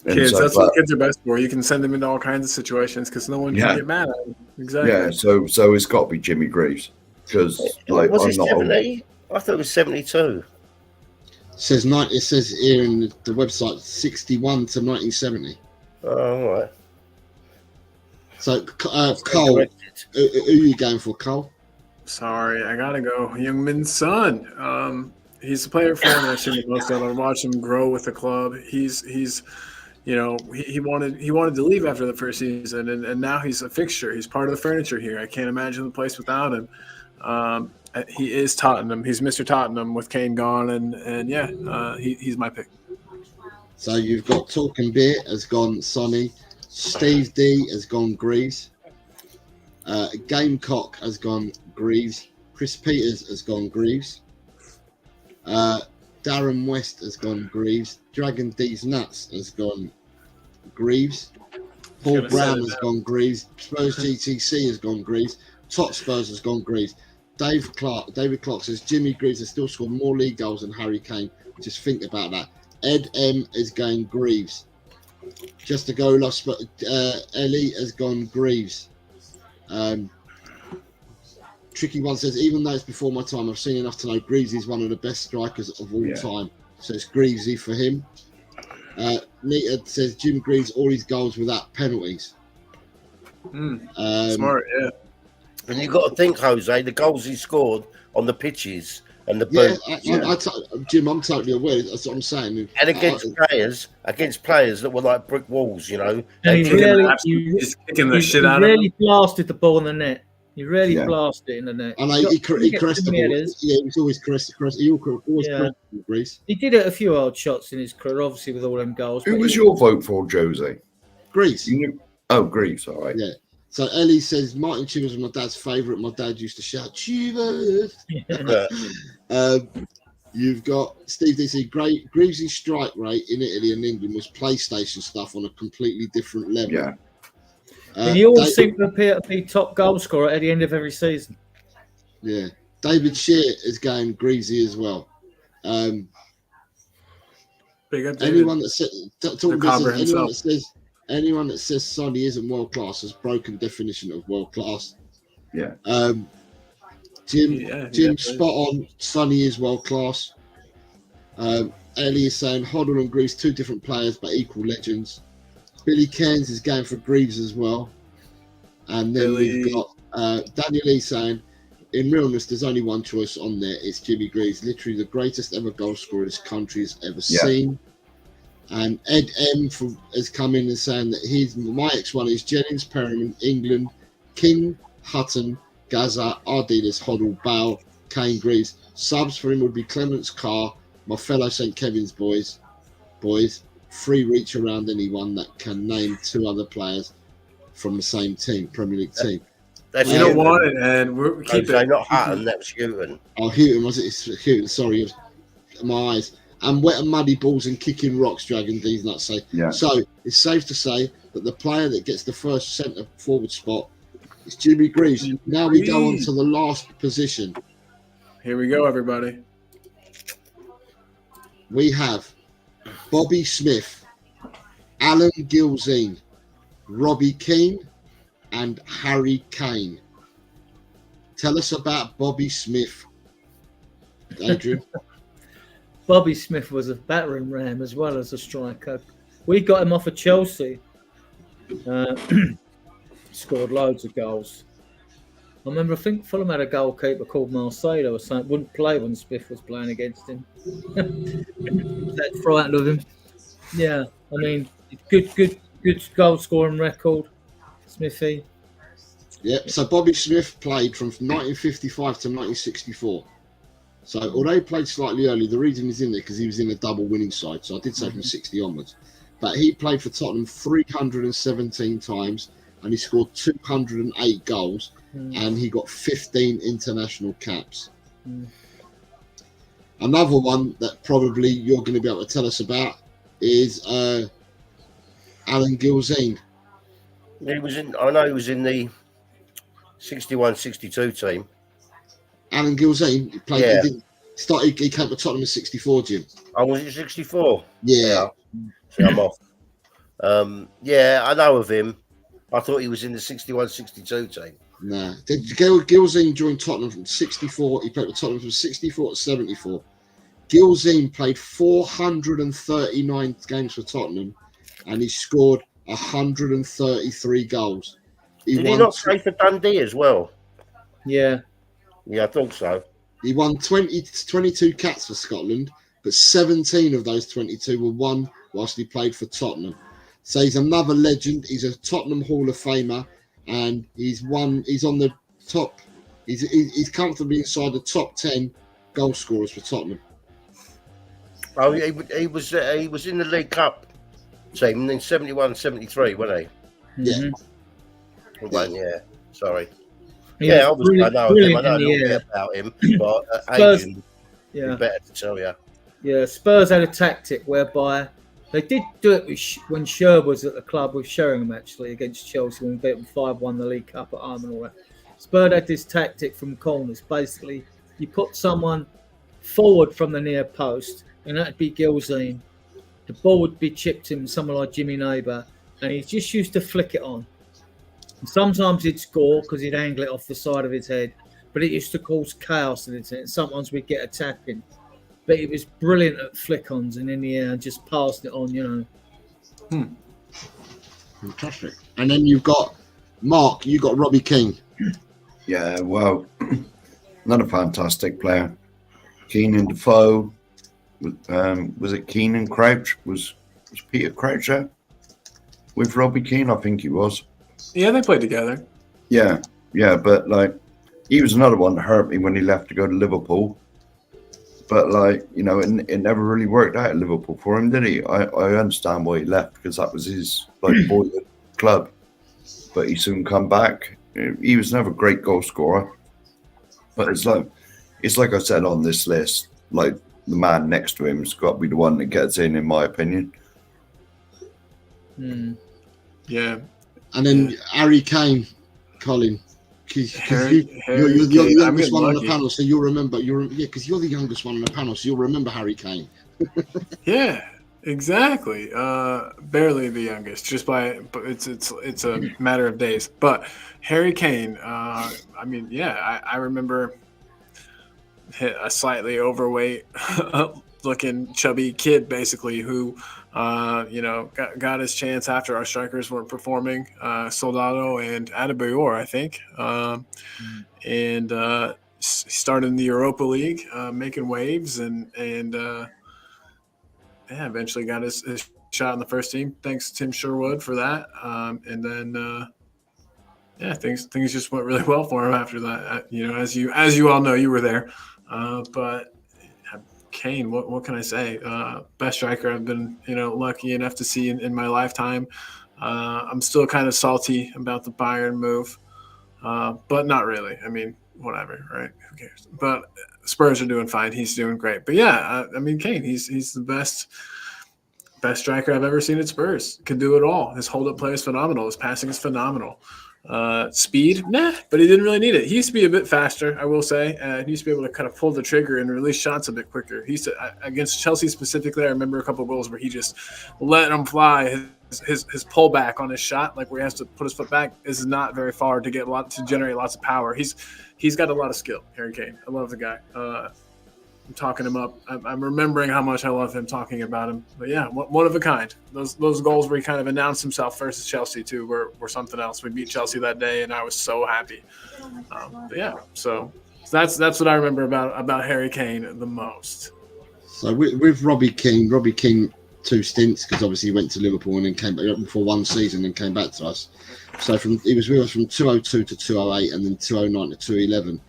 Kids, that's what kids are best for. You can send them into all kinds of situations because no one can get mad at them. Exactly. Yeah, so it's got to be Jimmy Greaves because was it 70? I thought it was 72. It says here in the website 61 to 1970. Oh, all right. So, Cole, who are you going for, Cole? Sorry, I gotta go. Heung-min Son. He's the player for me I've seen the most of. I watched him grow with the club. He's he wanted to leave after the first season, and now he's a fixture. He's part of the furniture here. I can't imagine the place without him. He is Tottenham. He's Mr. Tottenham with Kane gone, and he's my pick. So you've got Talking Beer has gone Sonny, Steve D has gone Greaves, Gamecock has gone Greaves. Chris Peters has gone Greaves. Darren West has gone Greaves. Dragon D's Nuts has gone Greaves. Paul Brown has gone Greaves. Spurs GTC has gone Greaves. Top Spurs has gone Greaves. David Clark says Jimmy Greaves has still scored more league goals than Harry Kane. Just think about that. Ed M is going Greaves. Just to go lost, but Ellie has gone Greaves. Tricky One says, even though it's before my time, I've seen enough to know Greaves is one of the best strikers of all time. So it's Greavesy for him. Nita says Jim Greaves all his goals without penalties. Smart, yeah. And you've got to think, Jose, the goals he scored on the pitches and the Jim, I'm totally aware. That's what I'm saying. And against players that were like brick walls, you know. And he really blasted the ball in the net. He really blasted it in the net. And he caressed the ball. Yeah, he was always caressed. He always caressed Greaves. He did a few odd shots in his career, obviously, with all them goals. Who was your vote for, Jose? Greaves. Greaves, all right. Yeah. So Ellie says Martin Chivers was my dad's favourite. My dad used to shout Chivers. You've got Steve DC. Greaves' strike rate in Italy and England was PlayStation stuff on a completely different level. Yeah. And he always seemed to appear to be top goal scorer at the end of every season. Yeah. David Shear is going Greavesy as well. Big up, anyone that says Sonny isn't world class has broken definition of world class. Yeah. Jim, spot on. Sonny is world class. Ellie is saying Hoddle and Greaves, two different players but equal legends. Billy Cairns is going for Greaves as well. And then we've got Daniel Lee saying, in realness, there's only one choice on there. It's Jimmy Greaves, literally the greatest ever goal scorer this country has ever seen. And Ed M has come in and saying that my X1 is Jennings, Perryman, England, King, Hutton, Gaza, Ardiles, Hoddle, Bale, Kane, Greaves. Subs for him would be Clements, Carr, my fellow St. Kevin's boys. Free reach around anyone that can name two other players from the same team, Premier League team. That's you don't want it, and we're keeping not Hutton, that was Houghton. Oh, Houghton, was it? It's Houghton, sorry, my eyes. And wet and muddy balls and kicking rocks, Dragon D's Nuts say. Yeah. So it's safe to say that the player that gets the first centre forward spot is Jimmy Greaves. Now we go on to the last position. Here we go, everybody. We have Bobby Smith, Alan Gilzean, Robbie Keane, and Harry Kane. Tell us about Bobby Smith, Adrian. Bobby Smith was a battering ram as well as a striker. We got him off of Chelsea. Scored loads of goals. I remember, I think Fulham had a goalkeeper called Marcelo or something. Wouldn't play when Smith was playing against him. That frightened of him. Yeah, I mean, good goal scoring record, Smithy. Yeah, so Bobby Smith played from 1955 to 1964. So although he played slightly early, the reason he's in there because he was in a double winning side. So I did say from 60 onwards. But he played for Tottenham 317 times and he scored 208 goals and he got 15 international caps. Another one that probably you're going to be able to tell us about is Alan Gilzean. I know he was in the 61-62 team. Alan Gilzean, he played. Yeah. He came to Tottenham in '64, Jim. Oh, was it 64? Yeah. So I'm off. Yeah, I know of him. I thought he was in the 61-62 team. Nah. Gilzean joined Tottenham from 64. He played for Tottenham from 64 to 74. Gilzean played 439 games for Tottenham and he scored 133 goals. Did he not play for Dundee as well? Yeah. Yeah, I thought so. He won 22 caps for Scotland, but 17 of those 22 were won whilst he played for Tottenham. So he's another legend. He's a Tottenham Hall of Famer, and he's on the top. He's comfortably inside the top 10 goal scorers for Tottenham. Oh, he was in the League Cup team in 71-73, wasn't he? Yeah. Mm-hmm. Yeah. Sorry. He Yeah, was obviously I know him. I brilliant know a in the little air. bit about him, but Spurs, Adrian yeah. is better to tell you. Yeah, Spurs had a tactic whereby they did do it with when Sher was at the club with Sheringham, actually, against Chelsea when we beat them 5-1 the League Cup at home and all that. Spurs had this tactic from corners. Basically, you put someone forward from the near post, and that'd be Gilzean. The ball would be chipped in someone like Jimmy Neighbour, and he just used to flick it on. And sometimes he'd score because he'd angle it off the side of his head, but it used to cause chaos in it. And sometimes we'd get attacking. But he was brilliant at flick-ons and in the air, just passed it on, you know. Fantastic. And then you've got Mark. You got Robbie Keane. Yeah, well, another fantastic player. Keenan Defoe. Was it Keenan Crouch? Was Peter Crouch there with Robbie Keane? I think he was. Yeah, they played together. Yeah, but like he was another one that hurt me when he left to go to Liverpool. But like, you know, it never really worked out at Liverpool for him, did he? I understand why he left because that was his like boyhood club. But he soon come back. He was never a great goal scorer. But it's like I said on this list, like the man next to him has got to be the one that gets in my opinion. Yeah. And then Harry Kane, Colin. Because Harry you're the Kane. youngest one on the lucky. panel, so you'll remember. Because you're the youngest one on the panel, so you'll remember Harry Kane. Yeah, exactly. Barely the youngest, but it's a matter of days. But Harry Kane, I mean, yeah, I remember a slightly overweight looking chubby kid basically who got his chance after our strikers weren't performing, Soldado and Adebayor, I think, and started in the Europa League, making waves, and eventually got his shot in the first team. Thanks to Tim Sherwood for that, and then things just went really well for him after that. As you all know, you were there, but Kane, what can I say? Best striker I've been lucky enough to see in my lifetime. I'm still kind of salty about the Bayern move, but not really. I mean, whatever, right? Who cares? But Spurs are doing fine. He's doing great. But yeah, I mean, Kane, he's the best striker I've ever seen at Spurs. Can do it all. His hold-up play is phenomenal. His passing is phenomenal. Speed, but he didn't really need it. He used to be a bit faster, I will say. He used to be able to kind of pull the trigger and release shots a bit quicker. He used to, against Chelsea specifically, I remember a couple of goals where he just let him fly. His pullback on his shot, like where he has to put his foot back, is not very far to generate lots of power. He's got a lot of skill, Harry Kane. I love the guy. I'm talking him up. I'm remembering how much I love him, talking about him. But yeah, one of a kind. Those goals where he kind of announced himself versus Chelsea too were something else. We beat Chelsea that day, and I was so happy. But yeah, so that's what I remember about Harry Kane the most. So with Robbie Keane, 2 stints, because obviously he went to Liverpool and then came back for 1 season and came back to us. So he was with us from 2002 to 2008 and then 2009 to 2011.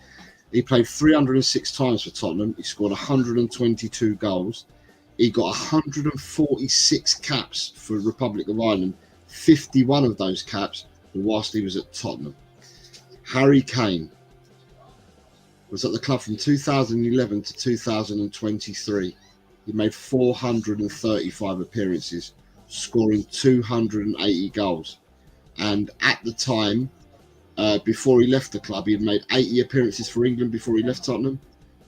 He played 306 times for Tottenham. He scored 122 goals. He got 146 caps for Republic of Ireland. 51 of those caps were whilst he was at Tottenham. Harry Kane was at the club from 2011 to 2023. He made 435 appearances, scoring 280 goals. And at the time, before he left the club, he had made 80 appearances for England before he left Tottenham,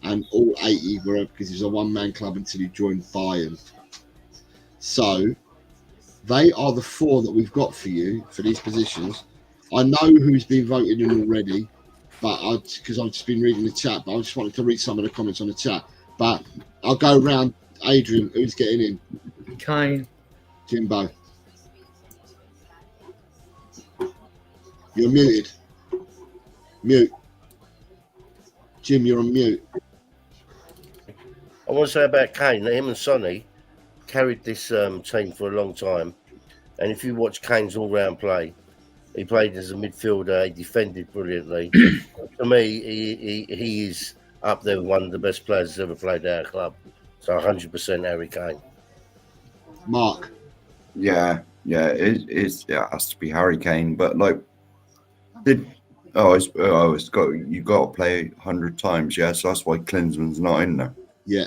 and all 80 were because he was a one-man club until he joined Bayern. So they are the 4 that we've got for you for these positions. I know who's been voted in already, but because I've just been reading the chat, but I just wanted to read some of the comments on the chat. But I'll go around. Adrian, who's getting in? Kane. Jimbo. You're muted. Mute. Jim, you're on mute. I want to say about Kane, him and Sonny carried this team for a long time. And if you watch Kane's all-round play, he played as a midfielder, he defended brilliantly. To me, he is up there with one of the best players that's ever played at our club. So 100% Harry Kane. Mark. Yeah, it has to be Harry Kane. But like, did It's got you got to play 100 times. Yeah, so that's why Klinsmann's not in there. Yeah,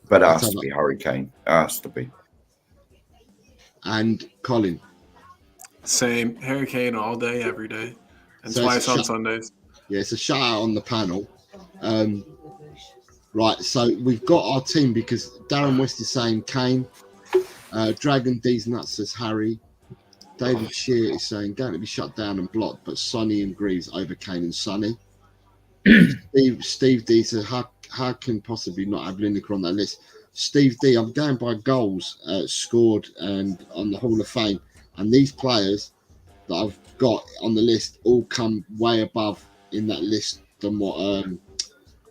but it has to be Harry Kane. It has to be. And Colin. Same. Harry Kane all day, every day, and So twice on Sundays. Yeah, it's a shout out on the panel. Right, so we've got our team because Darren West is saying Kane. Dragon D's Nuts says Harry. David Shear is saying going to be shut down and blocked, but Sonny and Greaves over Kane and Sonny. Steve D says how can possibly not have Lineker on that list? Steve D, I'm going by goals scored and on the Hall of Fame, and these players that I've got on the list all come way above in that list than what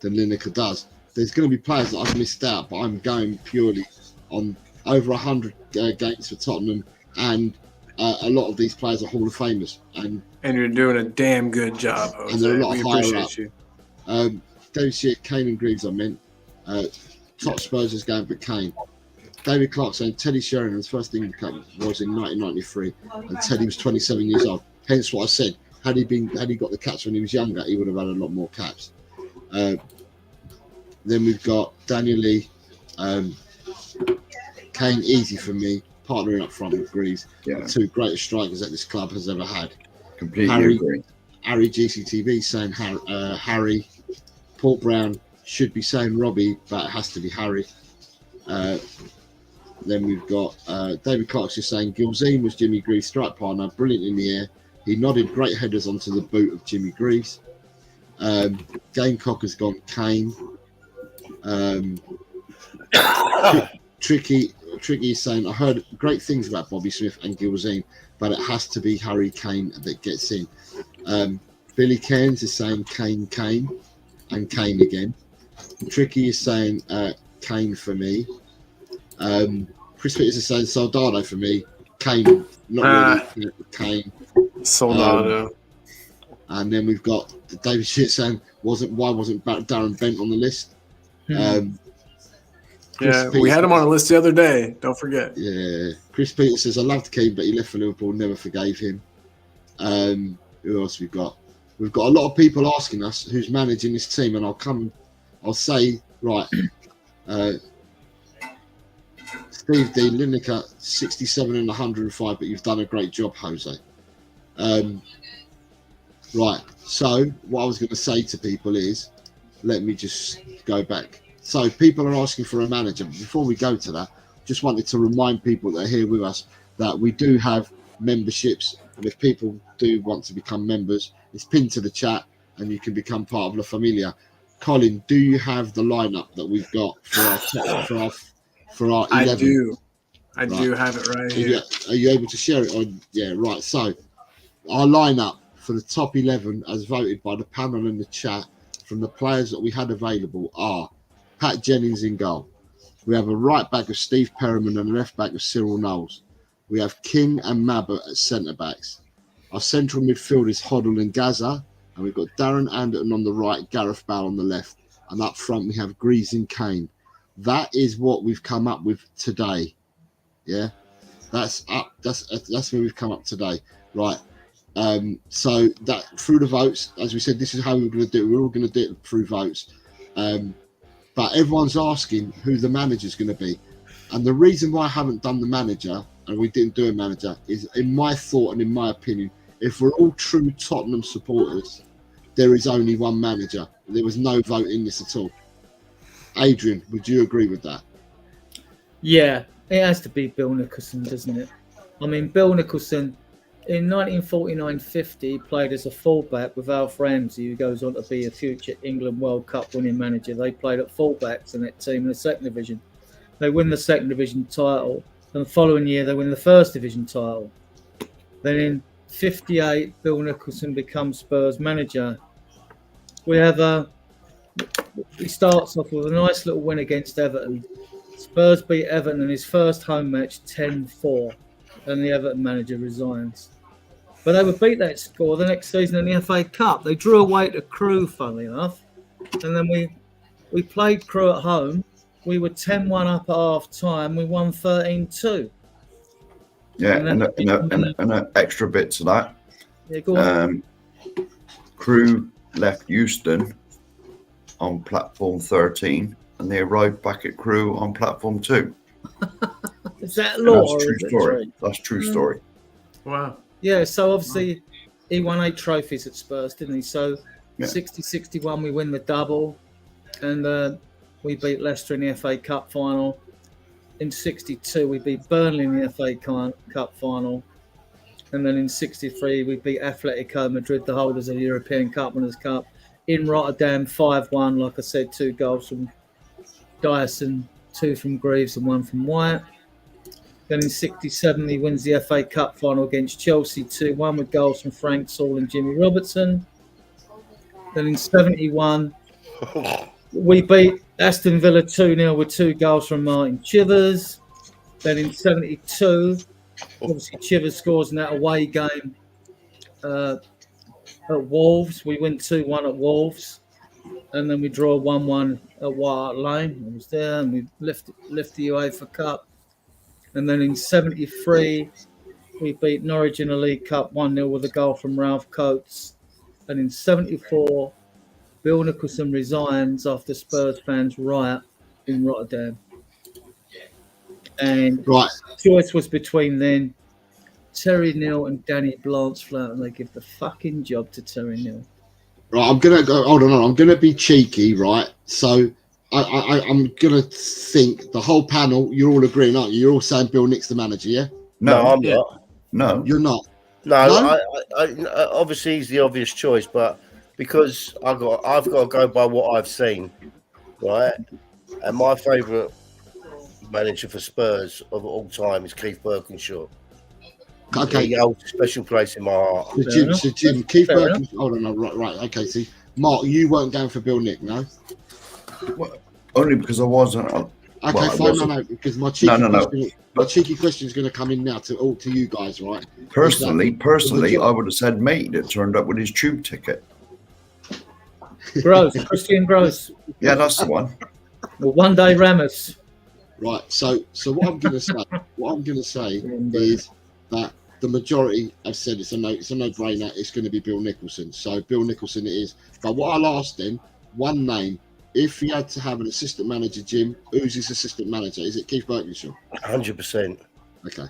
than Lineker does. There's going to be players that I've missed out, but I'm going purely on over 100 games for Tottenham, and a lot of these players are Hall of Famers, and you're doing a damn good job, Jose. And they're a lot we higher appreciate up. you. David Shear, Kane and Greaves, I meant. Top Spurs is going for Kane. David Clark saying Teddy Sheringham,'s first England cap was in 1993, and Teddy was 27 years old. Hence what I said. Had he got the caps when he was younger, he would have had a lot more caps. Then we've got Daniel Lee, Kane, easy for me, partnering up front with Greaves. Yeah. The two greatest strikers that this club has ever had. Completely agree. Harry GCTV saying Harry. Paul Brown should be saying Robbie, but it has to be Harry. Then we've got David Clark's just saying Gilzean was Jimmy Greaves' strike partner, brilliant in the air. He nodded great headers onto the boot of Jimmy Greaves. Gamecock has gone Kane. Tricky is saying I heard great things about Bobby Smith and Gilzean, but it has to be Harry Kane that gets in. Billy Cairns is saying Kane, and Kane again. Tricky is saying Kane for me. Chris Peters is saying Soldado for me. Kane, not really. Kane. Soldado. And then we've got David Shit saying why wasn't Darren Bent on the list? Yeah, we had him on a list the other day. Don't forget. Yeah, Chris Peters says I loved Kane, but he left for Liverpool. Never forgave him. Who else we've got? We've got a lot of people asking us who's managing this team, and I'll say right. Steve D, Lineker, 67 and 105, but you've done a great job, Jose. Right, so what I was going to say to people is, let me just go back. So people are asking for a manager. Before we go to that, just wanted to remind people that are here with us that we do have memberships, and if people do want to become members, it's pinned to the chat, and you can become part of La Familia. Colin, do you have the lineup that we've got for our 11? I do have it right here. Are you able to share it on? Yeah, right. So our lineup for the top 11 as voted by the panel in the chat from the players that we had available are Pat Jennings in goal. We have a right back of Steve Perriman and a left back of Cyril Knowles. We have King and Mabba at centre backs. Our central midfield is Hoddle and Gaza, and we've got Darren Anderton on the right, Gareth Bale on the left, and up front we have Greaves and Kane. That is what we've come up with today. Yeah, that's where we've come up today. Right. So that through the votes, as we said, this is how we're going to do it. We're all going to do it through votes. But everyone's asking who the manager's going to be. And the reason why I haven't done the manager, and we didn't do a manager, is in my thought and in my opinion, if we're all true Tottenham supporters, there is only one manager. There was no vote in this at all. Adrian, would you agree with that? Yeah, it has to be Bill Nicholson, doesn't it? I mean, Bill Nicholson, in 1949-50, played as a fullback with Alf Ramsey, who goes on to be a future England World Cup winning manager. They played at fullbacks in that team in the second division. They win the second division title, and the following year they win the first division title. Then in 58, Bill Nicholson becomes Spurs manager. He starts off with a nice little win against Everton. Spurs beat Everton in his first home match 10-4, and the Everton manager resigns. But they would beat that score the next season in the FA Cup. They drew away to Crewe, funnily enough, and then we played Crewe at home. We were 10-1 up at half time. We won 13-2. Yeah, and an extra bit to that. Yeah, go on. Crew left Euston on platform 13, and they arrived back at Crewe on platform 2. Is that And law? that's or true is it story. true? That's true story. Wow. Yeah, so obviously he won 8 trophies at Spurs, didn't he? So Yeah. 60-61, we win the double, and we beat Leicester in the FA Cup final. In 62, we beat Burnley in the FA Cup final. And then in 63, we beat Atletico Madrid, the holders of the European Cup Winners' Cup, in Rotterdam, 5-1. Like I said, 2 goals from Dyson, 2 from Greaves and 1 from White. Then in 67, he wins the FA Cup final against Chelsea 2-1 with goals from Frank Saul and Jimmy Robertson. Then in 71, we beat Aston Villa 2-0 with 2 goals from Martin Chivers. Then in 72, obviously Chivers scores in that away game at Wolves. We win 2-1 at Wolves. And then we draw 1-1 at White Hart Lane. I was there, and we lift the UEFA Cup. And then in 73, we beat Norwich in the League Cup 1-0 with a goal from Ralph Coates. And in 74, Bill Nicholson resigns after Spurs fans riot in Rotterdam. And Right. choice was between then Terry Neal and Danny Blanchflower, and they give the fucking job to Terry Neal. Right, I'm gonna go. Hold on, I'm gonna be cheeky, right? So I'm gonna think the whole panel. You're all agreeing, aren't you? You're all saying Bill Nick's the manager, yeah? No, No, I'm not. no. You're not. No, No? I obviously he's the obvious choice, but because I've got to go by what I've seen, right? And my favourite manager for Spurs of all time is Keith Birkinshaw. Okay. He holds a special place in my heart. So Jim, Keith Fair Perkins. Hold on, no, right. Okay, see, Mark, you weren't going for Bill Nick, no? Only because I wasn't. Okay, Well, I fine, wasn't. no, because my cheeky No. question, my cheeky question is going to come in now to you guys, right? Personally, majority- I would have said mate that turned up with his tube ticket. Gross, Christian Gross. Yeah, that's the one. Well, one day Ramos. Right. So what I'm going to say, is that the majority have said it's a no-brainer. It's going to be Bill Nicholson. So Bill Nicholson it is. But what I'll ask then, one name. If you had to have an assistant manager, Jim, who's his assistant manager? Is it Keith Birkinshaw? 100%. Okay.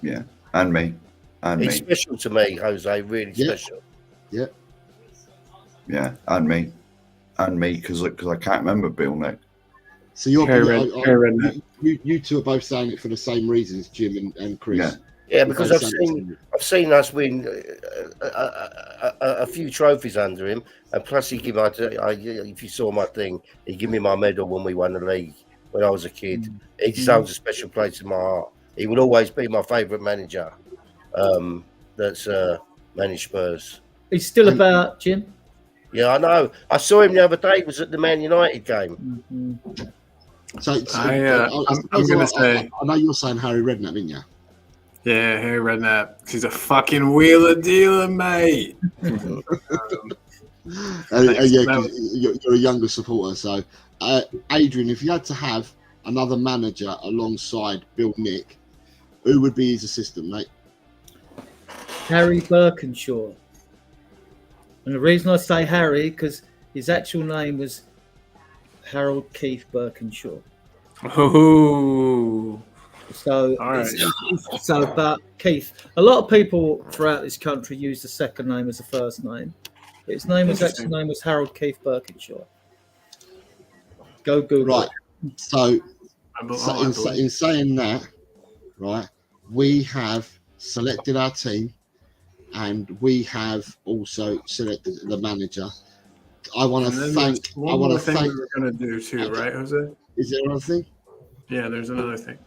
Yeah, and me. He's special to me, Jose. Really Yeah. special. Yeah, and me, because I can't remember Bill Nick. So you're Harry Redknapp. you two are both saying it for the same reasons, Jim and Chris. Yeah. Yeah, because Both I've saying seen us win a few trophies under him, and plus he give if you saw my thing, he gave me my medal when we won the league when I was a kid. He just holds a special place in my heart. He will always be my favourite manager. That's managed Spurs. He's still about, Jim. Yeah, I know. I saw him the other day. He was at the Man United game. Mm-hmm. So I'm gonna say. I know you're saying Harry Redknapp, aren't you? Yeah, Harry Redknapp. He's a fucking wheeler dealer, mate. Yeah, Thanks. you're a younger supporter. So, Adrian, if you had to have another manager alongside Bill Nick, who would be his assistant, mate? Harry Birkinshaw. And the reason I say Harry, because his actual name was Harold Keith Birkinshaw. Oh, So, all right. but Keith, a lot of people throughout this country use the second name as the first name. His name was actual name was Harold Keith Birkinshaw. Go Google. Right. So, I believe. in saying that, right, we have selected our team, and we have also selected the manager. I want And to then thank. there's one I want more to thing thank. we were gonna do too, right, Jose? Is there another thing? Yeah, there's another thing.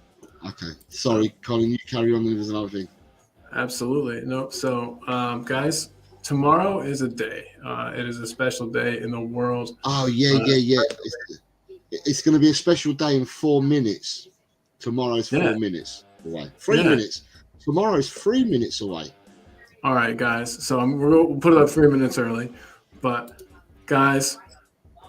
Okay. Sorry, Colin. You carry on. There's another thing. Absolutely. No. So, guys, tomorrow is a day. It is a special day in the world. Oh yeah. It's going to be a special day in 4 minutes. Tomorrow's 4 minutes away. 3 Yeah. minutes. Tomorrow's 3 minutes away. All right, guys. So we'll put it up 3 minutes early. But, guys,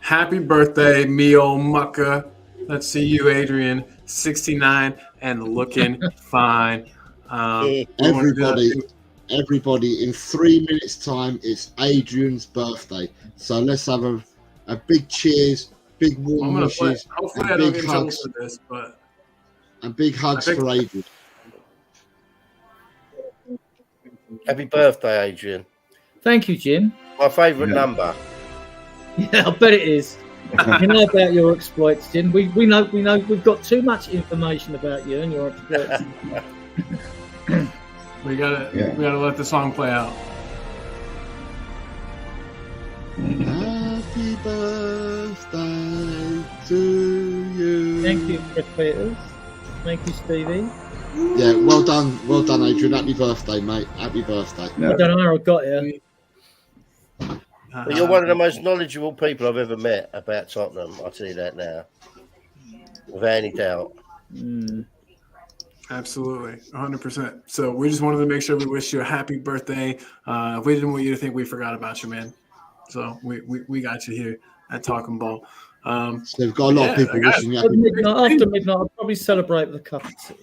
happy birthday, me old mucker. Let's see you, Adrian, 69 and looking fine. We wanna do that Everybody, thing- everybody, in 3 minutes' time, it's Adrian's birthday. So let's have a big cheers, big warm wishes, hopefully and I don't big get in trouble hugs, for this, but and big hugs for Adrian. Happy birthday, Adrian. Thank you, Jim. My favourite number. Yeah, I bet it is. You know about your exploits, Jim. We know we've got too much information about you and your exploits. we gotta let the song play out. Happy birthday to you. Thank you, Chris Peters. Thank you, Stevie. Yeah, well done, Adrian. Happy birthday, mate. Happy birthday. I don't know how I got here. Well, you're one of the most knowledgeable people I've ever met about Tottenham. I'll tell you that now, without any doubt. Absolutely, 100%. So we just wanted to make sure we wish you a happy birthday. We didn't want you to think we forgot about you, man. So we got you here at Talking Ball. So we've got a lot of people wishing you happy After midnight, I'll probably celebrate with a cup of tea.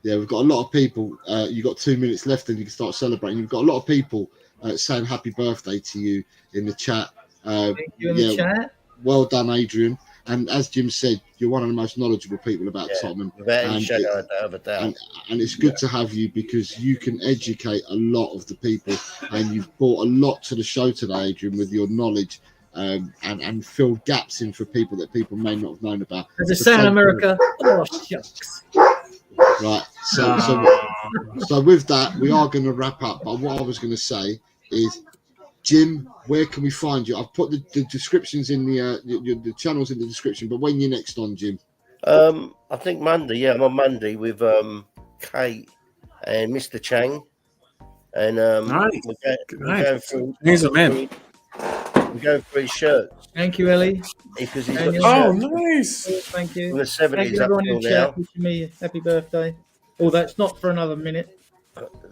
Yeah, we've got a lot of people. You've got 2 minutes left and you can start celebrating. You've got a lot of people saying happy birthday to you in the chat. Thank you in the chat. Well done, Adrian. And as Jim said, you're one of the most knowledgeable people about Tottenham. Without any shadow of a doubt. And it's good to have you because you can educate a lot of the people. And you've brought a lot to the show today, Adrian, with your knowledge and filled gaps in for people that people may not have known about. As a South America, oh, shucks. Right. So with that, we are going to wrap up. But what I was going to say is, Jim, where can we find you? I've put the descriptions in the channels in the description. But when you're next on, Jim? I think Monday. Yeah, I'm on Monday with Kate and Mr. Chang, and we're going through. He's a man. We're going through his shirts. Thank you, Ellie. Because he's got the Oh, shirt nice. Thank you. from the Thank 70s you, up everyone till in now. chat. Wishing me happy birthday. Oh, that's not for another minute.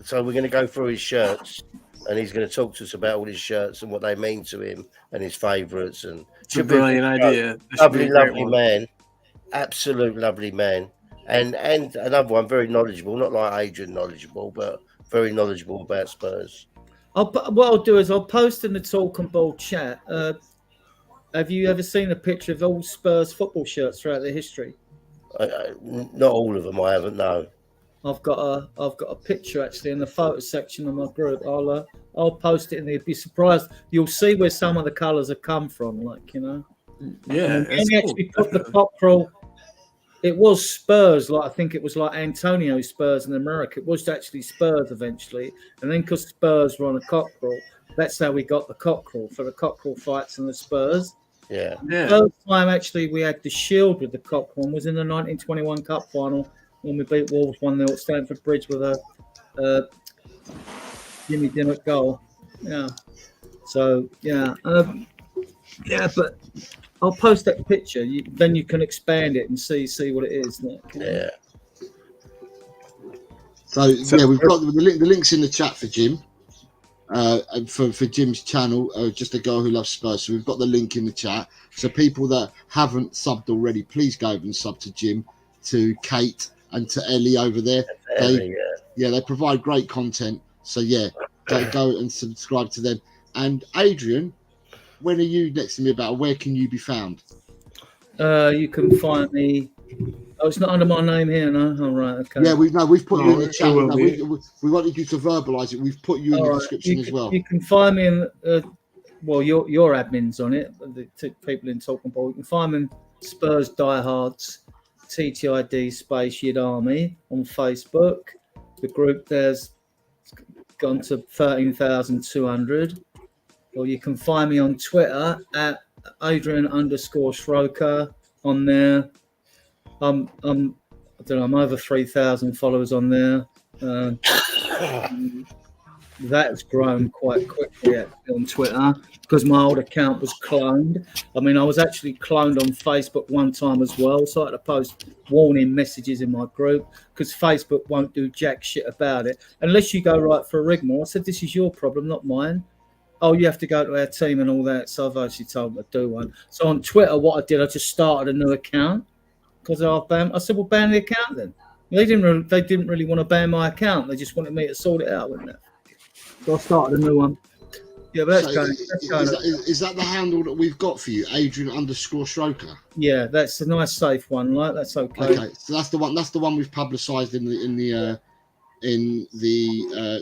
So we're going to go through his shirts, and he's going to talk to us about all his shirts and what they mean to him and his favourites. And It's a brilliant idea. Lovely man, absolute lovely man, and another one very knowledgeable, not like Adrian knowledgeable, but very knowledgeable about Spurs. What I'll do is I'll post in the Talking Ball chat. Have you ever seen a picture of all Spurs football shirts throughout their history? Not all of them, I haven't. No. I've got a picture actually in the photo section of my group. I'll post it and you'd be surprised. You'll see where some of the colours have come from, like, you know. Yeah. And he actually put the cockerel. It was Spurs, like I think it was like Antonio Spurs in America. It was actually Spurs eventually, and then because Spurs were on a cockerel, that's how we got the cockerel for the cockerel fights and the Spurs. Yeah. The first time actually we had the shield with the cockerel was in the 1921 Cup final when we beat Wolves 1-0 at Stamford Bridge with a Jimmy Dimmock goal. Yeah. So yeah, but I'll post that picture. Then you can expand it and see what it is. Like, yeah. So yeah, we've got the links in the chat for Jim, for Jim's channel, just a girl who loves Spurs. So we've got the link in the chat. So people that haven't subbed already, please go over and sub to Jim, to Kate, and to Ellie over there. They provide great content. So yeah, go and subscribe to them. And Adrian, when are you next to me about? Where can you be found? You can find me. Oh, it's not under my name here, no. All right, okay. Yeah, we've put you in the chat. We wanted you to verbalise it. We've put you in the description as well. You can find me in. Your admin's on it. The people in Talking Ball. You can find me in Spurs Diehards, TTID space Yid Army on Facebook. The group there's gone to 13,200. Or you can find me on Twitter at Adrian_Schroker on there. I don't know, I'm over 3,000 followers on there. That's grown quite quickly on Twitter because my old account was cloned. I mean, I was actually cloned on Facebook one time as well, so I had to post warning messages in my group because Facebook won't do jack shit about it unless you go right for a rigmarole. I said, this is your problem, not mine. Oh, you have to go to our team and all that. So I've actually told them to do one. So on Twitter, what I did, I just started a new account because I said, well, ban the account then. They didn't really want to ban my account. They just wanted me to sort it out, wouldn't it? So I started a new one. Yeah, but that's So going. is that the handle that we've got for you, Adrian_Stroker? Yeah, that's a nice safe one, right? That's okay. Okay, so that's the one. That's the one we've publicised in the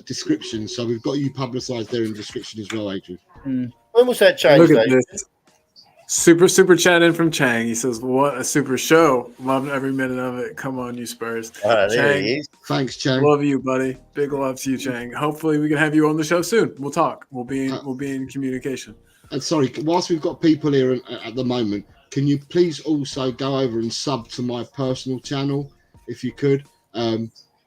description. So we've got you publicised there in the description as well, Adrian. Mm. When was that changed? Look at this. Super chat in from Chang. He says, "What a super show! Loved every minute of it. Come on, you Spurs." There Chang, he is. Thanks, Chang. love you, buddy. Big love to you, Chang. Hopefully, we can have you on the show soon. We'll talk. We'll be in communication. And sorry, whilst we've got people here at the moment, can you please also go over and sub to my personal channel if you could?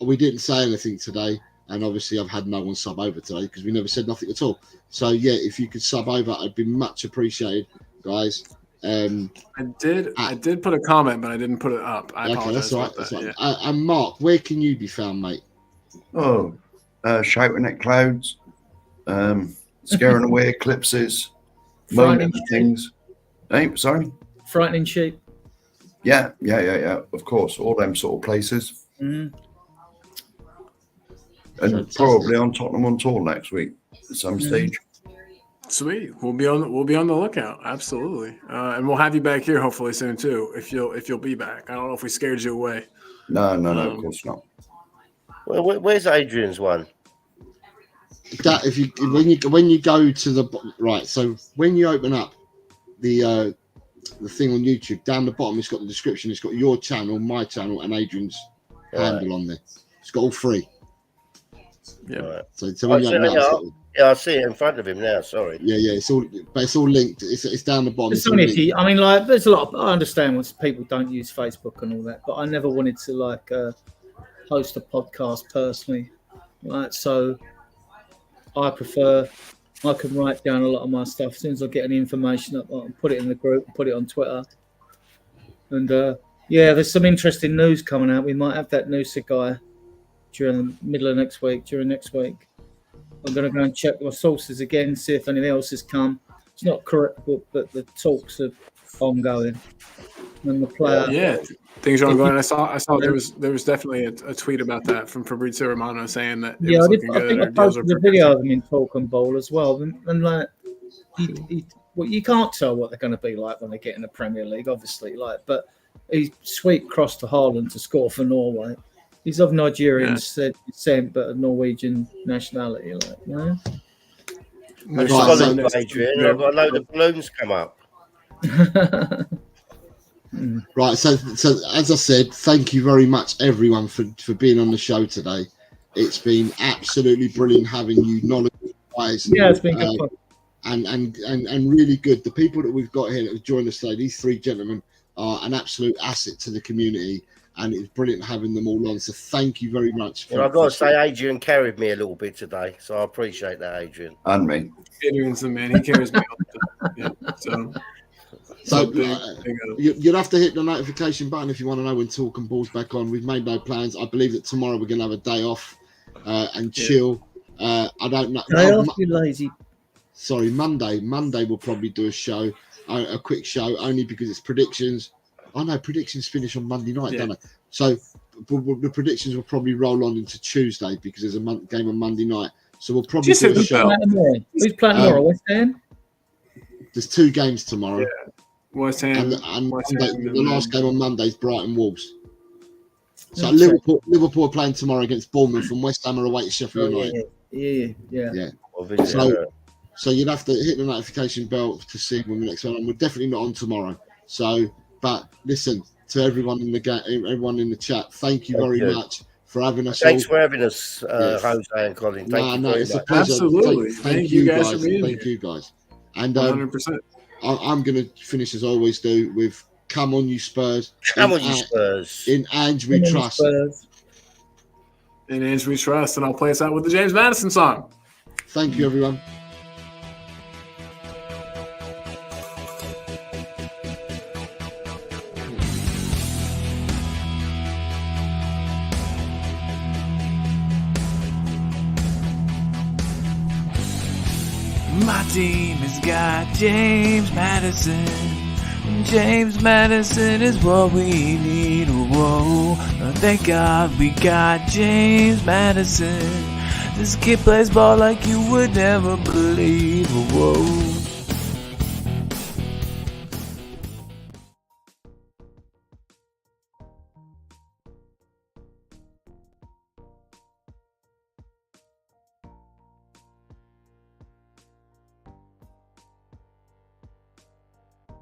We didn't say anything today, and obviously I've had no one sub over today because we never said nothing at all. So yeah, if you could sub over, I'd be much appreciated, guys. I did put a comment, but I didn't put it up. I apologize. That's right. About that. Right. Yeah. And Mark, where can you be found, mate? Oh, shouting at clouds, scaring away eclipses, moaning at things. Hey, sorry. Frightening sheep. Yeah. Of course, all them sort of places. Mm-hmm. And Fantastic. probably on Tottenham on tour next week at some stage. Sweet. We'll be on the lookout. Absolutely. And we'll have you back here hopefully soon too. If you'll be back. I don't know if we scared you away. No, of course not. Well, where's Adrian's one? That when you go to the right, so when you open up the thing on YouTube, down the bottom it's got the description. It's got your channel, my channel, and Adrian's handle on there. It's got all three. Yeah. Right. So when you open up, Yeah, I see it in front of him now. Sorry. yeah, it's all linked. It's down the bottom. It's only if you, I mean, like, there's a lot of, I understand when people don't use Facebook and all that, but I never wanted to like host a podcast personally, right? So I prefer, I can write down a lot of my stuff as soon as I get any information up, I'll put it in the group, put it on Twitter, and yeah, there's some interesting news coming out. We might have that Noosa guy during the middle of next week. I'm going to go and check my sources again, see if anything else has come. It's not correct, but the talks are ongoing. And the player, Yeah, things are ongoing. I saw there was definitely a tweet about that from Fabrizio Romano saying that. yeah, I think I posted a video of him in Talking Ball as well. And like, well, you can't tell what they're going to be like when they get in the Premier League, obviously. Like, but he's sweet crossed to Haaland to score for Norway. He's of Nigerian descent, but a Norwegian nationality, like, you know. I've got a load of balloons come up. Right, so as I said, thank you very much, everyone, for being on the show today. It's been absolutely brilliant having you, knowledgeable guys. Yeah, it's been good fun. And really good. The people that we've got here that have joined us today, these three gentlemen, are an absolute asset to the community. And it's brilliant having them all on. So thank you very much. Well, I've got to say, Adrian carried me a little bit today, so I appreciate that, Adrian. And me. Adrian's the man. He carries me all the time. Yeah, so you'll have to hit the notification button if you want to know when Talking Ball's back on. We've made no plans. I believe that tomorrow we're going to have a day off and chill. I don't know. Day off, you lazy. Sorry, Monday. Monday we'll probably do a show, a quick show, only because it's predictions. I know predictions finish on Monday night, don't they? So the predictions will probably roll on into Tuesday because there's a game on Monday night. So we'll probably do a show. Who's playing tomorrow? West Ham? There's 2 games tomorrow. Yeah. West Ham. And the last game on Monday is Brighton Wolves. So Liverpool are playing tomorrow against Bournemouth, and West Ham are away to Sheffield United. Yeah. So you'd have to hit the notification bell to see when the next one. And we're definitely not on tomorrow. So, but listen to everyone in the chat. Thank you very much for having us. Thanks for having us, Jose and Colin. Thank you very much. A pleasure. Absolutely. Thank you guys for being here. Thank you guys. And 100%. I'm going to finish as I always do with "Come on, you Spurs." Come on, you Spurs. In Ange we trust. In Ange we trust, and I'll play us out with the James Madison song. Thank you, everyone. My team has got James Madison. James Madison is what we need. Whoa, thank God we got James Madison. This kid plays ball like you would never believe. Whoa.